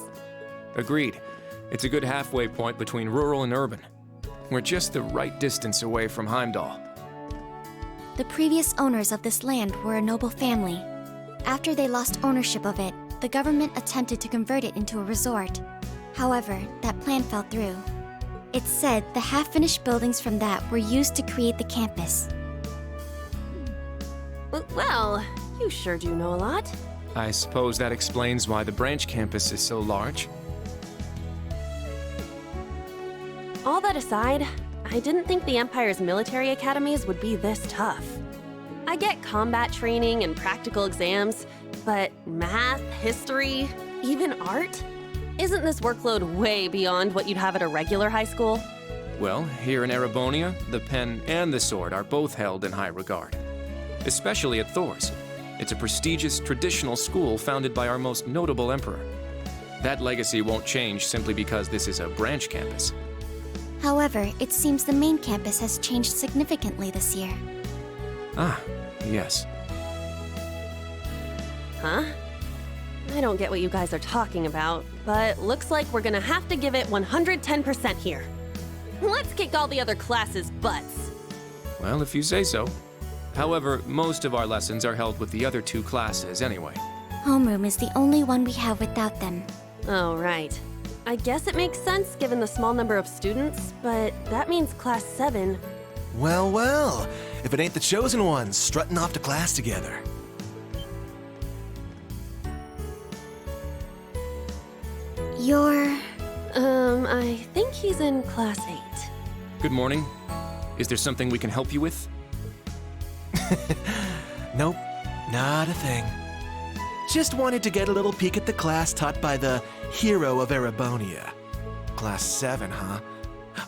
Agreed. It's a good halfway point between rural and urban. We're just the right distance away from Heimdall. The previous owners of this land were a noble family. After they lost ownership of it, the government attempted to convert it into a resort. However, that plan fell through. It's said the half-finished buildings from that were used to create the campus. Well, you sure do know a lot. I suppose that explains why the branch campus is so large. All that aside, I didn't think the Empire's military academies would be this tough. I get combat training and practical exams, but math, history, even art? Isn't this workload way beyond what you'd have at a regular high school? Well, here in Erebonia, the pen and the sword are both held in high regard. Especially at Thors. It's a prestigious, traditional school founded by our most notable emperor. That legacy won't change simply because this is a branch campus. However, it seems the main campus has changed significantly this year. Ah, yes. Huh? I don't get what you guys are talking about, but looks like we're gonna have to give it 110% here. Let's kick all the other classes' butts. Well, if you say so. However, most of our lessons are held with the other two classes anyway. Homeroom is the only one we have without them. Oh, right. I guess it makes sense given the small number of students, but that means Class 7. Well, well. If it ain't the chosen ones strutting off to class together. You're... I think he's in Class 8. Good morning. Is there something we can help you with? Nope, not a thing. Just wanted to get a little peek at the class taught by the hero of Erebonia. Class 7, huh?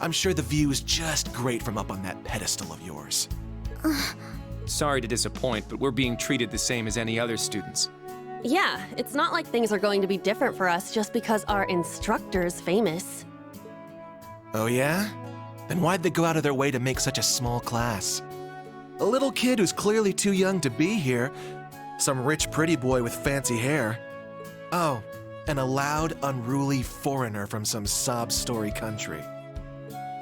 I'm sure the view is just great from up on that pedestal of yours. Sorry to disappoint, but we're being treated the same as any other students. Yeah, it's not like things are going to be different for us just because our instructor's famous. Oh yeah? Then why'd they go out of their way to make such a small class? A little kid who's clearly too young to be here. Some rich pretty boy with fancy hair. Oh, and a loud, unruly foreigner from some sob story country.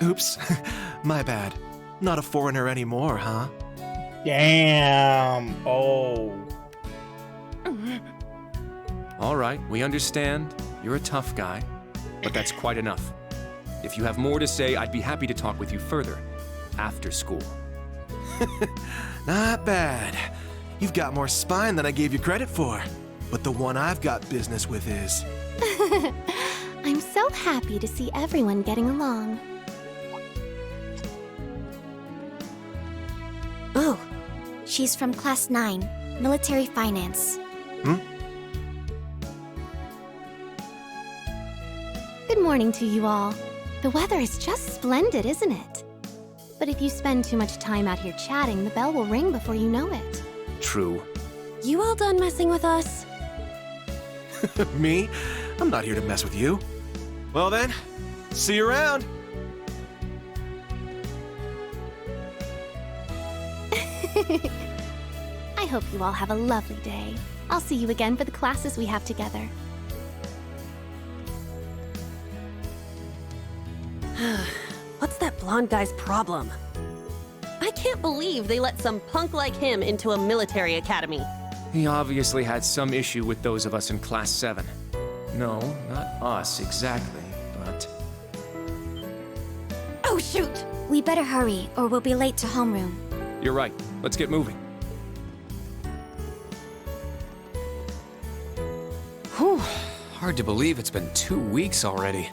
Oops, my bad. Not a foreigner anymore, huh? Damn. Oh. All right, we understand. You're a tough guy, but that's quite enough. If you have more to say, I'd be happy to talk with you further. After school. Not bad. You've got more spine than I gave you credit for. But the one I've got business with is... I'm so happy to see everyone getting along. Oh, she's from Class 9, Military Finance. Good morning to you all. The weather is just splendid, isn't it? But if you spend too much time out here chatting, the bell will ring before you know it. True. You all done messing with us? Me? I'm not here to mess with you. Well then, see you around. I hope you all have a lovely day. I'll see you again for the classes we have together. What's that blonde guy's problem? I can't believe they let some punk like him into a military academy. He obviously had some issue with those of us in Class 7. No, not us exactly, but... Oh, shoot! We better hurry, or we'll be late to homeroom. You're right. Let's get moving. Whew. Hard to believe it's been 2 weeks already.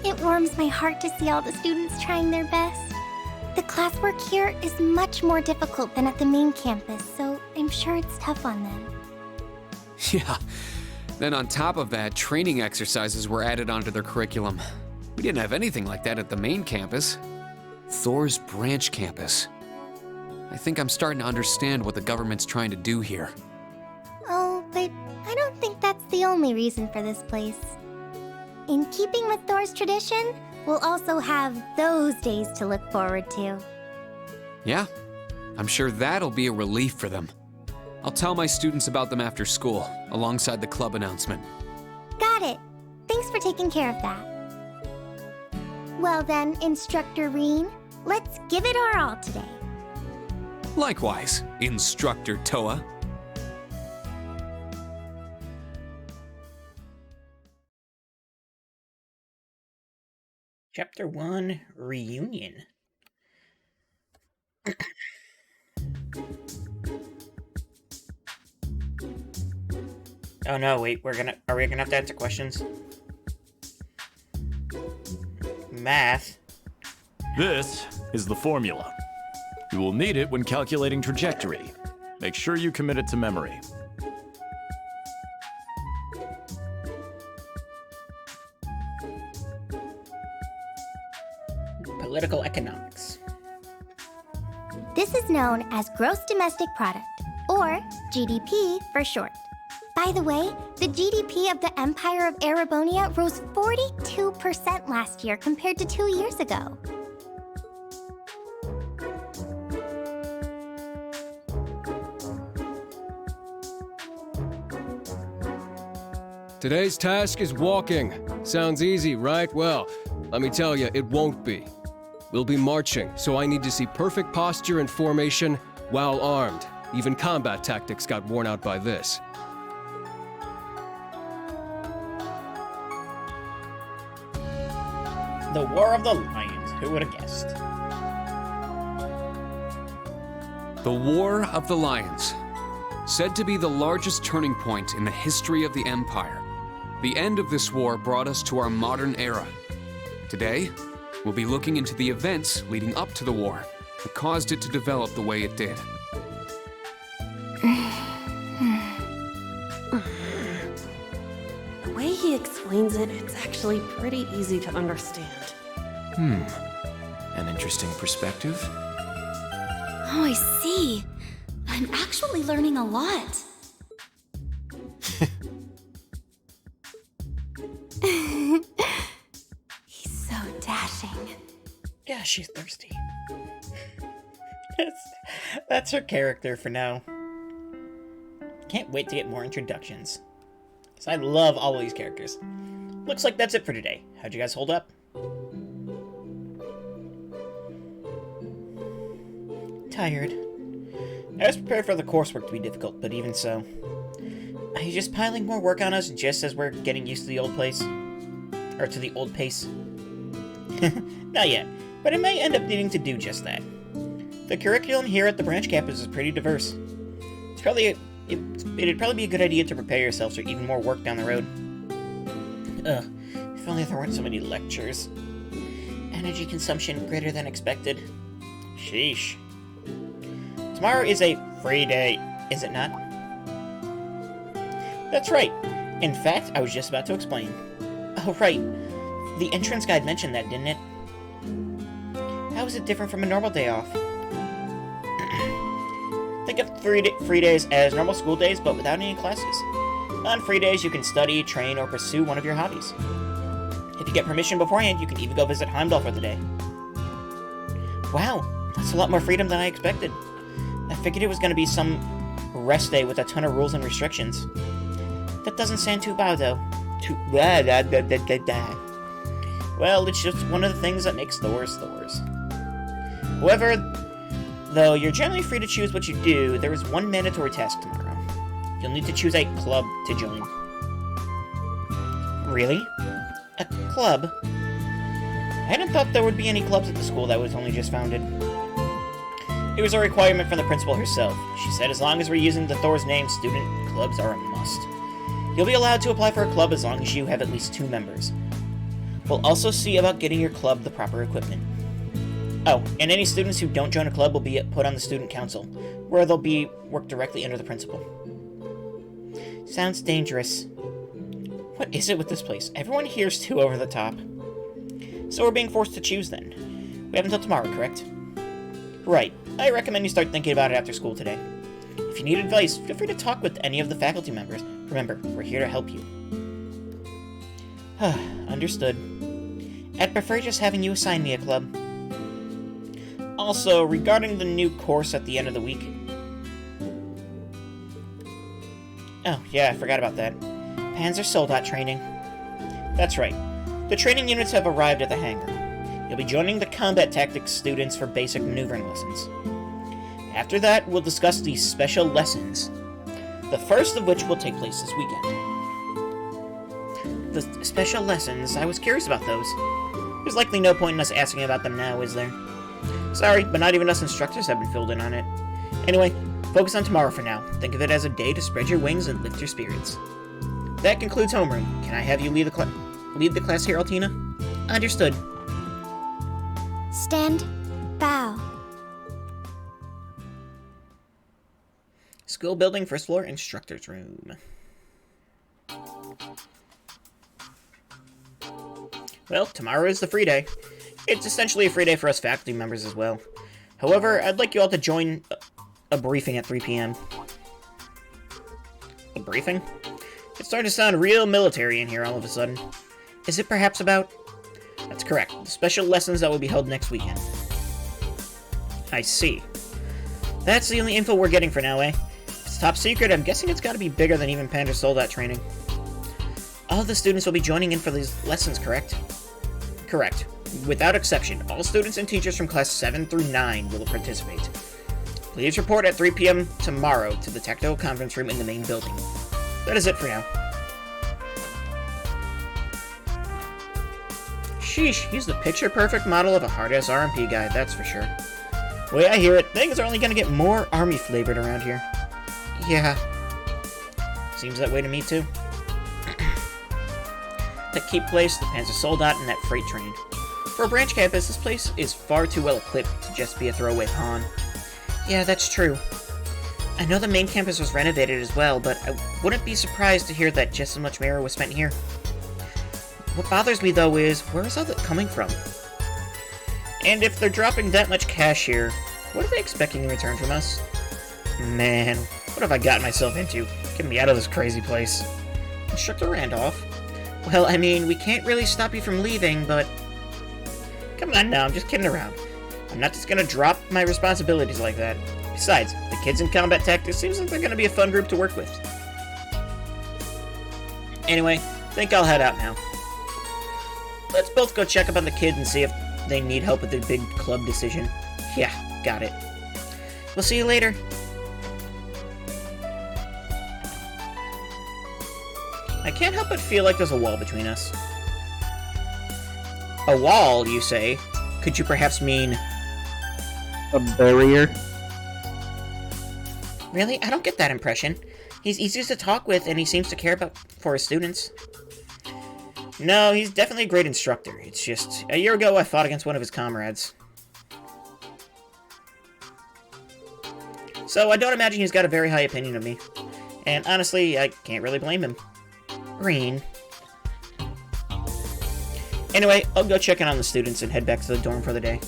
It warms my heart to see all the students trying their best. The classwork here is much more difficult than at the main campus, so I'm sure it's tough on them. Yeah. Then on top of that, training exercises were added onto their curriculum. We didn't have anything like that at the main campus. Thors branch campus. I think I'm starting to understand what the government's trying to do here. Oh, but I don't think that's the only reason for this place. In keeping with Thor's tradition, we'll also have those days to look forward to. Yeah, I'm sure that'll be a relief for them. I'll tell my students about them after school, alongside the club announcement. Got it. Thanks for taking care of that. Well then, Instructor Reen, let's give it our all today. Likewise, Instructor Toa. Chapter 1, Reunion. Oh no, wait, are we gonna have to answer questions? Math. This is the formula. You will need it when calculating trajectory. Make sure you commit it to memory. Political economics. This is known as Gross Domestic Product, or GDP for short. By the way, the GDP of the Empire of Erebonia rose 42% last year compared to 2 years ago. Today's task is walking. Sounds easy, right? Well, let me tell you, it won't be. We'll be marching, so I need to see perfect posture and formation while armed. Even combat tactics got worn out by this. The War of the Lions. Who would have guessed? The War of the Lions. Said to be the largest turning point in the history of the Empire. The end of this war brought us to our modern era. Today, we'll be looking into the events leading up to the war that caused it to develop the way it did. The way he explains it, it's actually pretty easy to understand. An interesting perspective. Oh, I see. I'm actually learning a lot. He's so dashing. Yeah, she's thirsty. That's her character for now. Can't wait to get more introductions. Because I love all of these characters. Looks like that's it for today. How'd you guys hold up? Tired. I was prepared for the coursework to be difficult, but even so. Are you just piling more work on us just as we're getting used to the old place? Or to the old pace? Not yet, but it may end up needing to do just that. The curriculum here at the branch campus is pretty diverse. It'd probably be a good idea to prepare yourselves for even more work down the road. Ugh, if only there weren't so many lectures. Energy consumption greater than expected. Sheesh. Tomorrow is a free day, is it not? That's right. In fact, I was just about to explain. Oh, right. The entrance guide mentioned that, didn't it? How is it different from a normal day off? Think of free days as normal school days, but without any classes. On free days, you can study, train, or pursue one of your hobbies. If you get permission beforehand, you can even go visit Heimdall for the day. Wow, that's a lot more freedom than I expected. I figured it was going to be some rest day with a ton of rules and restrictions. That doesn't sound too bad, though. Well, it's just one of the things that makes Thors Thors. However, though you're generally free to choose what you do, there is one mandatory task tomorrow. You'll need to choose a club to join. Really? A club? I hadn't thought there would be any clubs at the school that was only just founded. It was a requirement from the principal herself. She said as long as we're using the Thors name, student clubs are a must. You'll be allowed to apply for a club as long as you have at least 2 members. We'll also see about getting your club the proper equipment. Oh, and any students who don't join a club will be put on the student council, where they'll work directly under the principal. Sounds dangerous. What is it with this place? Everyone here's too over the top. So we're being forced to choose then. We have until tomorrow, correct? Right. I recommend you start thinking about it after school today. If you need advice, feel free to talk with any of the faculty members. Remember, we're here to help you. Understood. I'd prefer just having you assign me a club. Also, regarding the new course at the end of the week... Oh, yeah, I forgot about that. Panzer Soldat training. That's right. The training units have arrived at the hangar. You'll be joining the combat tactics students for basic maneuvering lessons. After that, we'll discuss these special lessons, the first of which will take place this weekend. The special lessons, I was curious about those. There's likely no point in us asking about them now, is there? Sorry, but not even us instructors have been filled in on it. Anyway, focus on tomorrow for now. Think of it as a day to spread your wings and lift your spirits. That concludes homeroom. Can I have you lead the class here, Altina? Understood. Stand. Bow. School building, first floor, instructor's room. Well, tomorrow is the free day. It's essentially a free day for us faculty members as well. However, I'd like you all to join a briefing at 3 p.m. A briefing? It's starting to sound real military in here all of a sudden. Is it perhaps about... That's correct. The special lessons that will be held next weekend. I see. That's the only info we're getting for now, eh? If it's top secret, I'm guessing it's gotta be bigger than even Panzer Soldat training. All the students will be joining in for these lessons, correct? Correct. Without exception, all students and teachers from class 7 through 9 will participate. Please report at 3 p.m. tomorrow to the technical conference room in the main building. That is it for now. Sheesh, he's the picture-perfect model of a hard-ass RMP guy, that's for sure. The way I hear it, things are only gonna get more army-flavored around here. Yeah. Seems that way to me, too. That keep place, the Panzer Soldat, and that freight train. For a branch campus, this place is far too well equipped to just be a throwaway pawn. Yeah, that's true. I know the main campus was renovated as well, but I wouldn't be surprised to hear that just as much mirror was spent here. What bothers me, though, is where is all that coming from? And if they're dropping that much cash here, what are they expecting in return from us? Man, what have I gotten myself into? Get me out of this crazy place. Instructor Randolph? Well, I mean, we can't really stop you from leaving, but... Come on now, I'm just kidding around. I'm not just gonna drop my responsibilities like that. Besides, the kids in combat tactics seems like they're gonna be a fun group to work with. Anyway, think I'll head out now. Let's both go check up on the kids and see if they need help with their big club decision. Yeah, got it. We'll see you later. I can't help but feel like there's a wall between us. A wall, you say? Could you perhaps mean... A barrier? Really? I don't get that impression. He's easy to talk with, and he seems to care for his students. No, he's definitely a great instructor. It's just, a year ago I fought against one of his comrades. So I don't imagine he's got a very high opinion of me. And honestly, I can't really blame him. Green. Anyway, I'll go check in on the students and head back to the dorm for the day.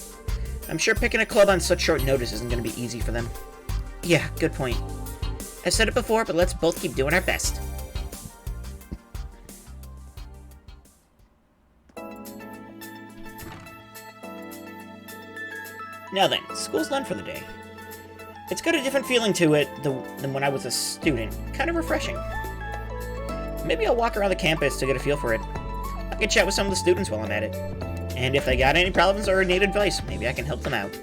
I'm sure picking a club on such short notice isn't going to be easy for them. Yeah, good point. I've said it before, but let's both keep doing our best. Now then, school's done for the day. It's got a different feeling to it than when I was a student. Kind of refreshing. Maybe I'll walk around the campus to get a feel for it. I can chat with some of the students while I'm at it. And if they got any problems or need advice, maybe I can help them out.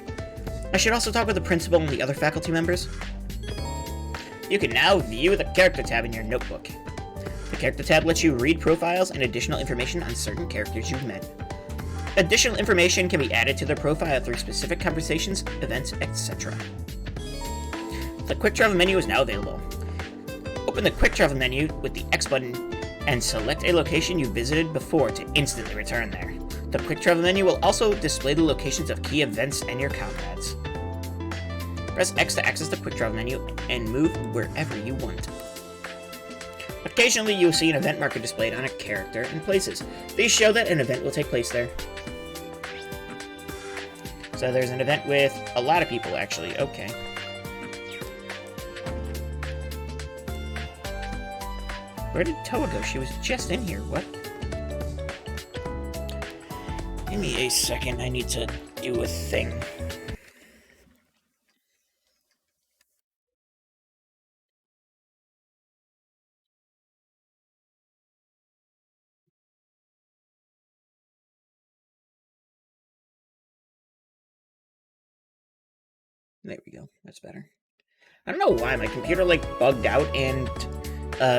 I should also talk with the principal and the other faculty members. You can now view the Character tab in your notebook. The Character tab lets you read profiles and additional information on certain characters you've met. Additional information can be added to their profile through specific conversations, events, etc. The Quick Travel menu is now available. Open the Quick Travel menu with the X button and select a location you visited before to instantly return there. The Quick Travel menu will also display the locations of key events and your comrades. Press X to access the Quick Travel menu and move wherever you want. Occasionally, you'll see an event marker displayed on a character and places. These show that an event will take place there. So there's an event with a lot of people, actually. Okay. Where did Toa go? She was just in here. What? Give me a second. I need to do a thing. There we go. That's better. I don't know why my computer like bugged out and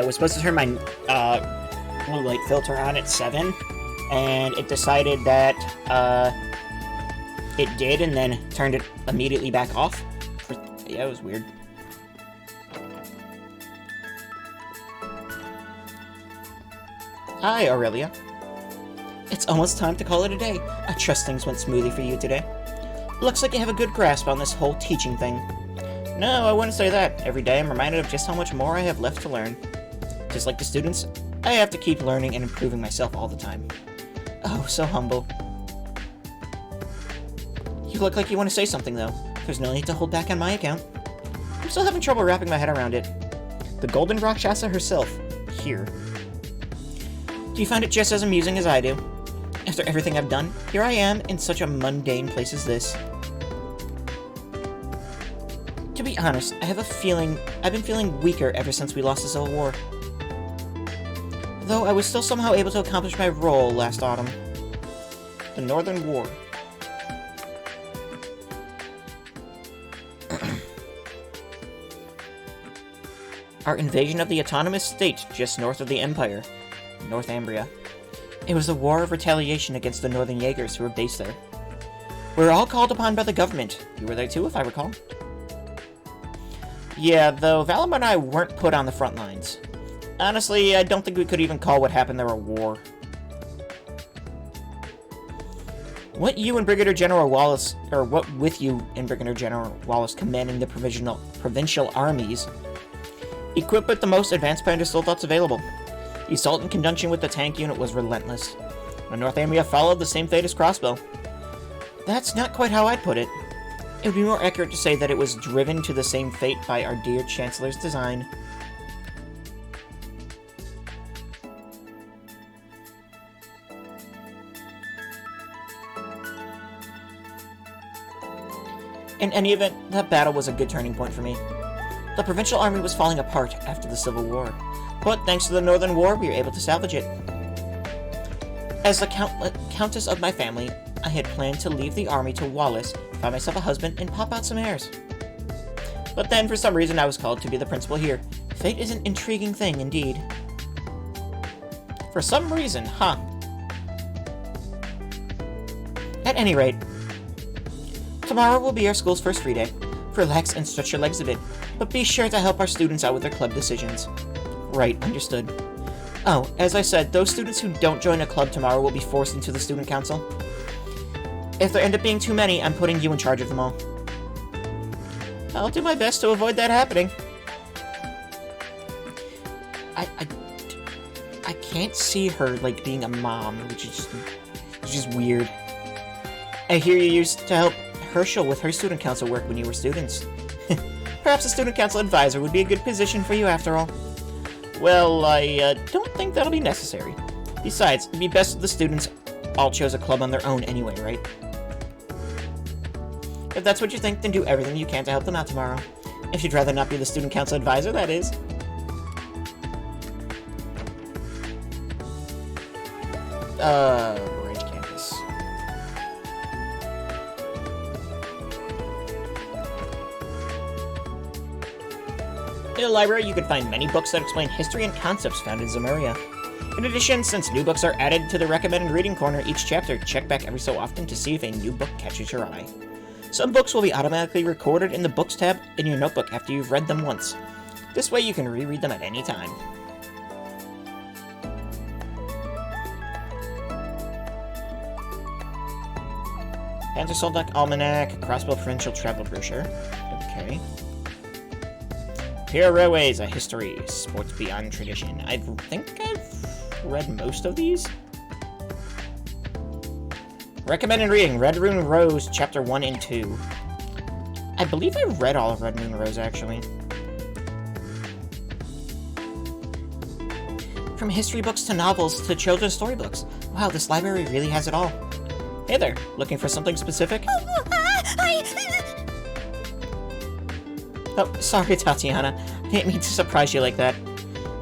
was supposed to turn my blue light filter on at 7, and it decided that it did, and then turned it immediately back off. Yeah, it was weird. Hi, Aurelia. It's almost time to call it a day. I trust things went smoothly for you today. Looks like you have a good grasp on this whole teaching thing. No, I wouldn't say that. Every day I'm reminded of just how much more I have left to learn. Just like the students, I have to keep learning and improving myself all the time. Oh, so humble. You look like you want to say something, though. There's no need to hold back on my account. I'm still having trouble wrapping my head around it. The Golden Rakshasa herself, here. Do you find it just as amusing as I do? After everything I've done, here I am in such a mundane place as this. To be honest, I've been feeling weaker ever since we lost the Civil War. Though I was still somehow able to accomplish my role last autumn. The Northern War. Our invasion of the autonomous state just north of the Empire, Northumbria. It was a war of retaliation against the Northern Jaegers who were based there. We were all called upon by the government. You were there too, if I recall. Yeah, though Valimar and I weren't put on the front lines. Honestly, I don't think we could even call what happened there a war. What with you and Brigadier General Wallace commanding the provincial armies, equipped with the most advanced Panzer thoughts available. The assault in conjunction with the tank unit was relentless. The Northumbria followed the same fate as Crossbow. That's not quite how I'd put it. It would be more accurate to say that it was driven to the same fate by our dear Chancellor's design. In any event, that battle was a good turning point for me. The provincial army was falling apart after the Civil War, but thanks to the Northern War, we were able to salvage it. As the Countess of my family, I had planned to leave the army to Wallace, find myself a husband, and pop out some heirs. But then, for some reason, I was called to be the principal here. Fate is an intriguing thing, indeed. For some reason, huh? At any rate, tomorrow will be our school's first free day. Relax and stretch your legs a bit, but be sure to help our students out with their club decisions. Right, understood. Oh, as I said, those students who don't join a club tomorrow will be forced into the student council. If there end up being too many, I'm putting you in charge of them all. I'll do my best to avoid that happening. I can't see her, like, being a mom, which is just weird. I hear you used to help Herschel with her student council work when you were students. Perhaps a student council advisor would be a good position for you after all. Well, I don't think that'll be necessary. Besides, it'd be best if the students all chose a club on their own anyway, right? If that's what you think, then do everything you can to help them out tomorrow. If you'd rather not be the student council advisor, that is. Branch campus. In the library, you can find many books that explain history and concepts found in Zemuria. In addition, since new books are added to the recommended reading corner each chapter, check back every so often to see if a new book catches your eye. Some books will be automatically recorded in the Books tab in your notebook after you've read them once. This way you can reread them at any time. Panzer Soldat Almanac, Crossbow Provincial Travel Brochure. Okay. Imperial Railways, a history, sports beyond tradition. I think I've read most of these. Recommended reading, Red Moon Rose, Chapter 1 and 2. I believe I read all of Red Moon Rose, actually. From history books to novels to children's storybooks. Wow, this library really has it all. Hey there, looking for something specific? Oh, sorry, Tatiana. I didn't mean to surprise you like that.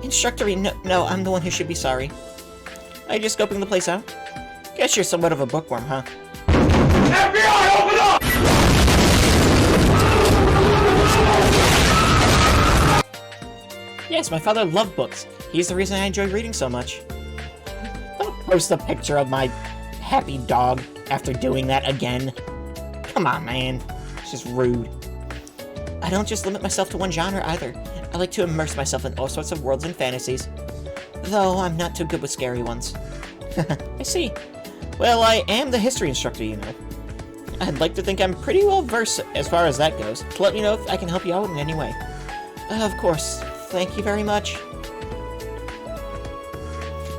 Instructory, no, I'm the one who should be sorry. Are you just scoping the place out? Guess you're somewhat of a bookworm, huh? FBI, open up! Yes, my father loved books. He's the reason I enjoy reading so much. Don't post a picture of my happy dog after doing that again. Come on, man. It's just rude. I don't just limit myself to one genre either. I like to immerse myself in all sorts of worlds and fantasies. Though I'm not too good with scary ones. I see. Well, I am the history instructor, you know. I'd like to think I'm pretty well versed as far as that goes. So let me know if I can help you out in any way. Of course. Thank you very much.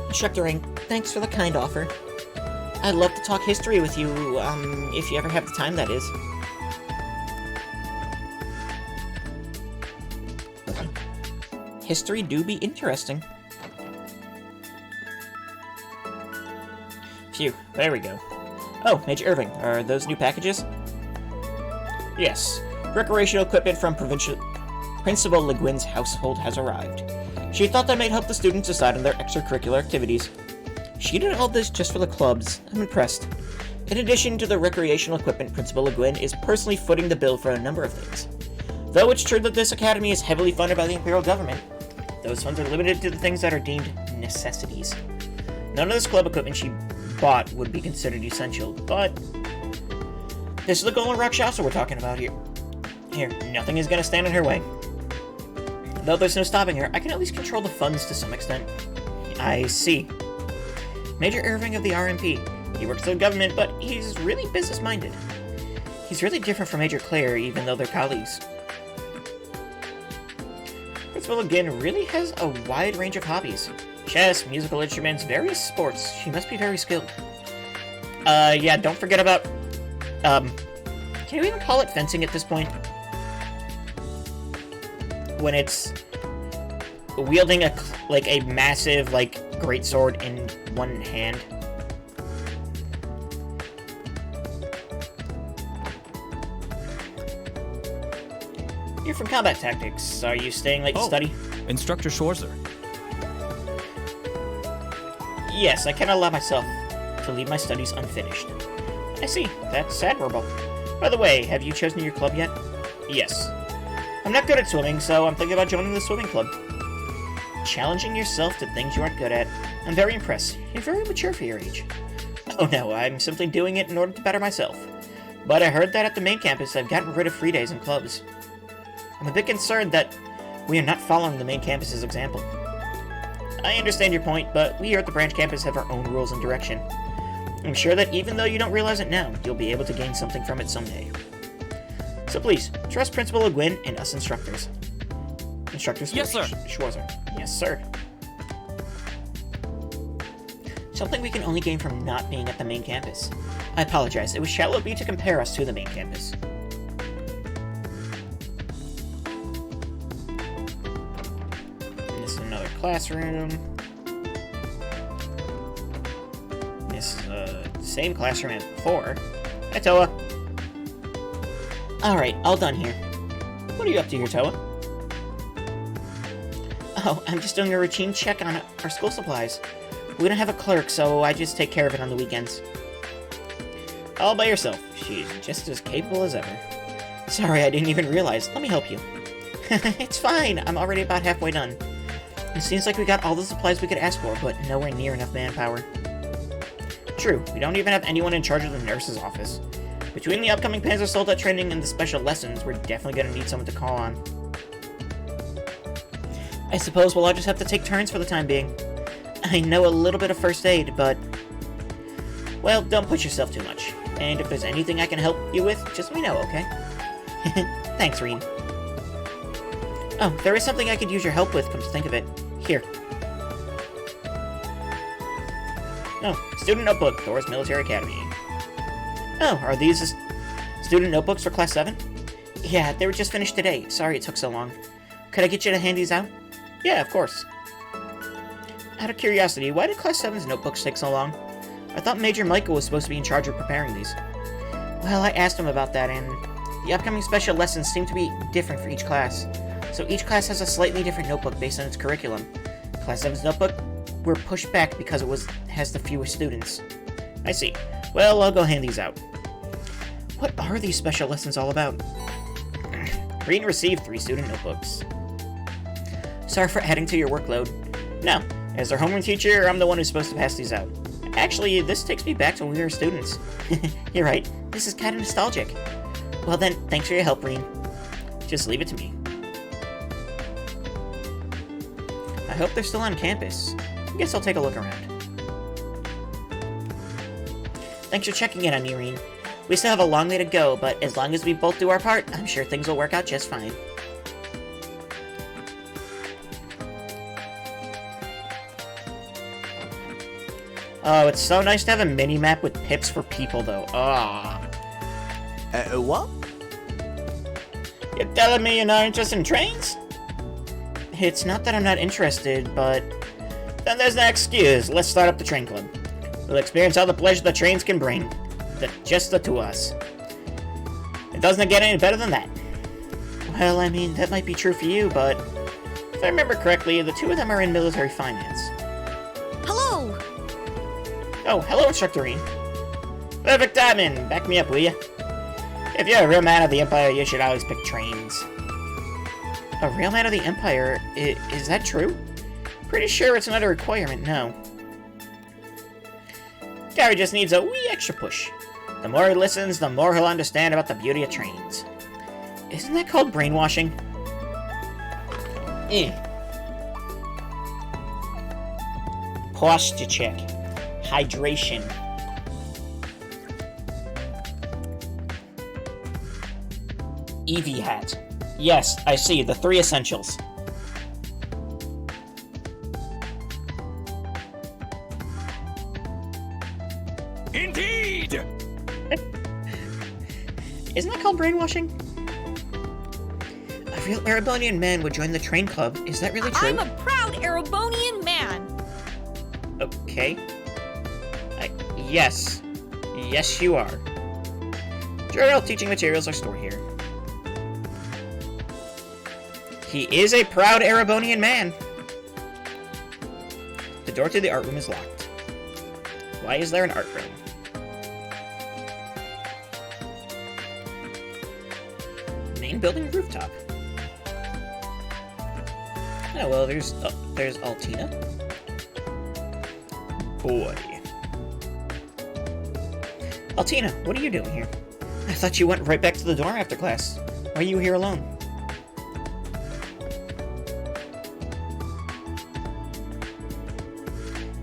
Instructor Ring, thanks for the kind offer. I'd love to talk history with you, if you ever have the time, that is. History do be interesting. Phew, there we go. Oh, Major Irving, are those new packages? Yes. Recreational equipment from Principal Le Guin's household has arrived. She thought that might help the students decide on their extracurricular activities. She did all this just for the clubs. I'm impressed. In addition to the recreational equipment, Principal Le Guin is personally footing the bill for a number of things. Though it's true that this academy is heavily funded by the Imperial government, those funds are limited to the things that are deemed necessities. None of this club equipment she bought would be considered essential, but this is the Golden Rock Shasta we're talking about here. Here, nothing is going to stand in her way. Though there's no stopping her, I can at least control the funds to some extent. I see. Major Irving of the RMP. He works for the government, but he's really business-minded. He's really different from Major Claire, even though they're colleagues. Principal again really has a wide range of hobbies. Chess, musical instruments, various sports. She must be very skilled. Yeah, don't forget about, can you even call it fencing at this point? When it's wielding a massive, greatsword in one hand. You're from Combat Tactics. Are you staying late to study? Instructor Schwarzer. Yes, I cannot allow myself to leave my studies unfinished. I see. That's admirable. By the way, have you chosen your club yet? Yes. I'm not good at swimming, so I'm thinking about joining the swimming club. challenging yourself to things you aren't good at. I'm very impressed. You're very mature for your age. Oh no, I'm simply doing it in order to better myself. But I heard that at the main campus I've gotten rid of free days and clubs. I'm a bit concerned that we are not following the main campus's example. I understand your point, but we here at the branch campus have our own rules and direction. I'm sure that even though you don't realize it now, you'll be able to gain something from it someday. So please, trust Principal Le Guin and us instructors. Instructors? Yes, sir. Schwarzer. Yes, sir. Something we can only gain from not being at the main campus. I apologize, it was shallow of me to compare us to the main campus. This is another classroom. This is the same classroom as before. Hi, Toa. Alright, all done here. What are you up to here, Toa? Oh, I'm just doing a routine check on our school supplies. We don't have a clerk, so I just take care of it on the weekends. All by yourself. She's just as capable as ever. Sorry, I didn't even realize. Let me help you. It's fine. I'm already about halfway done. It seems like we got all the supplies we could ask for, but nowhere near enough manpower. True, we don't even have anyone in charge of the nurse's office. Between the upcoming Panzer Soldat training and the special lessons, we're definitely gonna need someone to call on. I suppose we'll all just have to take turns for the time being. I know a little bit of first aid, but... well, don't push yourself too much. And if there's anything I can help you with, just let me know, okay? Thanks, Reen. Oh, there is something I could use your help with, come to think of it. Here. Oh, student notebook, Thors Military Academy. Oh, are these the student notebooks for Class 7? Yeah, they were just finished today. Sorry it took so long. Could I get you to hand these out? Yeah, of course. Out of curiosity, why did Class 7's notebooks take so long? I thought Major Michael was supposed to be in charge of preparing these. Well, I asked him about that, and the upcoming special lessons seem to be different for each class. So each class has a slightly different notebook based on its curriculum. Class 7's notebook were pushed back because it has the fewest students. I see. Well, I'll go hand these out. What are these special lessons all about? Reen received 3 student notebooks. Sorry for adding to your workload. No, as our homeroom teacher, I'm the one who's supposed to pass these out. Actually, this takes me back to when we were students. You're right, this is kind of nostalgic. Well then, thanks for your help, Reen. Just leave it to me. I hope they're still on campus. I guess I'll take a look around. Thanks for checking in on me, Reen. We still have a long way to go, but as long as we both do our part, I'm sure things will work out just fine. Oh, it's so nice to have a mini-map with pips for people, though. Ah. What? You're telling me you're not interested in trains? It's not that I'm not interested, but... then there's no excuse. Let's start up the train club. We'll experience all the pleasure the trains can bring. Just the two of us. It doesn't get any better than that. Well, I mean, that might be true for you, but... if I remember correctly, the two of them are in military finance. Hello! Oh, hello, Instructor Reen. Perfect timing. Back me up, will you? If you're a real man of the Empire, you should always pick trains. A real man of the Empire? Is that true? Pretty sure it's not a requirement, no. Gary just needs a wee extra push. The more he listens, the more he'll understand about the beauty of trains. Isn't that called brainwashing? Posture check. Hydration. EV hat. Yes, I see, the 3 essentials. Indeed! Isn't that called brainwashing? A real Erebonian man would join the train club. Is that really true? I'm a proud Erebonian man! Okay. Yes. Yes, you are. Journal teaching materials are stored here. He is a proud Erebonian man. The door to the art room is locked. Why is there an art room? Main building rooftop. Oh, well, there's... oh. There's Altina. Boy. Altina, what are you doing here? I thought you went right back to the dorm after class. Why are you here alone?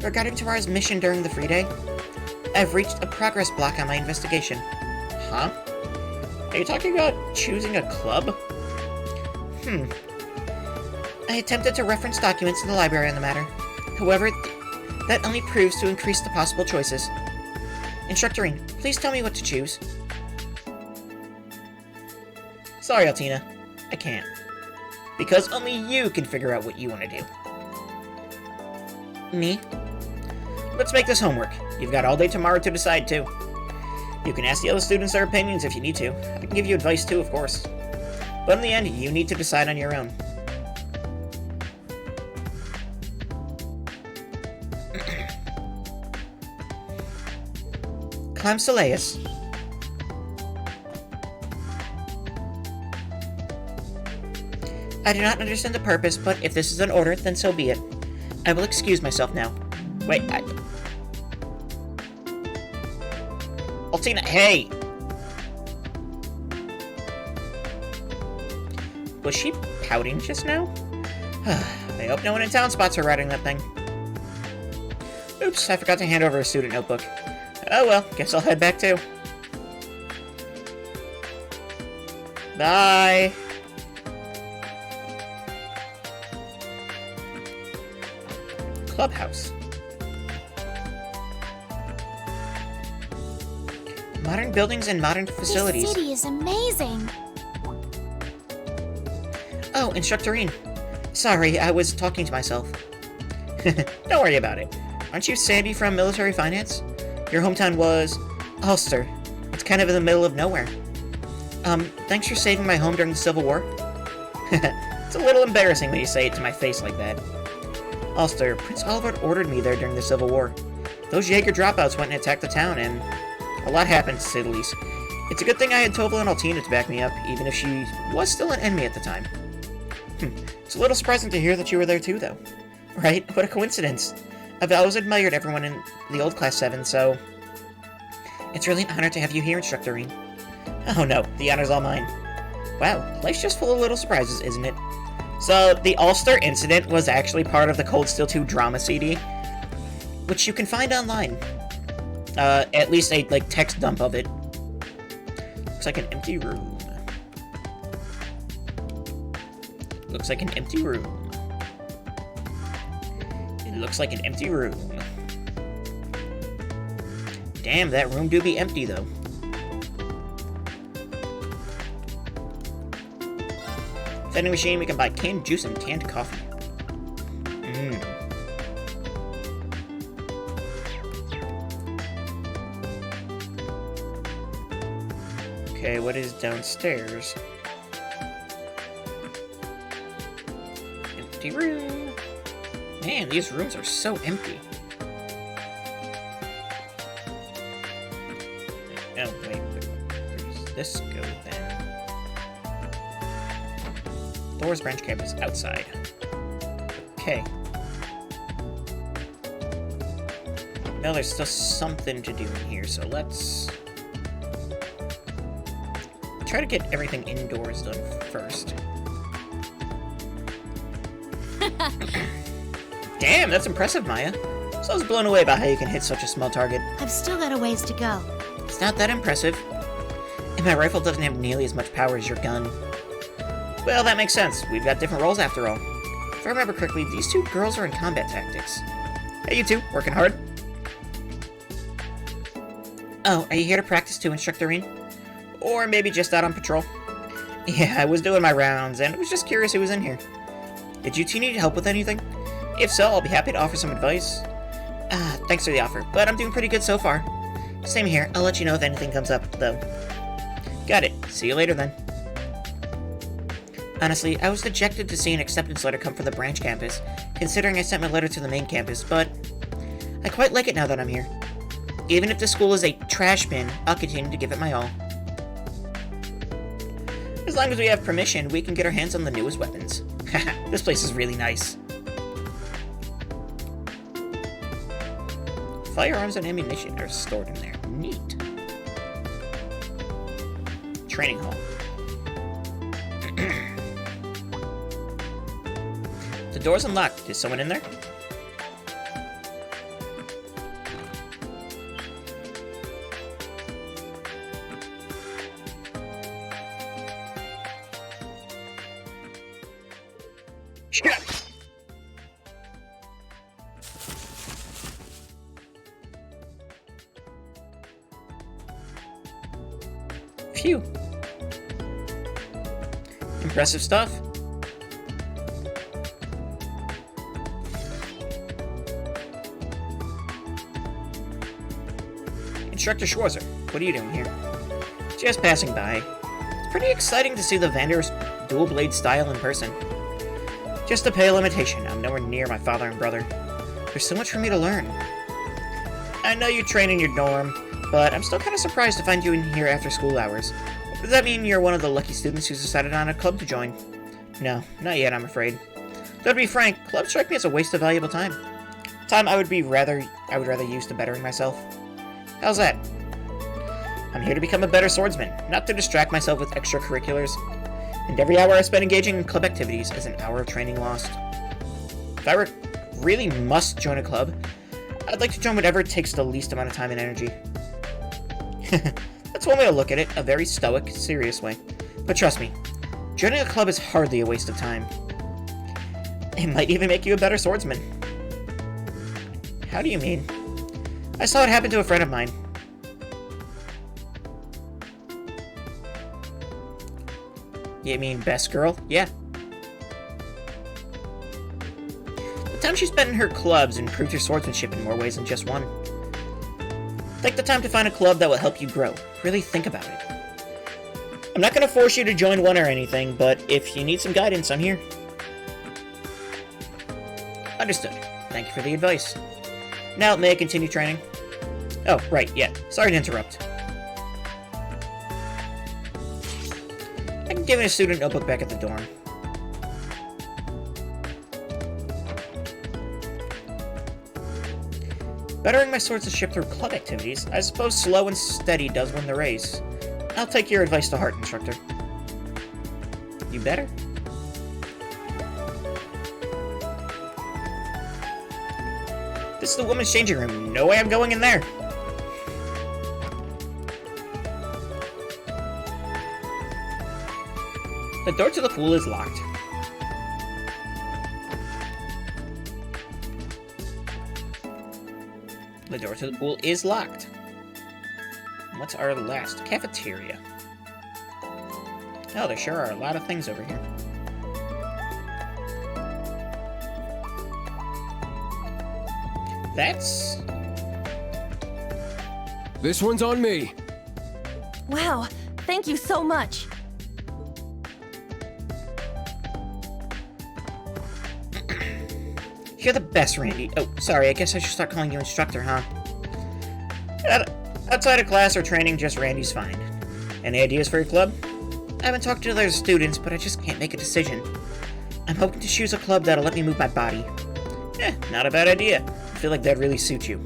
Regarding Tara's mission during the free day, I've reached a progress block on my investigation. Huh? Are you talking about choosing a club? I attempted to reference documents in the library on the matter. However, that only proves to increase the possible choices. Instructorine, please tell me what to choose. Sorry, Altina. I can't. Because only you can figure out what you want to do. Me? Let's make this homework. You've got all day tomorrow to decide, too. You can ask the other students their opinions if you need to. I can give you advice, too, of course. But in the end, you need to decide on your own. Clam Soleus. I do not understand the purpose, but if this is an order, then so be it. I will excuse myself now. Wait, Altina, hey! Was she pouting just now? I hope no one in town spots her riding that thing. Oops, I forgot to hand over a student notebook. Oh well, guess I'll head back too. Bye! Clubhouse. Modern buildings and modern facilities. This city is amazing. Oh, Instructorine. Sorry, I was talking to myself. Don't worry about it. Aren't you Sandy from Military Finance? Your hometown was Ulster. It's kind of in the middle of nowhere. Thanks for saving my home during the Civil War. It's a little embarrassing when you say it to my face like that. Ulster, Prince Albert ordered me there during the Civil War. Those Jaeger dropouts went and attacked the town, and a lot happened, to say the least. It's a good thing I had Toval and Altina to back me up, even if she was still an enemy at the time. It's a little surprising to hear that you were there too, though. Right? What a coincidence. I've always admired everyone in the old Class 7, so it's really an honor to have you here, Instructorine. Oh no, the honor's all mine. Wow, life's just full of little surprises, isn't it? So, the Ulster incident was actually part of the Cold Steel 2 drama CD, which you can find online. At least a, text dump of it. Looks like an empty room. Looks like an empty room. It looks like an empty room. Damn, that room do be empty, though. Vending machine, we can buy canned juice and canned coffee. Okay, what is downstairs? Empty room. Man, these rooms are so empty. Oh, wait, where does this go then? Thors branch campus outside. Okay. Now there's still something to do in here, so let's try to get everything indoors done first. Damn, that's impressive, Maya. So I was blown away by how you can hit such a small target. I've still got a ways to go. It's not that impressive. And my rifle doesn't have nearly as much power as your gun. Well, that makes sense. We've got different roles after all. If I remember correctly, these two girls are in combat tactics. Hey, you two, working hard? Oh, are you here to practice too, Instructorine? Or maybe just out on patrol? Yeah, I was doing my rounds, and was just curious who was in here. Did you two need help with anything? If so, I'll be happy to offer some advice. Thanks for the offer, but I'm doing pretty good so far. Same here, I'll let you know if anything comes up, though. Got it. See you later, then. Honestly, I was dejected to see an acceptance letter come from the branch campus, considering I sent my letter to the main campus, but I quite like it now that I'm here. Even if the school is a trash bin, I'll continue to give it my all. As long as we have permission, we can get our hands on the newest weapons. Haha, this place is really nice. firearms and ammunition are stored in there. Neat. Training hall. The door's unlocked. Is someone in there? Shit! Phew. Impressive stuff. Instructor Schwarzer, what are you doing here? Just passing by. It's pretty exciting to see the Vander's dual blade style in person. Just a pale imitation. I'm nowhere near my father and brother. There's so much for me to learn. I know you train in your dorm, but I'm still kind of surprised to find you in here after school hours. Does that mean you're one of the lucky students who's decided on a club to join? No, not yet, I'm afraid. Though to be frank, clubs strike me as a waste of valuable time. Time I would rather use to bettering myself. How's that? I'm here to become a better swordsman, not to distract myself with extracurriculars. And every hour I spend engaging in club activities is an hour of training lost. If I really must join a club, I'd like to join whatever it takes the least amount of time and energy. That's one way to look at it, a very stoic, serious way. But trust me, joining a club is hardly a waste of time. It might even make you a better swordsman. How do you mean? I saw it happen to a friend of mine. You mean best girl? Yeah. The time she spent in her clubs improved her swordsmanship in more ways than just one. Take the time to find a club that will help you grow. Really think about it. I'm not going to force you to join one or anything, but if you need some guidance, I'm here. Understood. Thank you for the advice. Now, may I continue training? Oh, right, yeah. Sorry to interrupt. I can give a student notebook back at the dorm. Bettering my swordsmanship through club activities, I suppose slow and steady does win the race. I'll take your advice to heart, instructor. You better. This is the women's changing room. No way I'm going in there. The door to the pool is locked. The door to the pool is locked. What's our last? Cafeteria. Oh, there sure are a lot of things over here. That's... This one's on me. Wow, thank you so much. You're the best, Randy. Oh, sorry, I guess I should start calling you instructor, huh? Outside of class or training, just Randy's fine. Any ideas for your club? I haven't talked to other students, but I just can't make a decision. I'm hoping to choose a club that'll let me move my body. Not a bad idea. I feel like that'd really suit you.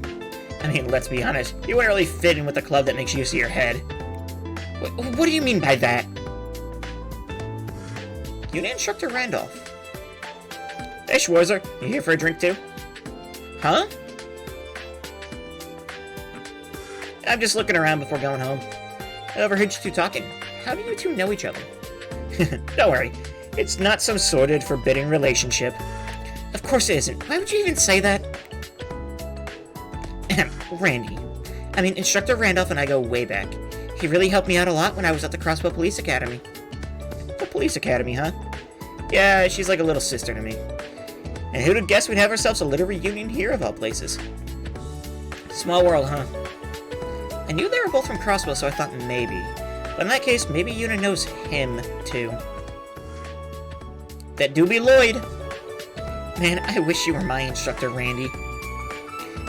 I mean, let's be honest, you wouldn't really fit in with a club that makes use of your head. What do you mean by that? Unit Instructor Randolph. Hey, Schwarzer, you here for a drink too? Huh? I'm just looking around before going home. I overheard you two talking. How do you two know each other? Don't worry, it's not some sordid, forbidding relationship. Of course it isn't. Why would you even say that? Randy. I mean, Instructor Randolph and I go way back. He really helped me out a lot when I was at the Crossbow Police Academy. The Police Academy, huh? Yeah, she's like a little sister to me. And who'd have guessed we'd have ourselves a little reunion here of all places? Small world, huh? I knew they were both from Crossbow, so I thought maybe. But in that case, maybe Yuna knows him, too. That do be Lloyd! Man, I wish you were my instructor, Randy.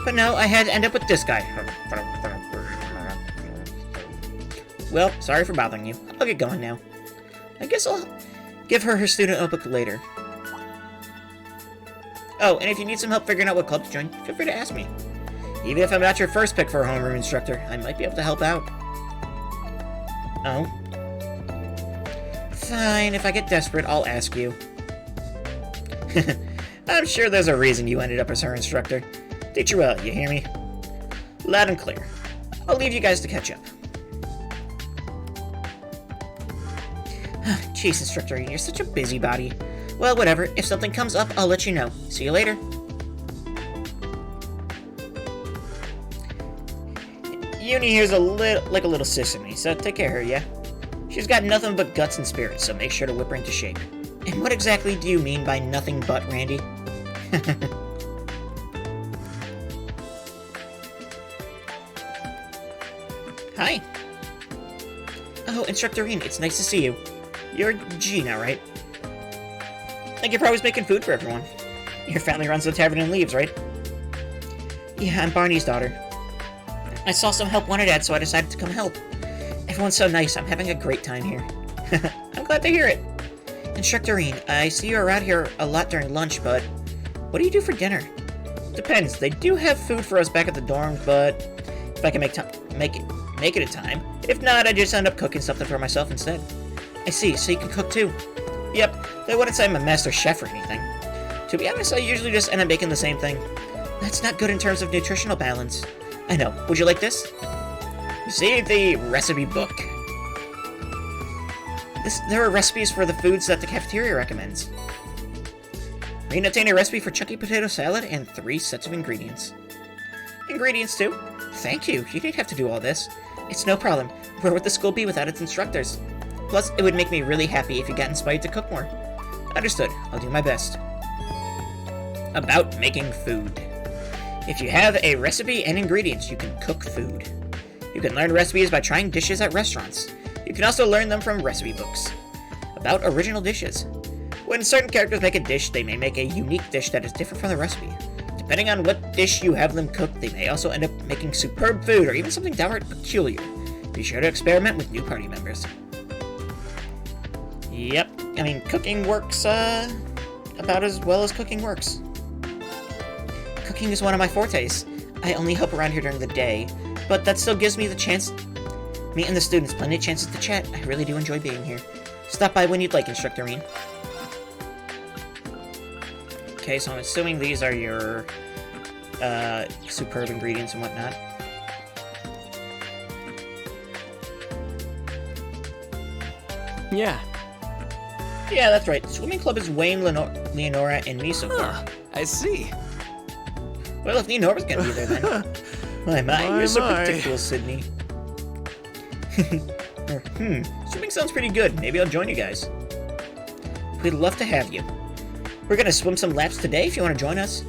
But no, I had to end up with this guy. Well, sorry for bothering you. I'll get going now. I guess I'll give her student notebook later. Oh, and if you need some help figuring out what club to join, feel free to ask me. Even if I'm not your first pick for a homeroom instructor, I might be able to help out. Oh? Fine, if I get desperate, I'll ask you. I'm sure there's a reason you ended up as her instructor. Teacher Will, you hear me? Loud and clear. I'll leave you guys to catch up. Jeez, Instructor, you're such a busybody. Well, whatever. If something comes up, I'll let you know. See you later. Uni here's a little sis in me, so take care of her, yeah? She's got nothing but guts and spirit, so make sure to whip her into shape. And what exactly do you mean by nothing but, Randy? Hi. Oh, Instructor Reen, it's nice to see you. You're Gina, right? Like you're always making food for everyone. Your family runs the tavern and leaves, right? Yeah, I'm Barney's daughter. I saw some help wanted ad, so I decided to come help. Everyone's so nice, I'm having a great time here. I'm glad to hear it. Instructor Reen, I see you're around here a lot during lunch, but what do you do for dinner? Depends. They do have food for us back at the dorms, but if I can make it in time. If not, I just end up cooking something for myself instead. I see, so you can cook too. Yep, they wouldn't say I'm a master chef or anything. To be honest, I usually just end up making the same thing. That's not good in terms of nutritional balance. I know. Would you like this? You see, the recipe book. There are recipes for the foods that the cafeteria recommends. Reen obtained a recipe for chunky potato salad and 3 sets of ingredients. Ingredients too? Thank you. You didn't have to do all this. It's no problem. Where would the school be without its instructors? Plus, it would make me really happy if you got inspired to cook more. Understood. I'll do my best. About making food. If you have a recipe and ingredients, you can cook food. You can learn recipes by trying dishes at restaurants. You can also learn them from recipe books. About original dishes. When certain characters make a dish, they may make a unique dish that is different from the recipe. Depending on what dish you have them cook, they may also end up making superb food or even something downright peculiar. Be sure to experiment with new party members. Yep, I mean, cooking works, about as well as cooking works. Cooking is one of my fortes. I only help around here during the day, but that still gives me the chance. Me and the students plenty of chances to chat. I really do enjoy being here. Stop by when you'd like, Instructor Reen. Okay, so I'm assuming these are your, superb ingredients and whatnot. Yeah. Yeah, that's right. Swimming club is Wayne, Leonora, and me so far. I see. Well, if Leonora's gonna be there, then. My, you're so particular, Sydney. Swimming sounds pretty good. Maybe I'll join you guys. We'd love to have you. We're gonna swim some laps today if you want to join us.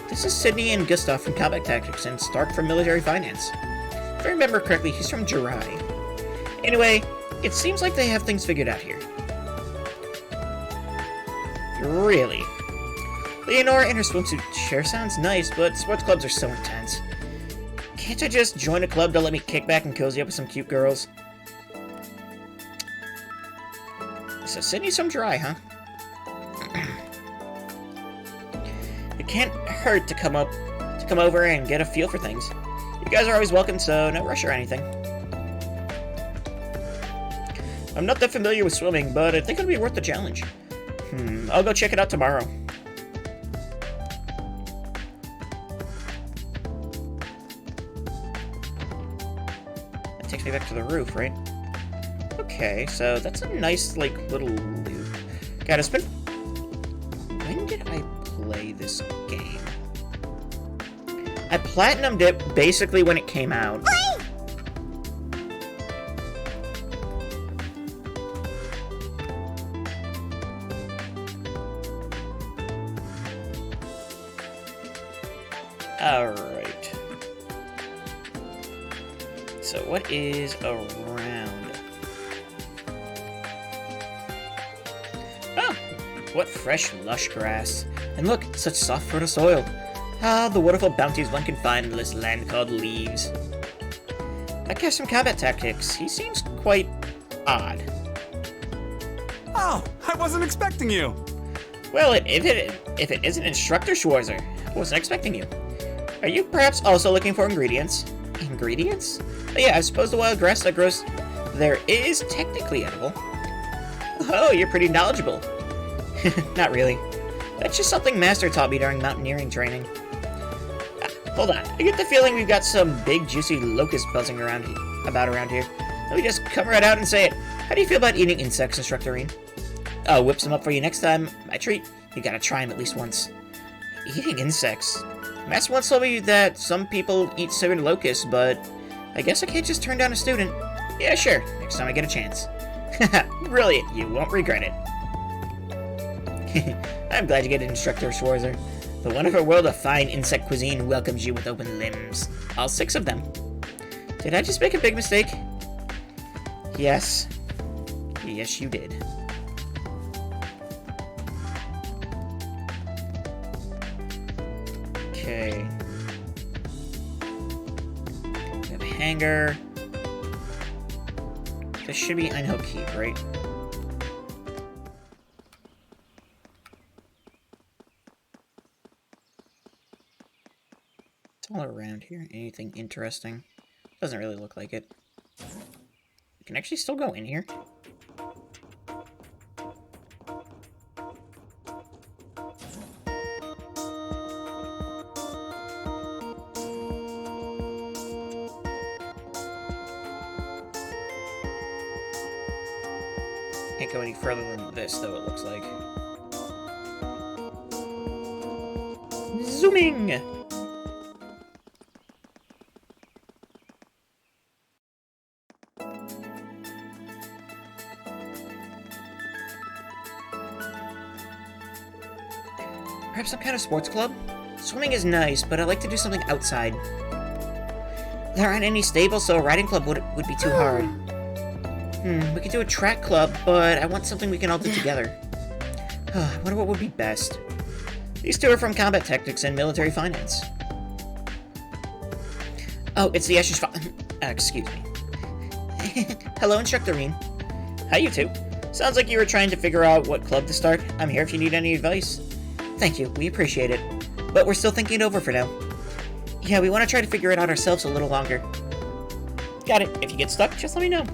This is Sydney and Gustav from Combat Tactics and Stark from Military Finance. If I remember correctly, he's from Jirai. Anyway, it seems like they have things figured out here. Really? Leonora in her swimsuit sure sounds nice, but sports clubs are so intense. Can't I just join a club to let me kick back and cozy up with some cute girls? So Sydney's from Jirai, huh? It can't hurt to come over and get a feel for things. You guys are always welcome, so no rush or anything. I'm not that familiar with swimming, but I think it'll be worth the challenge. I'll go check it out tomorrow. That takes me back to the roof, right? Okay, so that's a nice, like, little loop. Gotta spin. When did I play this game? I platinumed it basically when it came out. Alright. So what is around? Oh! What fresh, lush grass. And look, such soft, fertile soil. Ah, the wonderful bounties one can find in this land called Leaves. That guy's from Combat Tactics. He seems quite odd. Oh, I wasn't expecting you. Well, if it isn't Instructor Schwarzer, I wasn't expecting you. Are you perhaps also looking for ingredients? Ingredients? Oh, yeah, I suppose the wild grass that grows there is technically edible. Oh, you're pretty knowledgeable. Not really. That's just something Master taught me during mountaineering training. Hold on, I get the feeling we've got some big juicy locust buzzing around here. Let me just come right out and say it. How do you feel about eating insects, Instructor Reen? I'll whip some up for you next time. My treat. You gotta try them at least once. Eating insects. Master once told me that some people eat certain locusts, but I guess I can't just turn down a student. Yeah, sure. Next time I get a chance. Brilliant. You won't regret it. I'm glad you get it, Instructor Schwarzer. The wonderful world of fine insect cuisine welcomes you with open limbs. All 6 of them. Did I just make a big mistake? Yes. Yes, you did. Okay. We have a hanger. This should be Einho Keep, right? It's all around here. Anything interesting? Doesn't really look like it. We can actually still go in here. Can't go any further than this, though, it looks like. Zooming! Perhaps some kind of sports club? Swimming is nice, but I like to do something outside. There aren't any stables, so a riding club would be too hard. We could do a track club, but I want something we can all do together. I wonder what would be best. These 2 are from combat tactics and military finance. Oh, it's the Escher's excuse me. Hello, Instructor Reen. Hi, you 2. Sounds like you were trying to figure out what club to start. I'm here if you need any advice. Thank you, we appreciate it. But we're still thinking it over for now. Yeah, we want to try to figure it out ourselves a little longer. Got it. If you get stuck, just let me know.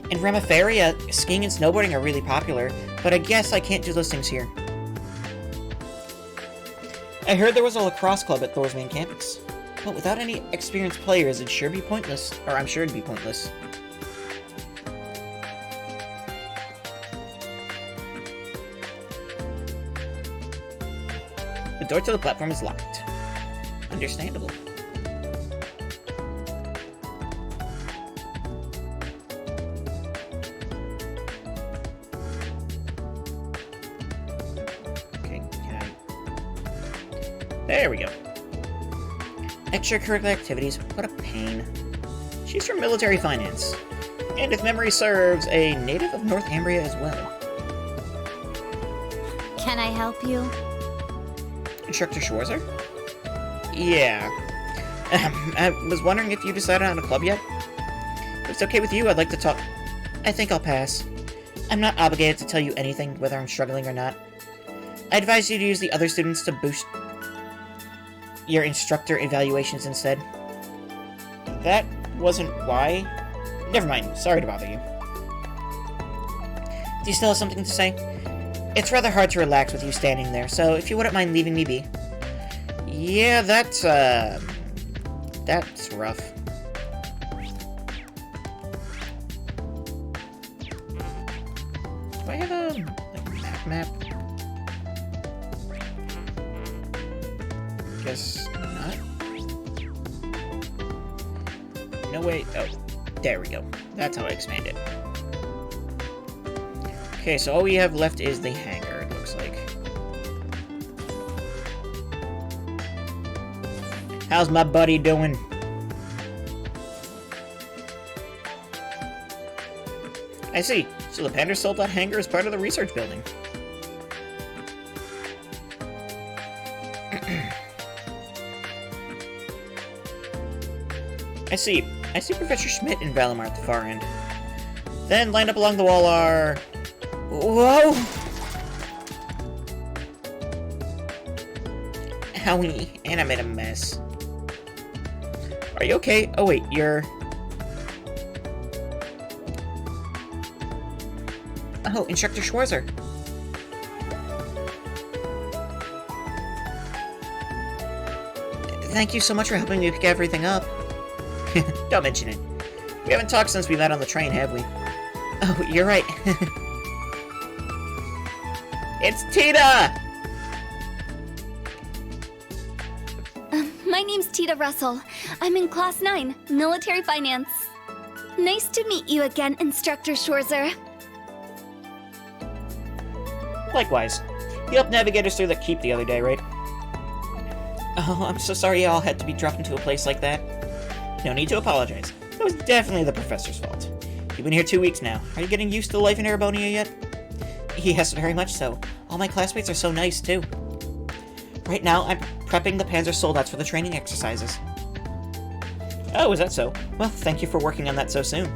In Ramaferia, skiing and snowboarding are really popular, but I guess I can't do those things here. I heard there was a lacrosse club at Thors main campus, but without any experienced players, it'd sure be pointless. Or I'm sure it'd be pointless. The door to the platform is locked. Understandable. There we go. Extracurricular activities, what a pain. She's from military finance. And if memory serves, a native of North Ambria as well. Can I help you? Instructor Schwarzer? Yeah. I was wondering if you decided on a club yet? If it's okay with you, I'd like to talk. I think I'll pass. I'm not obligated to tell you anything, whether I'm struggling or not. I advise you to use the other students to boost your instructor evaluations instead. That wasn't why? Never mind, sorry to bother you. Do you still have something to say? It's rather hard to relax with you standing there, so if you wouldn't mind leaving me be. Yeah, that's rough. Do I have a map? Guess not. No way. Oh, there we go. That's how I expand it. Okay, so all we have left is the hangar, it looks like. How's my buddy doing? I see. So the Panda sold that hangar as part of the research building. I see. I see Professor Schmidt and Valimar at the far end. Then, lined up along the wall are... Whoa! Owie, and I made a mess. Are you okay? Oh wait, you're... Oh, Instructor Schwarzer. Thank you so much for helping me pick everything up. Don't mention it. We haven't talked since we met on the train, have we? Oh, you're right. It's Tita! My name's Tita Russell. I'm in Class 9, Military Finance. Nice to meet you again, Instructor Schwarzer. Likewise. You helped navigate us through the keep the other day, right? Oh, I'm so sorry y'all had to be dropped into a place like that. No need to apologize. It was definitely the professor's fault. You've been here 2 weeks now. Are you getting used to life in Erebonia yet? Yes, very much so. All my classmates are so nice, too. Right now, I'm prepping the Panzer soldats for the training exercises. Oh, is that so? Well, thank you for working on that so soon.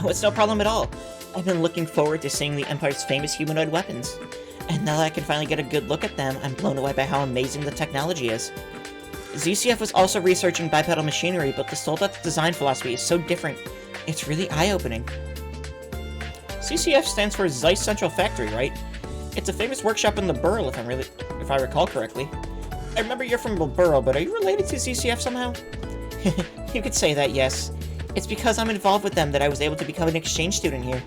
Oh, it's no problem at all. I've been looking forward to seeing the Empire's famous humanoid weapons. And now that I can finally get a good look at them, I'm blown away by how amazing the technology is. ZCF was also researching bipedal machinery, but the Soldat's design philosophy is so different. It's really eye-opening. ZCF stands for Zeiss Central Factory, right? It's a famous workshop in the Burl, if I recall correctly. I remember you're from the Burl, but are you related to ZCF somehow? You could say that, yes. It's because I'm involved with them that I was able to become an exchange student here.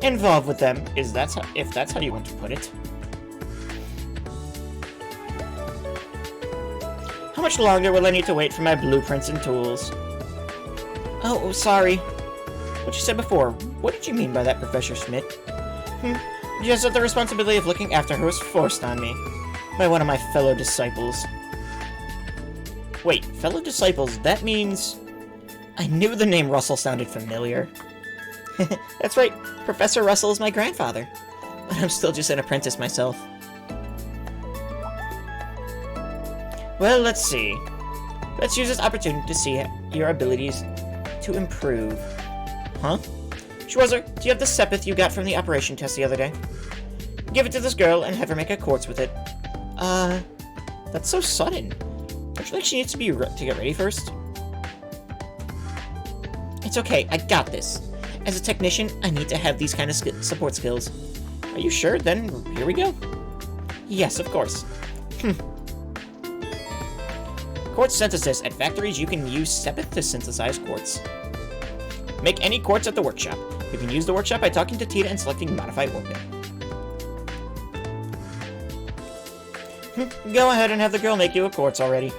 Involved with them, if that's how you want to put it. How much longer will I need to wait for my blueprints and tools? Oh, sorry. What you said before, what did you mean by that, Professor Schmidt? Just that the responsibility of looking after her was forced on me by one of my fellow disciples. Wait, fellow disciples, that means... I knew the name Russell sounded familiar. That's right, Professor Russell is my grandfather. But I'm still just an apprentice myself. Well, let's see. Let's use this opportunity to see your abilities to improve. Huh? Schwarzer, do you have the sepith you got from the operation test the other day? Give it to this girl and have her make a quartz with it. That's so sudden. Don't you think she needs to get ready first? It's okay, I got this. As a technician, I need to have these kind of support skills. Are you sure? Then here we go. Yes, of course. Quartz synthesis. At factories, you can use sepith to synthesize quartz. Make any quartz at the workshop. You can use the workshop by talking to Tita and selecting Modify Orbit. Go ahead and have the girl make you a quartz already.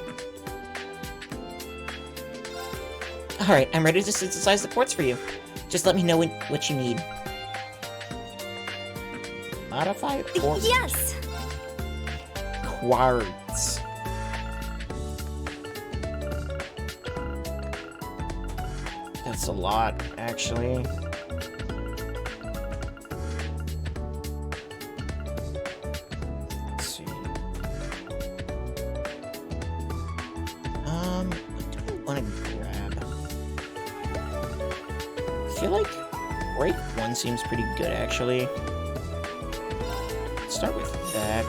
Alright, I'm ready to synthesize the quartz for you. Just let me know what you need. Modify quartz? Yes! Quartz. That's a lot, actually. Let's see. What do I want to grab? I feel like Break 1 seems pretty good, actually. Let's start with that.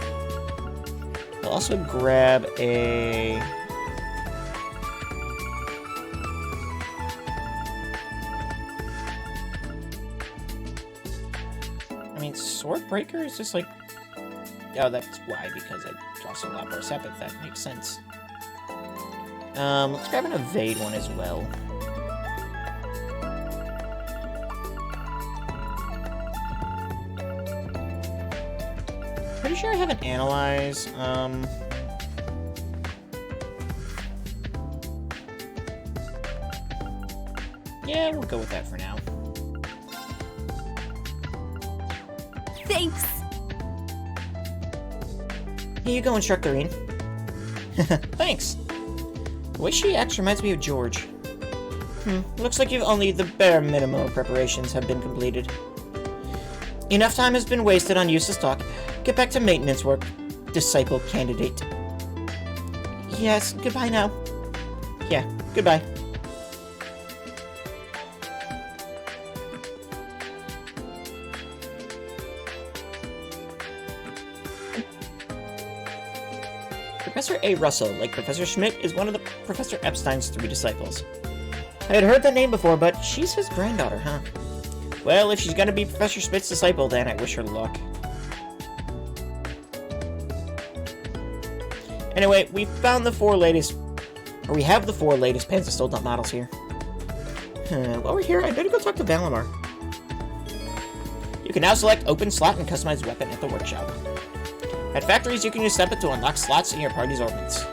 I'll also grab a... I mean, Swordbreaker is just like... Oh, that's why, because it costs a lot more sepith. That makes sense. Let's grab an Evade one as well. Pretty sure I have an Analyze. Yeah, we'll go with that for now. Thanks! Here you go, Instructorine. Thanks! The way she acts reminds me of George. Looks like only the bare minimum of preparations have been completed. Enough time has been wasted on useless talk. get back to maintenance work, disciple candidate. Yes, goodbye now. Yeah, goodbye. Professor A. Russell, like Professor Schmidt, is one of Professor Epstein's 3 disciples. I had heard that name before, but she's his granddaughter, huh? Well, if she's gonna be Professor Schmidt's disciple, then I wish her luck. Anyway, we have the 4 latest Panzer Soldat models here. While we're here, I better go talk to Valimar. You can now select open slot and customize weapon at the workshop. At factories, you can use Sepith to unlock slots in your party's ordnance.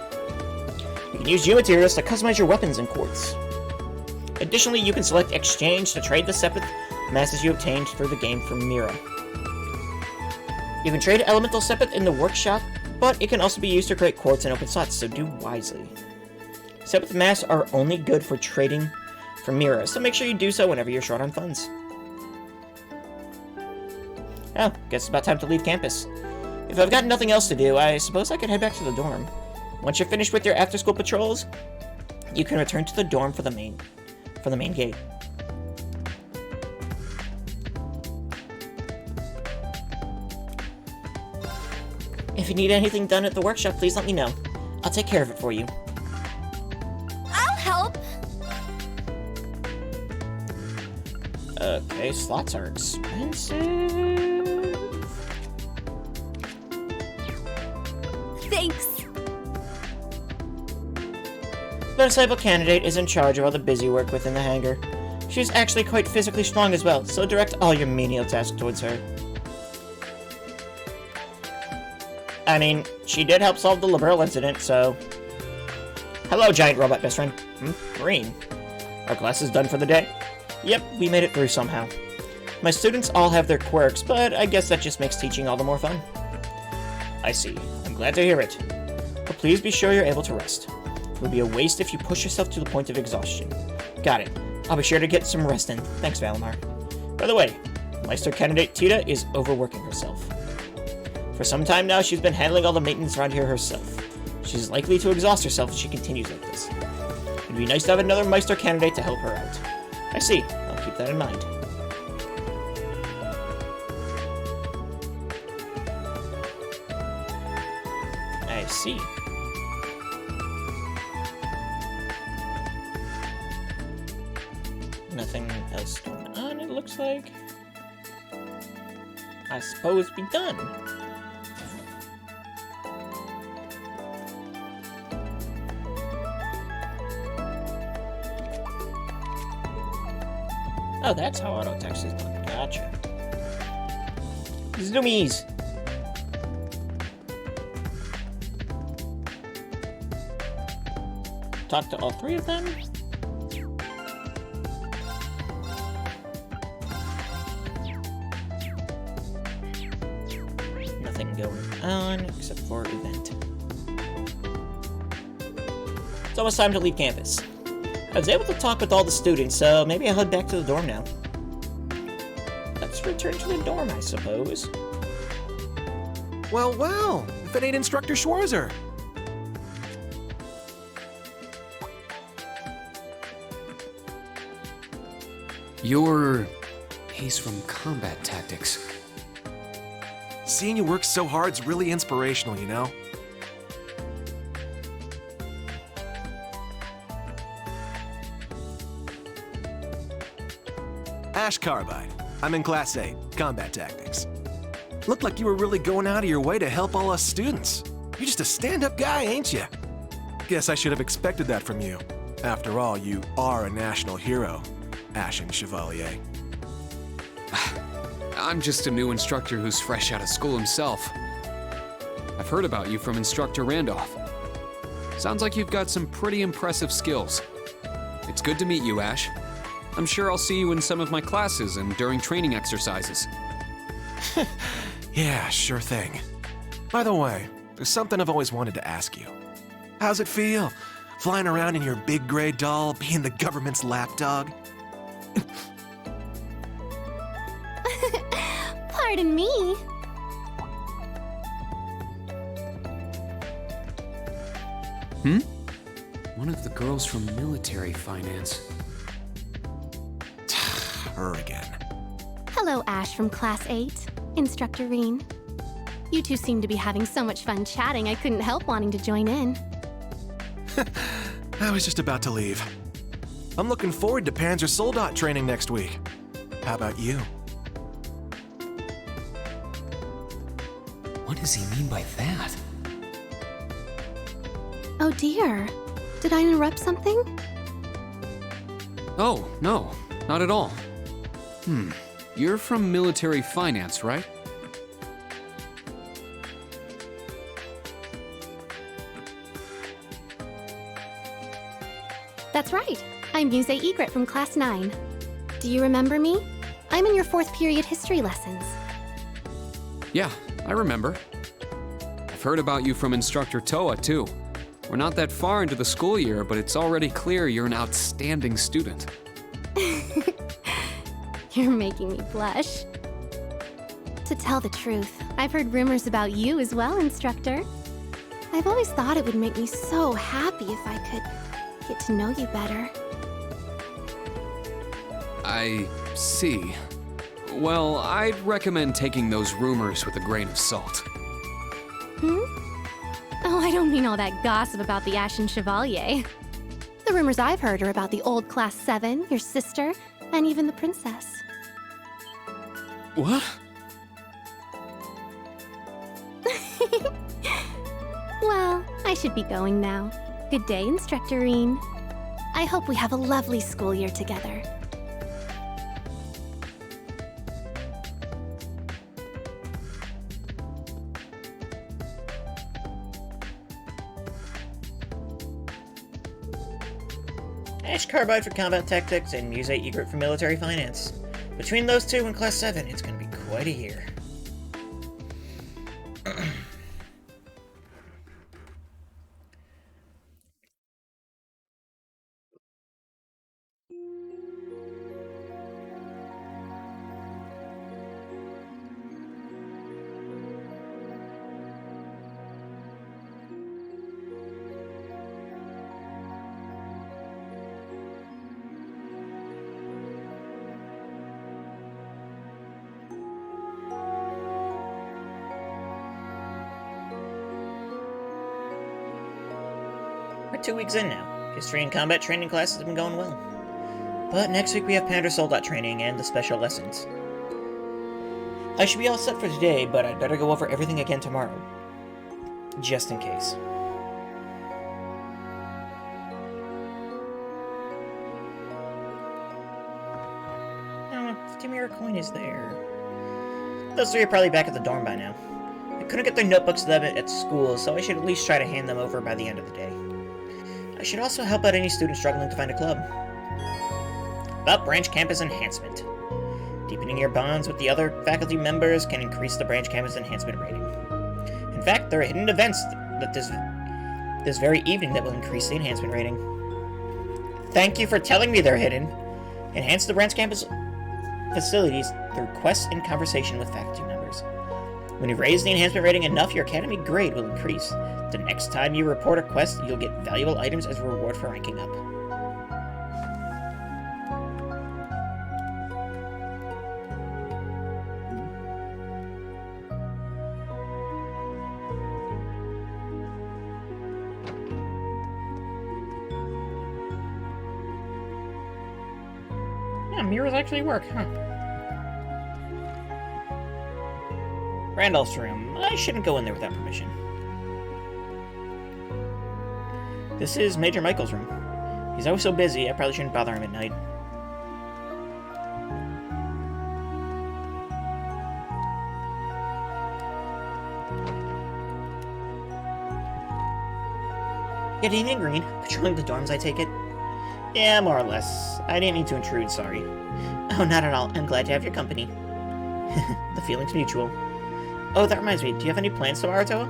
You can use geomaterials to customize your weapons and quartz. Additionally, you can select exchange to trade the Sepith masses you obtained through the game from Mira. You can trade elemental Sepith in the workshop, but it can also be used to create quartz and open slots, so do wisely. Sepith masks are only good for trading from Mira, so make sure you do so whenever you're short on funds. Oh, guess it's about time to leave campus. If I've got nothing else to do, I suppose I could head back to the dorm. Once you're finished with your after-school patrols, you can return to the dorm for the main gate. If you need anything done at the workshop, please let me know. I'll take care of it for you. I'll help. Okay, slots are expensive. Thanks. The disciple candidate is in charge of all the busy work within the hangar. She's actually quite physically strong as well, so direct all your menial tasks towards her. I mean, she did help solve the Liberal incident, so... Hello, giant robot best friend. Green. Our class is done for the day? Yep, we made it through somehow. My students all have their quirks, but I guess that just makes teaching all the more fun. I see. I'm glad to hear it. But please be sure you're able to rest. It would be a waste if you push yourself to the point of exhaustion. Got it. I'll be sure to get some rest in. Thanks, Valimar. By the way, Meister candidate Tita is overworking herself. For some time now, she's been handling all the maintenance around here herself. She's likely to exhaust herself if she continues like this. It'd be nice to have another Meister candidate to help her out. I see. I'll keep that in mind. I see. Nothing else going on, it looks like. I suppose we're done. Oh, that's how auto text is done. Gotcha. Zoomies! Talk to all 3 of them? Nothing going on except for event. It's almost time to leave campus. I was able to talk with all the students, so maybe I'll head back to the dorm now. Let's return to the dorm, I suppose. Well, well, if it ain't Instructor Schwarzer. He's from Combat Tactics. Seeing you work so hard's really inspirational, you know? Ash Carbide. I'm in Class 8, Combat Tactics. Looked like you were really going out of your way to help all us students. You're just a stand-up guy, ain't you? Guess I should have expected that from you. After all, you are a national hero, Ashen Chevalier. I'm just a new instructor who's fresh out of school himself. I've heard about you from Instructor Randolph. Sounds like you've got some pretty impressive skills. It's good to meet you, Ash. I'm sure I'll see you in some of my classes and during training exercises. Yeah, sure thing. By the way, there's something I've always wanted to ask you. How's it feel, flying around in your big gray doll, being the government's lapdog? Pardon me. One of the girls from military finance. Her again. Hello, Ash from Class 8. Instructor Reen. You two seem to be having so much fun chatting, I couldn't help wanting to join in. I was just about to leave. I'm looking forward to Panzersoldat training next week. How about you? What does he mean by that? Oh dear. Did I interrupt something? Oh, no, not at all. You're from military finance, right? That's right. I'm Muse Egret from Class 9. Do you remember me? I'm in your 4th period history lessons. Yeah, I remember. I've heard about you from Instructor Toa, too. We're not that far into the school year, but it's already clear you're an outstanding student. You're making me blush. To tell the truth, I've heard rumors about you as well, Instructor. I've always thought it would make me so happy if I could get to know you better. I see. Well, I'd recommend taking those rumors with a grain of salt. Oh, I don't mean all that gossip about the Ashen Chevalier. The rumors I've heard are about the old Class 7, your sister, and even the princess. What? Well, I should be going now. Good day, Instructor Reen. I hope we have a lovely school year together. Ash Carbide for combat tactics and Muse Egret for military finance. Between those two in Class 7, it's going to be quite a year. We're 2 weeks in now. History and combat training classes have been going well. But next week we have Panzersoldat training and the special lessons. I should be all set for today, but I'd better go over everything again tomorrow. Just in case. Timira Coin is there. Those three are probably back at the dorm by now. I couldn't get their notebooks to them at school, so I should at least try to hand them over by the end of the day. I should also help out any student struggling to find a club. About branch campus enhancement. Deepening your bonds with the other faculty members can increase the branch campus enhancement rating. In fact, there are hidden events that this very evening that will increase the enhancement rating. Thank you for telling me they're hidden. Enhance the branch campus facilities through quests and conversation with faculty members. When you raise the enhancement rating enough, your academy grade will increase. The next time you report a quest, you'll get valuable items as a reward for ranking up. Yeah, mirrors actually work, huh? Randolph's room. I shouldn't go in there without permission. This is Major Michael's room. He's always so busy, I probably shouldn't bother him at night. Good evening, Green. Patrolling the dorms, I take it? Yeah, more or less. I didn't mean to intrude, sorry. Oh, not at all. I'm glad to have your company. The feeling's mutual. Oh, that reminds me. Do you have any plans tomorrow, Toa?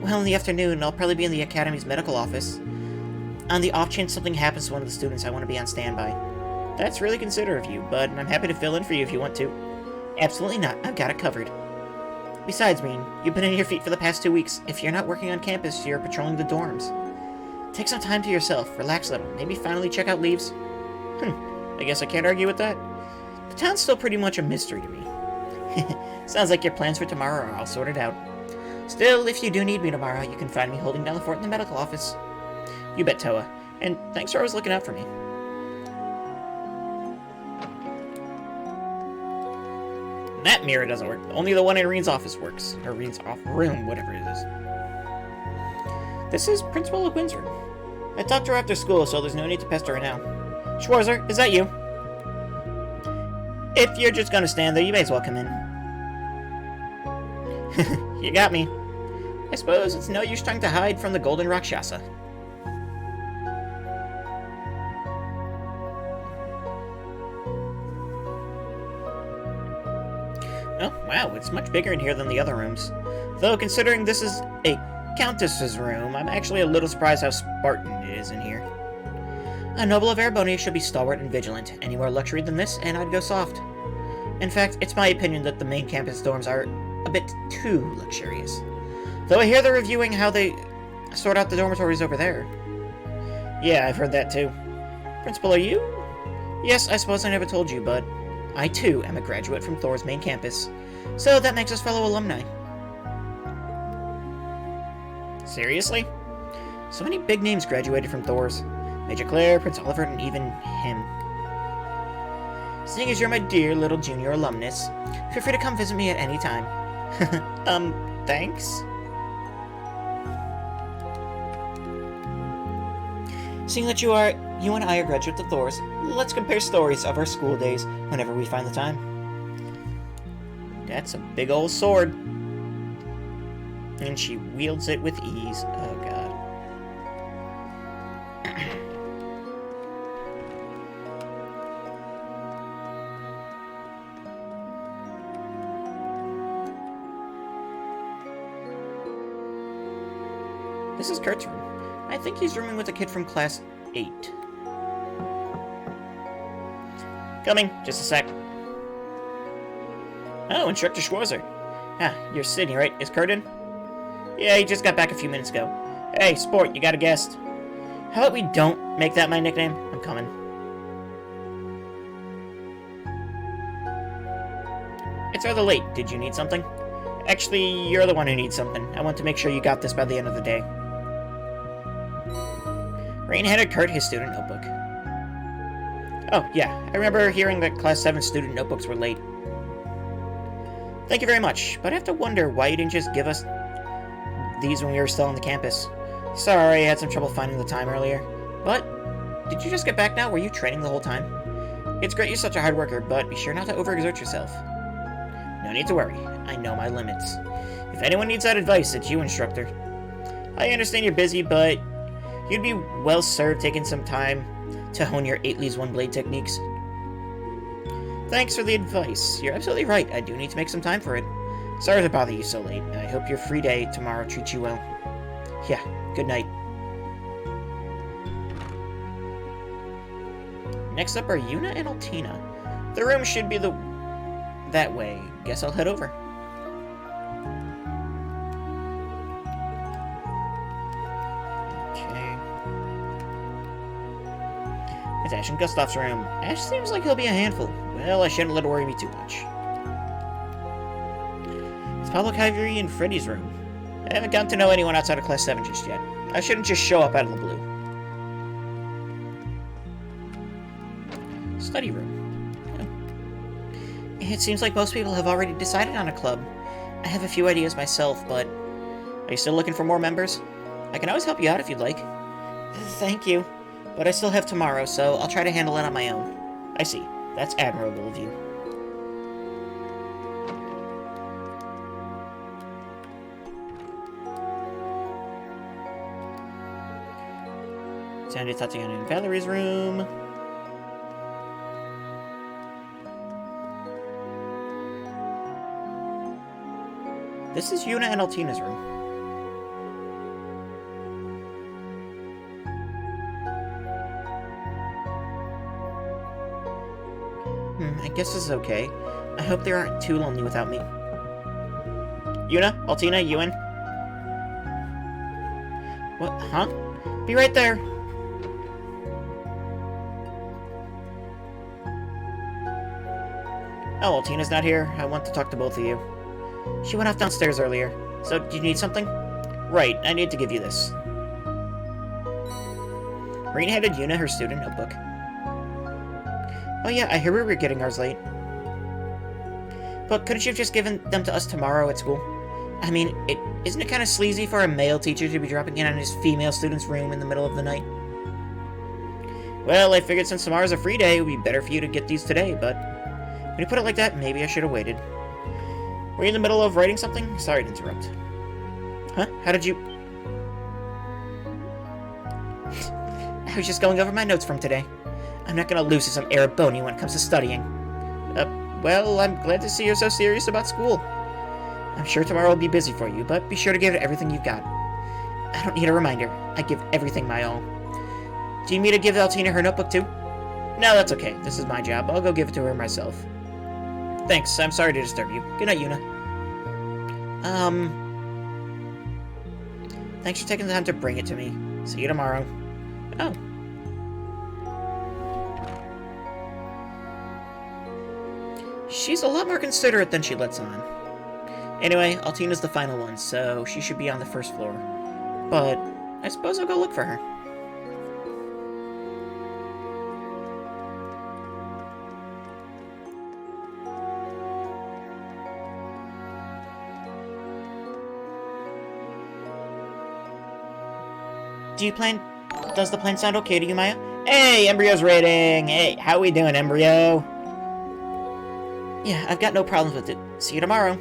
Well, in the afternoon, I'll probably be in the Academy's medical office. On the off chance something happens to one of the students, I want to be on standby. That's really considerate of you, but I'm happy to fill in for you if you want to. Absolutely not. I've got it covered. Besides, Reen, you've been on your feet for the past 2 weeks. If you're not working on campus, you're patrolling the dorms. Take some time to yourself, relax a little, maybe finally check out Leaves. I guess I can't argue with that. The town's still pretty much a mystery to me. Sounds like your plans for tomorrow are all sorted out. Still, if you do need me tomorrow, you can find me holding down the fort in the medical office. You bet, Toa. And thanks for always looking out for me. That mirror doesn't work. Only the one in Reen's office works. Or Reen's room, whatever it is. This is Principal LeGuin's room. I talked to her after school, so there's no need to pester her now. Schwarzer, is that you? If you're just gonna stand there, you may as well come in. You got me. I suppose it's no use trying to hide from the Golden Rakshasa. Oh, wow, it's much bigger in here than the other rooms. Though, considering this is a Countess's room, I'm actually a little surprised how Spartan it is in here. A noble of Erebony should be stalwart and vigilant. Any more luxury than this, and I'd go soft. In fact, it's my opinion that the main campus dorms are a bit too luxurious. Though I hear they're reviewing how they sort out the dormitories over there. Yeah, I've heard that too. Principal, are you? Yes, I suppose I never told you, but I too am a graduate from Thors' main campus. So that makes us fellow alumni. Seriously? So many big names graduated from Thors. Major Claire, Prince Oliver, and even him. Seeing as you're my dear little junior alumnus, feel free to come visit me at any time. Thanks? Seeing that you and I are graduates of Thors, let's compare stories of our school days whenever we find the time. That's a big old sword. And she wields it with ease. Oh, God. This is Kurt's room. I think he's rooming with a kid from class 8. Coming, just a sec. Oh, Instructor Schwarzer. Ah, you're Sydney, right? Is Kurt in? Yeah, he just got back a few minutes ago. Hey, Sport, you got a guest. How about we don't make that my nickname? I'm coming. It's rather late. Did you need something? Actually, you're the one who needs something. I want to make sure you got this by the end of the day. Rain handed Kurt his student notebook. Oh, yeah. I remember hearing that Class 7 student notebooks were late. Thank you very much, but I have to wonder why you didn't just give us these when we were still on the campus. Sorry, I had some trouble finding the time earlier. But, did you just get back now? Were you training the whole time? It's great you're such a hard worker, but be sure not to overexert yourself. No need to worry. I know my limits. If anyone needs that advice, it's you, Instructor. I understand you're busy, but you'd be well served taking some time to hone your 8 leaves 1 blade techniques. Thanks for the advice. You're absolutely right. I do need to make some time for it. Sorry to bother you so late. I hope your free day tomorrow treats you well. Yeah, good night. Next up are Yuna and Altina. The room should be that way. Guess I'll head over. Okay. It's Ash and Gustav's room. Ash seems like he'll be a handful. Well, I shouldn't let it worry me too much. It's Pablo, Kyrie, and Freddy's room. I haven't gotten to know anyone outside of Class 7 just yet. I shouldn't just show up out of the blue. Study room. It seems like most people have already decided on a club. I have a few ideas myself, but are you still looking for more members? I can always help you out if you'd like. Thank you, but I still have tomorrow, so I'll try to handle it on my own. I see. That's admirable of you. Sandy, Tatiana, and Valerie's room. This is Yuna and Altina's room. I guess this is okay. I hope they aren't too lonely without me. Yuna? Altina? You in? What? Huh? Be right there. Oh, well, Tina's not here. I want to talk to both of you. She went off downstairs earlier. So, do you need something? Right, I need to give you this. Rain handed Yuna her student notebook. Oh yeah, I hear we were getting ours late. But couldn't you have just given them to us tomorrow at school? I mean, isn't it kind of sleazy for a male teacher to be dropping in on his female student's room in the middle of the night? Well, I figured since tomorrow's a free day, it would be better for you to get these today, but when you put it like that, maybe I should have waited. Were you in the middle of writing something? Sorry to interrupt. Huh? How did you... I was just going over my notes from today. I'm not gonna lose to some Araboni when it comes to studying. Well, I'm glad to see you're so serious about school. I'm sure tomorrow will be busy for you, but be sure to give it everything you've got. I don't need a reminder. I give everything my all. Do you need me to give Altina her notebook too? No, that's okay. This is my job. I'll go give it to her myself. Thanks. I'm sorry to disturb you. Good night, Yuna. Thanks for taking the time to bring it to me. See you tomorrow. Oh. She's a lot more considerate than she lets on. Anyway, Altina's the final one, so she should be on the first floor. But I suppose I'll go look for her. Does the plan sound okay to you, Maya? Hey, Embryo's rating! Hey, how we doing, Embryo? Yeah, I've got no problems with it. See you tomorrow.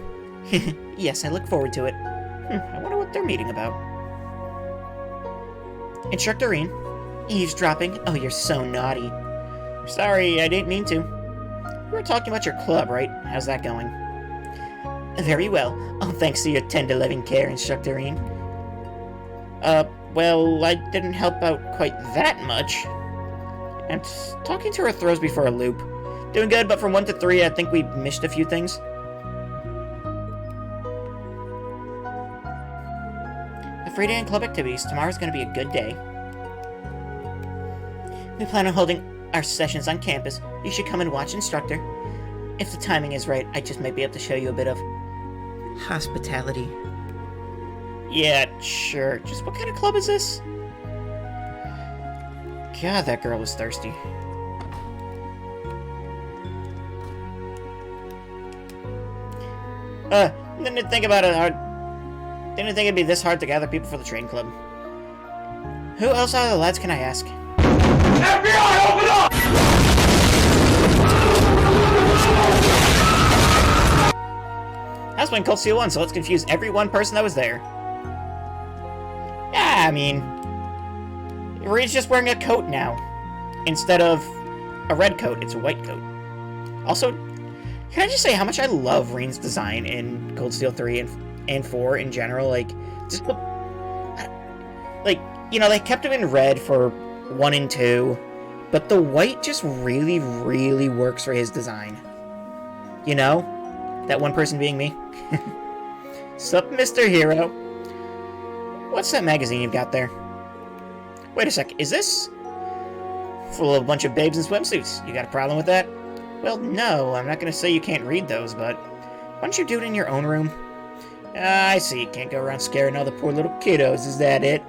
Yes, I look forward to it. I wonder what they're meeting about. Instructor Reen? Eavesdropping? Oh, you're so naughty. Sorry, I didn't mean to. We were talking about your club, right? How's that going? Very well. Oh, thanks to your tender loving care, Instructor Reen. Well, I didn't help out quite that much. And talking to her throws me for a loop. Doing good, but from 1 to 3, I think we missed a few things. A free day and club activities. Tomorrow's gonna be a good day. We plan on holding our sessions on campus. You should come and watch, Instructor. If the timing is right, I just might be able to show you a bit of hospitality. Yeah, sure. Just what kind of club is this? God, that girl was thirsty. Didn't think about it hard. Didn't think it'd be this hard to gather people for the train club. Who else out of the lads can I ask? FBI, open up! House went called CO1, so let's confuse every one person that was there. Yeah, I mean, Reed's just wearing a coat now. Instead of a red coat, it's a white coat. Also, can I just say how much I love Reen's design in Cold Steel 3 and 4 in general? Like, just the... Like, you know, they kept him in red for 1 and 2, but the white just really, really works for his design. You know? That one person being me. Sup, Mr. Hero? What's that magazine you've got there? Wait a sec, is this full of a bunch of babes in swimsuits? You got a problem with that? Well, no, I'm not gonna say you can't read those, but why don't you do it in your own room? I see, can't go around scaring all the poor little kiddos, is that it?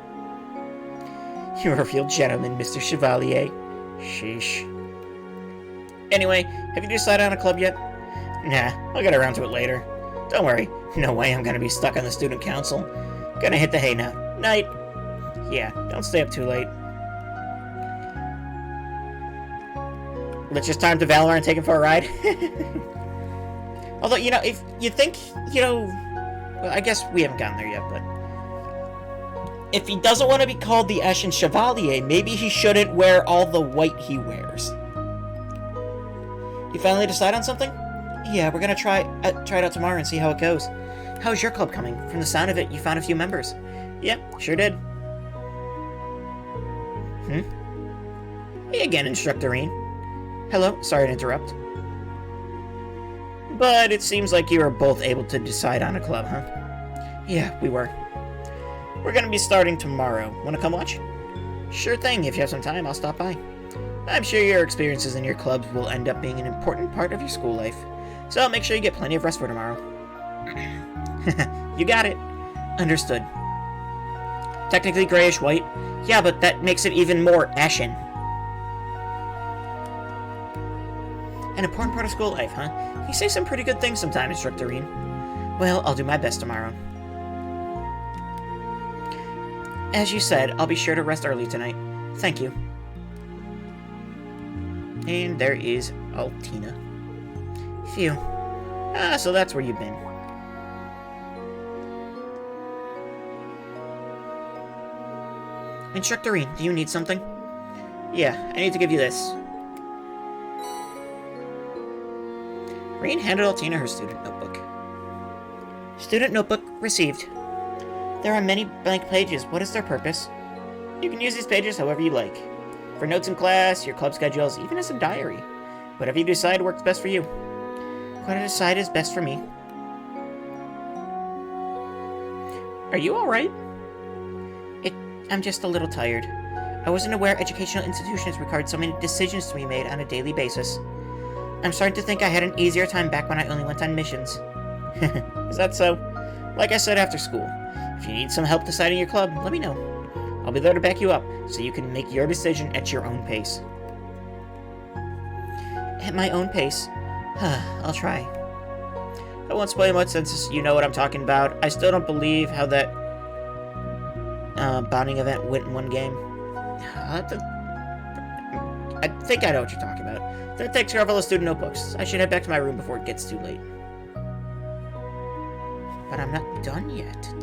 You're a real gentleman, Mr. Chevalier. Sheesh. Anyway, have you decided on a club yet? Nah, I'll get around to it later. Don't worry, no way I'm gonna be stuck on the student council. Gonna hit the hay now. Night. Yeah, don't stay up too late. Let's just time to Valor and take him for a ride. Although, you know, if you think, you know... Well, I guess we haven't gotten there yet, but... If he doesn't want to be called the Ashen Chevalier, maybe he shouldn't wear all the white he wears. You finally decide on something? Yeah, we're gonna try it out tomorrow and see how it goes. How's your club coming? From the sound of it, you found a few members. Yep, sure did. Hey again, Instructor Reen. Hello, sorry to interrupt. But it seems like you were both able to decide on a club, huh? Yeah, we were. We're gonna be starting tomorrow. Wanna come watch? Sure thing, if you have some time, I'll stop by. I'm sure your experiences in your clubs will end up being an important part of your school life, so make sure you get plenty of rest for tomorrow. You got it. Understood. Technically grayish-white. Yeah, but that makes it even more ashen. An important part of school life, huh? You say some pretty good things sometimes, Instructor Reen. Well, I'll do my best tomorrow. As you said, I'll be sure to rest early tonight. Thank you. And there is Altina. Phew. Ah, so that's where you've been. Instructor Reen, do you need something? Yeah, I need to give you this. Reen handed Altina her student notebook. Student notebook received. There are many blank pages. What is their purpose? You can use these pages however you like. For notes in class, your club schedules, even as a diary. Whatever you decide works best for you. What I decide is best for me. Are you alright? I'm just a little tired. I wasn't aware educational institutions required so many decisions to be made on a daily basis. I'm starting to think I had an easier time back when I only went on missions. Is that so? Like I said after school, if you need some help deciding your club, let me know. I'll be there to back you up, so you can make your decision at your own pace. At my own pace? I'll try. I won't spoil much since you know what I'm talking about. I still don't believe how that bonding event went in one game. I think I know what you're talking about. That takes care of all the student notebooks. I should head back to my room before it gets too late. But I'm not done yet.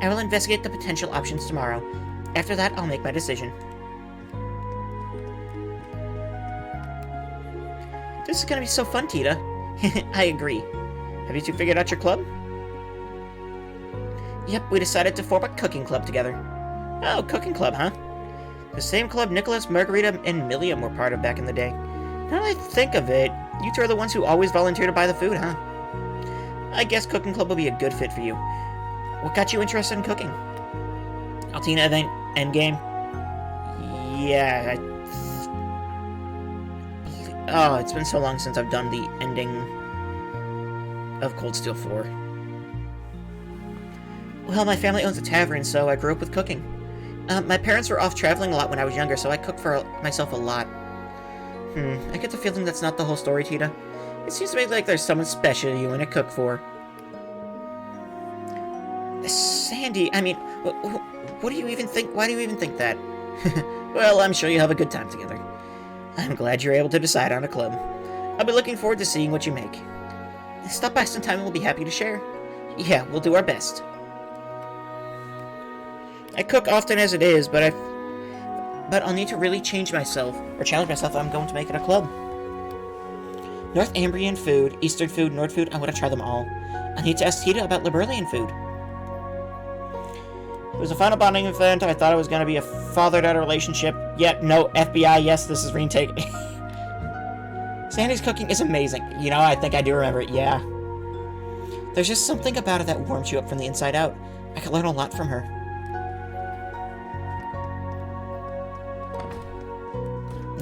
I will investigate the potential options tomorrow. After that, I'll make my decision. This is gonna be so fun, Tita. I agree. Have you two figured out your club? Yep, we decided to form a cooking club together. Oh, cooking club, huh? The same club Nicholas, Margarita, and Milliam were part of back in the day. Now that I think of it, you two are the ones who always volunteer to buy the food, huh? I guess cooking club will be a good fit for you. What got you interested in cooking? Altina event endgame? Yeah, oh, it's been so long since I've done the ending of Cold Steel 4. Well, my family owns a tavern, so I grew up with cooking. My parents were off traveling a lot when I was younger, so I cooked for myself a lot. I get the feeling that's not the whole story, Tita. It seems to me like there's someone special you want to cook for. Sandy, I mean, what do you even think? Why do you even think that? Well, I'm sure you'll have a good time together. I'm glad you're able to decide on a club. I'll be looking forward to seeing what you make. Stop by sometime and we'll be happy to share. Yeah, we'll do our best. I cook often as it is, but I'll need to really change myself, or challenge myself if I'm going to make it a club. North Ambrian food, Eastern food, North food, I want to try them all. I need to ask Tita about Liberalian food. It was a final bonding event. I thought it was going to be a father-daughter relationship. Yet, no, FBI, yes, this is retake. Sandy's cooking is amazing. You know, I think I do remember it, yeah. There's just something about it that warms you up from the inside out. I could learn a lot from her.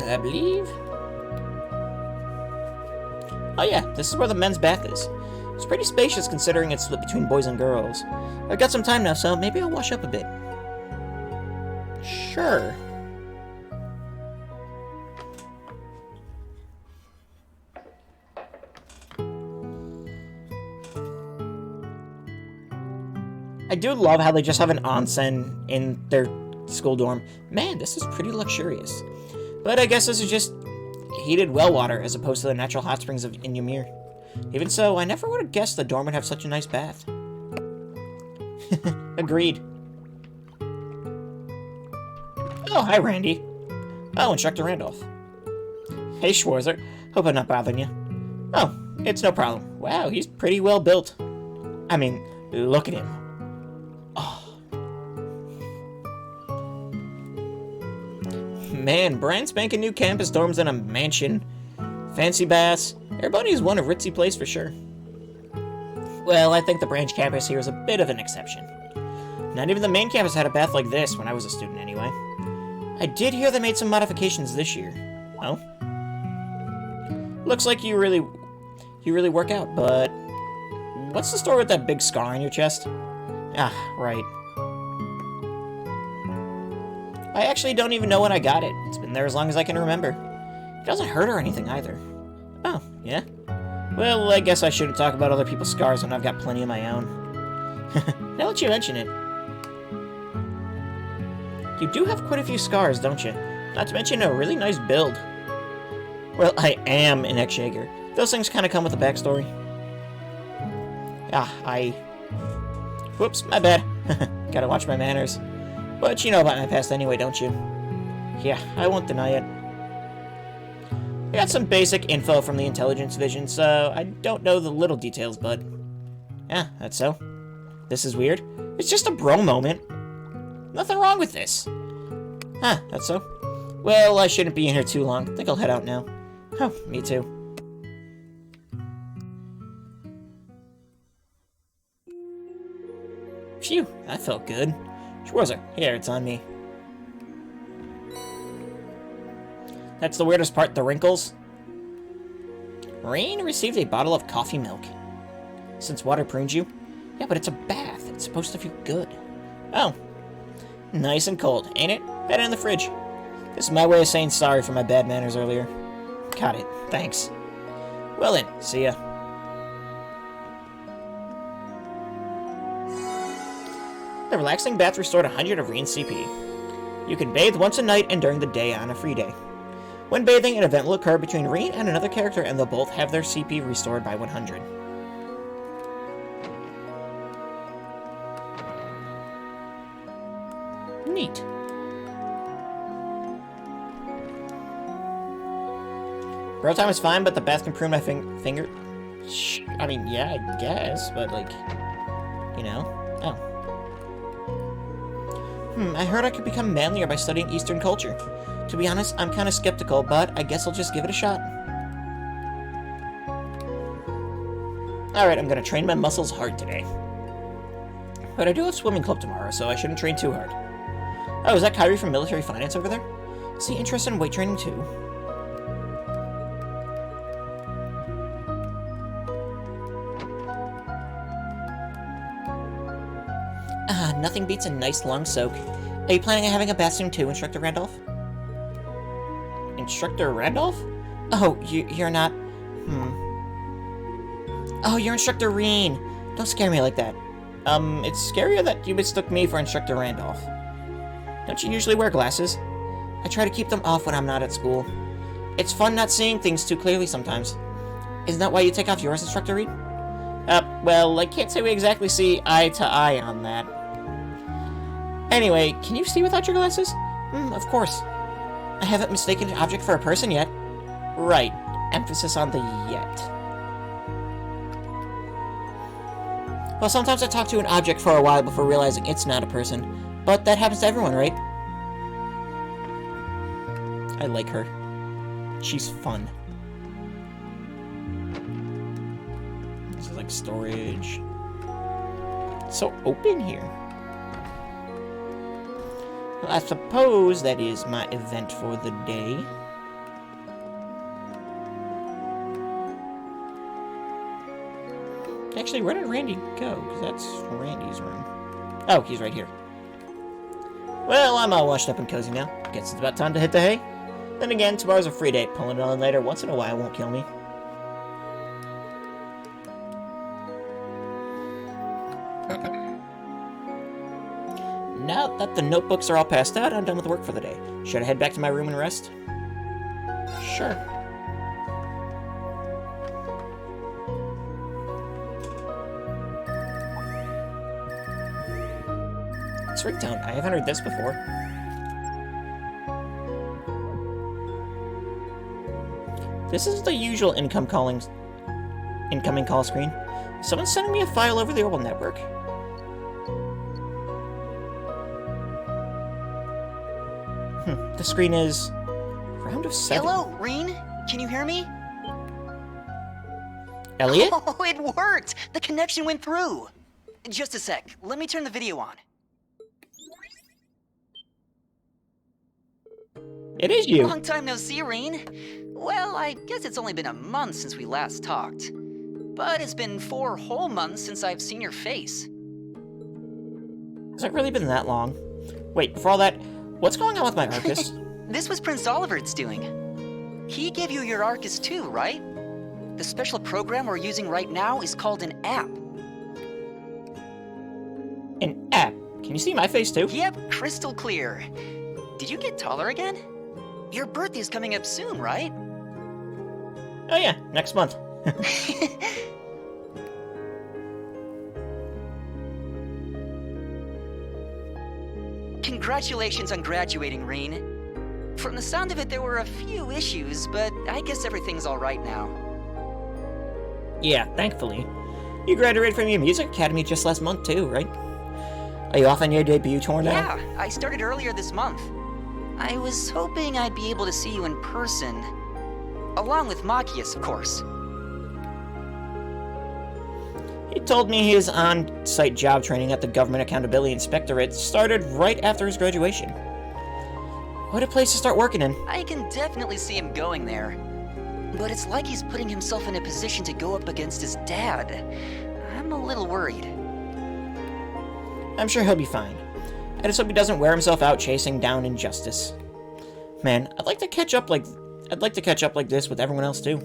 I believe. Oh yeah, this is where the men's bath is. It's pretty spacious considering it's split between boys and girls. I've got some time now, so maybe I'll wash up a bit. Sure. I do love how they just have an onsen in their school dorm. Man, this is pretty luxurious. But I guess this is just heated well water as opposed to the natural hot springs in Ymir. Even so, I never would have guessed the dorm would have such a nice bath. Agreed. Oh, hi, Randy. Oh, Instructor Randolph. Hey, Schwarzer. Hope I'm not bothering you. Oh, it's no problem. Wow, he's pretty well built. I mean, look at him. Man, brand spanking new campus dorms in a mansion. Fancy baths. Everybody is one a ritzy place for sure. Well, I think the branch campus here is a bit of an exception. Not even the main campus had a bath like this when I was a student anyway. I did hear they made some modifications this year. Oh? Looks like you really work out, but what's the story with that big scar on your chest? Ah, right. I actually don't even know when I got it. It's been there as long as I can remember. It doesn't hurt or anything either. Oh, yeah? Well, I guess I shouldn't talk about other people's scars when I've got plenty of my own. Now that you mention it. You do have quite a few scars, don't you? Not to mention a really nice build. Well, I am an ex-Jaeger. Those things kind of come with a backstory. Whoops, my bad. Gotta watch my manners. But you know about my past anyway, don't you? Yeah, I won't deny it. I got some basic info from the intelligence vision, so I don't know the little details, but... yeah, that's so. This is weird. It's just a bro moment. Nothing wrong with this. Huh, that's so. Well, I shouldn't be in here too long. Think I'll head out now. Oh, me too. Phew, that felt good. Schwarzer, here, it's on me. That's the weirdest part, the wrinkles. Rain received a bottle of coffee milk. Since water prunes you? Yeah, but it's a bath. It's supposed to feel good. Oh. Nice and cold, ain't it? Better in the fridge. This is my way of saying sorry for my bad manners earlier. Got it. Thanks. Well then, see ya. The relaxing bath restored 100 of Reen's CP. You can bathe once a night and during the day on a free day. When bathing, an event will occur between Reen and another character, and they'll both have their CP restored by 100. Neat. Bro time is fine, but the bath can prune my finger. I mean, yeah, I guess, but like, you know. Oh. I heard I could become manlier by studying Eastern culture. To be honest, I'm kind of skeptical, but I guess I'll just give it a shot. Alright, I'm gonna train my muscles hard today. But I do have swimming club tomorrow, so I shouldn't train too hard. Oh, is that Kyrie from Military Finance over there? Is he interested in weight training too? Ah, nothing beats a nice long soak. Are you planning on having a bath soon too, Instructor Randolph? Instructor Randolph? Oh, you're not... Oh, you're Instructor Reen. Don't scare me like that. It's scarier that you mistook me for Instructor Randolph. Don't you usually wear glasses? I try to keep them off when I'm not at school. It's fun not seeing things too clearly sometimes. Isn't that why you take off yours, Instructor Reed? Well, I can't say we exactly see eye to eye on that. Anyway, can you see without your glasses? Of course. I haven't mistaken an object for a person yet. Right. Emphasis on the yet. Well, sometimes I talk to an object for a while before realizing it's not a person. But that happens to everyone, right? I like her. She's fun. This is like storage. It's so open here. Well, I suppose that is my event for the day. Actually, where did Randy go? Because that's Randy's room. Oh, he's right here. Well, I'm all washed up and cozy now. Guess it's about time to hit the hay. Then again, tomorrow's a free day. Pulling it on later once in a while won't kill me. Now that the notebooks are all passed out, I'm done with work for the day. Should I head back to my room and rest? Sure. It's ringtone. I haven't heard this before. This is the usual incoming call screen. Is someone sending me a file over the Orbital network? The screen is... round of 7. Hello, Reen? Can you hear me? Elliot? Oh, it worked! The connection went through! Just a sec. Let me turn the video on. It is you. Long time no see, Rain. Well, I guess it's only been a month since we last talked. But it's been 4 whole months since I've seen your face. Has it really been that long? Wait, for all that, what's going on with my Arcus? This was Prince Oliver's doing. He gave you your Arcus too, right? The special program we're using right now is called an app. An app? Can you see my face too? Yep, crystal clear. Did you get taller again? Your birthday's coming up soon, right? Oh yeah, next month. Congratulations on graduating, Rain. From the sound of it, there were a few issues, but I guess everything's all right now. Yeah, thankfully. You graduated from your music academy just last month too, right? Are you off on your debut tour now? Yeah, I started earlier this month. I was hoping I'd be able to see you in person. Along with Machias, of course. He told me his on-site job training at the Government Accountability Inspectorate started right after his graduation. What a place to start working in. I can definitely see him going there. But it's like he's putting himself in a position to go up against his dad. I'm a little worried. I'm sure he'll be fine. I just hope he doesn't wear himself out chasing down injustice. Man, I'd like to catch up like this with everyone else too.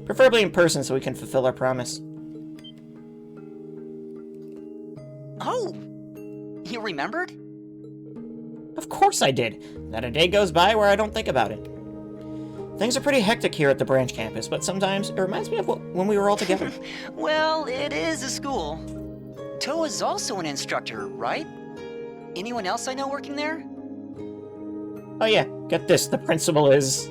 Preferably in person so we can fulfill our promise. Oh! You remembered? Of course I did. Not a day goes by where I don't think about it. Things are pretty hectic here at the branch campus, but sometimes it reminds me of when we were all together. Well, it is a school. Toa's also an instructor, right? Anyone else I know working there? Oh yeah, get this, the principal is...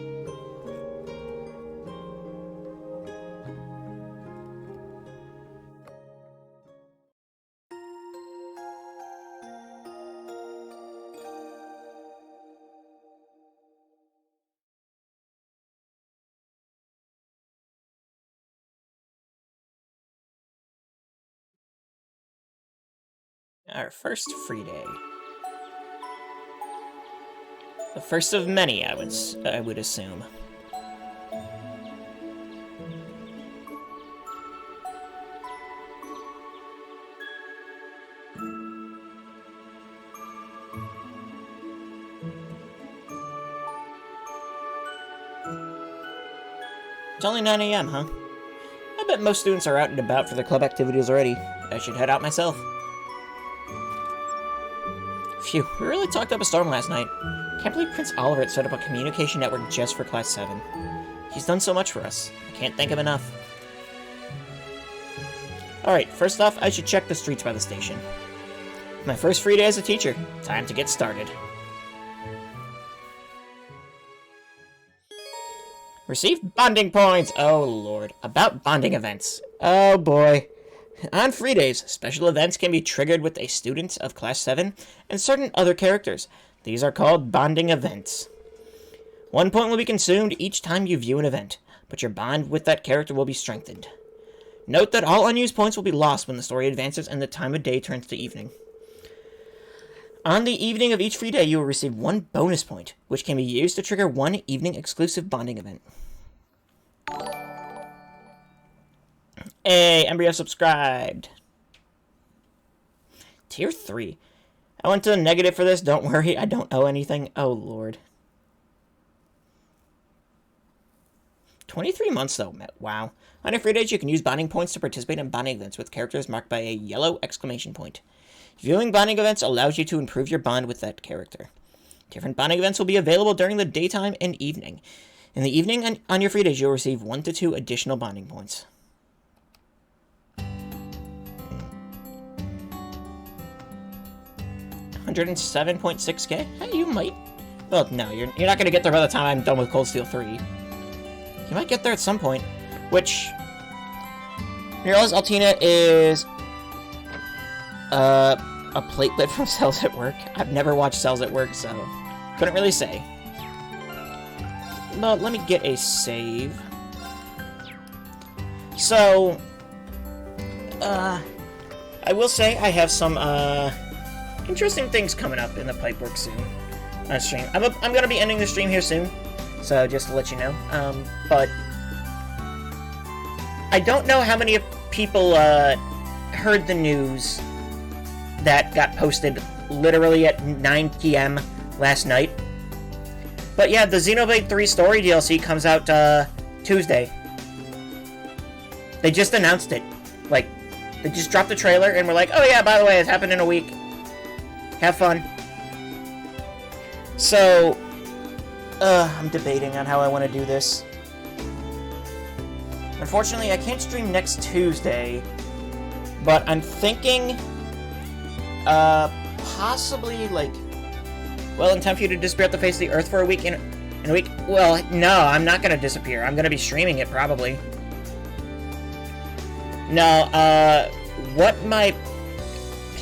Our first free day. The first of many, I would assume. It's only 9 AM, huh? I bet most students are out and about for their club activities already. I should head out myself. Phew, we really talked up a storm last night. Can't believe Prince Oliver set up a communication network just for Class 7. He's done so much for us. I can't thank him enough. Alright, first off, I should check the streets by the station. My first free day as a teacher. Time to get started. Receive bonding points! Oh lord. About bonding events. Oh boy. On free days, special events can be triggered with a student of Class 7 and certain other characters. These are called bonding events. 1 point will be consumed each time you view an event, but your bond with that character will be strengthened. Note that all unused points will be lost when the story advances and the time of day turns to evening. On the evening of each free day, you will receive 1 bonus point, which can be used to trigger 1 evening-exclusive bonding event. Hey, Embryo subscribed. Tier 3. I went to the negative for this. Don't worry, I don't owe anything. Oh, Lord. 23 months, though. Wow. On your free days, you can use bonding points to participate in bonding events with characters marked by a yellow exclamation point. Viewing bonding events allows you to improve your bond with that character. Different bonding events will be available during the daytime and evening. In the evening, on your free days, you'll receive 1 to 2 additional bonding points. $107.6k? Hey, you might... Well, no, you're not going to get there by the time I'm done with Cold Steel 3. You might get there at some point, which... Muriel's Altina is... a platelet from Cells at Work. I've never watched Cells at Work, so... couldn't really say. But let me get a save. So... I will say I have some, interesting things coming up in the pipework soon. on stream. I'm gonna be ending the stream here soon, so just to let you know. But I don't know how many people heard the news that got posted literally at 9 p.m. last night. But yeah, the Xenoblade 3 story DLC comes out Tuesday. They just announced it. Like, they just dropped the trailer and we're like, oh yeah, by the way, it's happened in a week. Have fun. So, I'm debating on how I want to do this. Unfortunately, I can't stream next Tuesday, but I'm thinking, possibly, like, well, in time for you to disappear off the face of the earth for a week in a week? Well, no, I'm not gonna disappear. I'm gonna be streaming it, probably. No, what my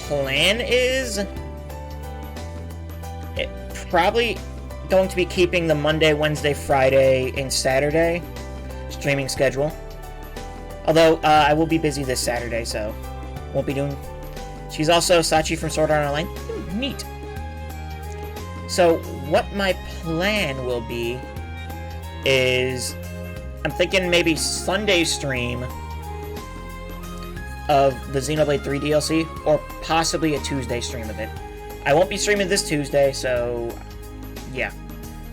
plan is, it's probably going to be keeping the Monday, Wednesday, Friday, and Saturday streaming schedule. Although, I will be busy this Saturday, so won't be doing... She's also Sachi from Sword Art Online. Neat. So, what my plan will be is... I'm thinking maybe Sunday stream of the Xenoblade 3 DLC, or possibly a Tuesday stream of it. I won't be streaming this Tuesday, so... yeah.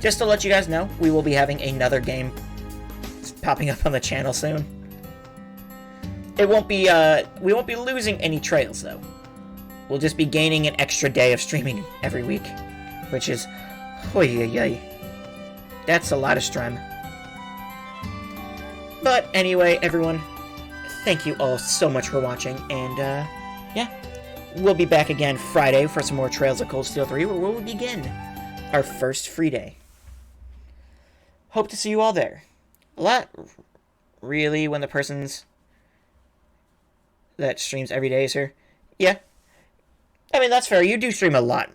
Just to let you guys know, we will be having another game popping up on the channel soon. It won't be, we won't be losing any trails, though. We'll just be gaining an extra day of streaming every week. Which is... oy. That's a lot of strem. But anyway, everyone, thank you all so much for watching, and, yeah. We'll be back again Friday for some more Trails of Cold Steel 3, where we'll begin our first free day. Hope to see you all there. A lot, really, when the person's that streams every day is here. Yeah. I mean, that's fair. You do stream a lot.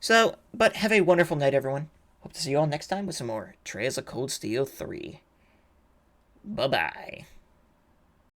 So, but have a wonderful night, everyone. Hope to see you all next time with some more Trails of Cold Steel 3. Bye-bye.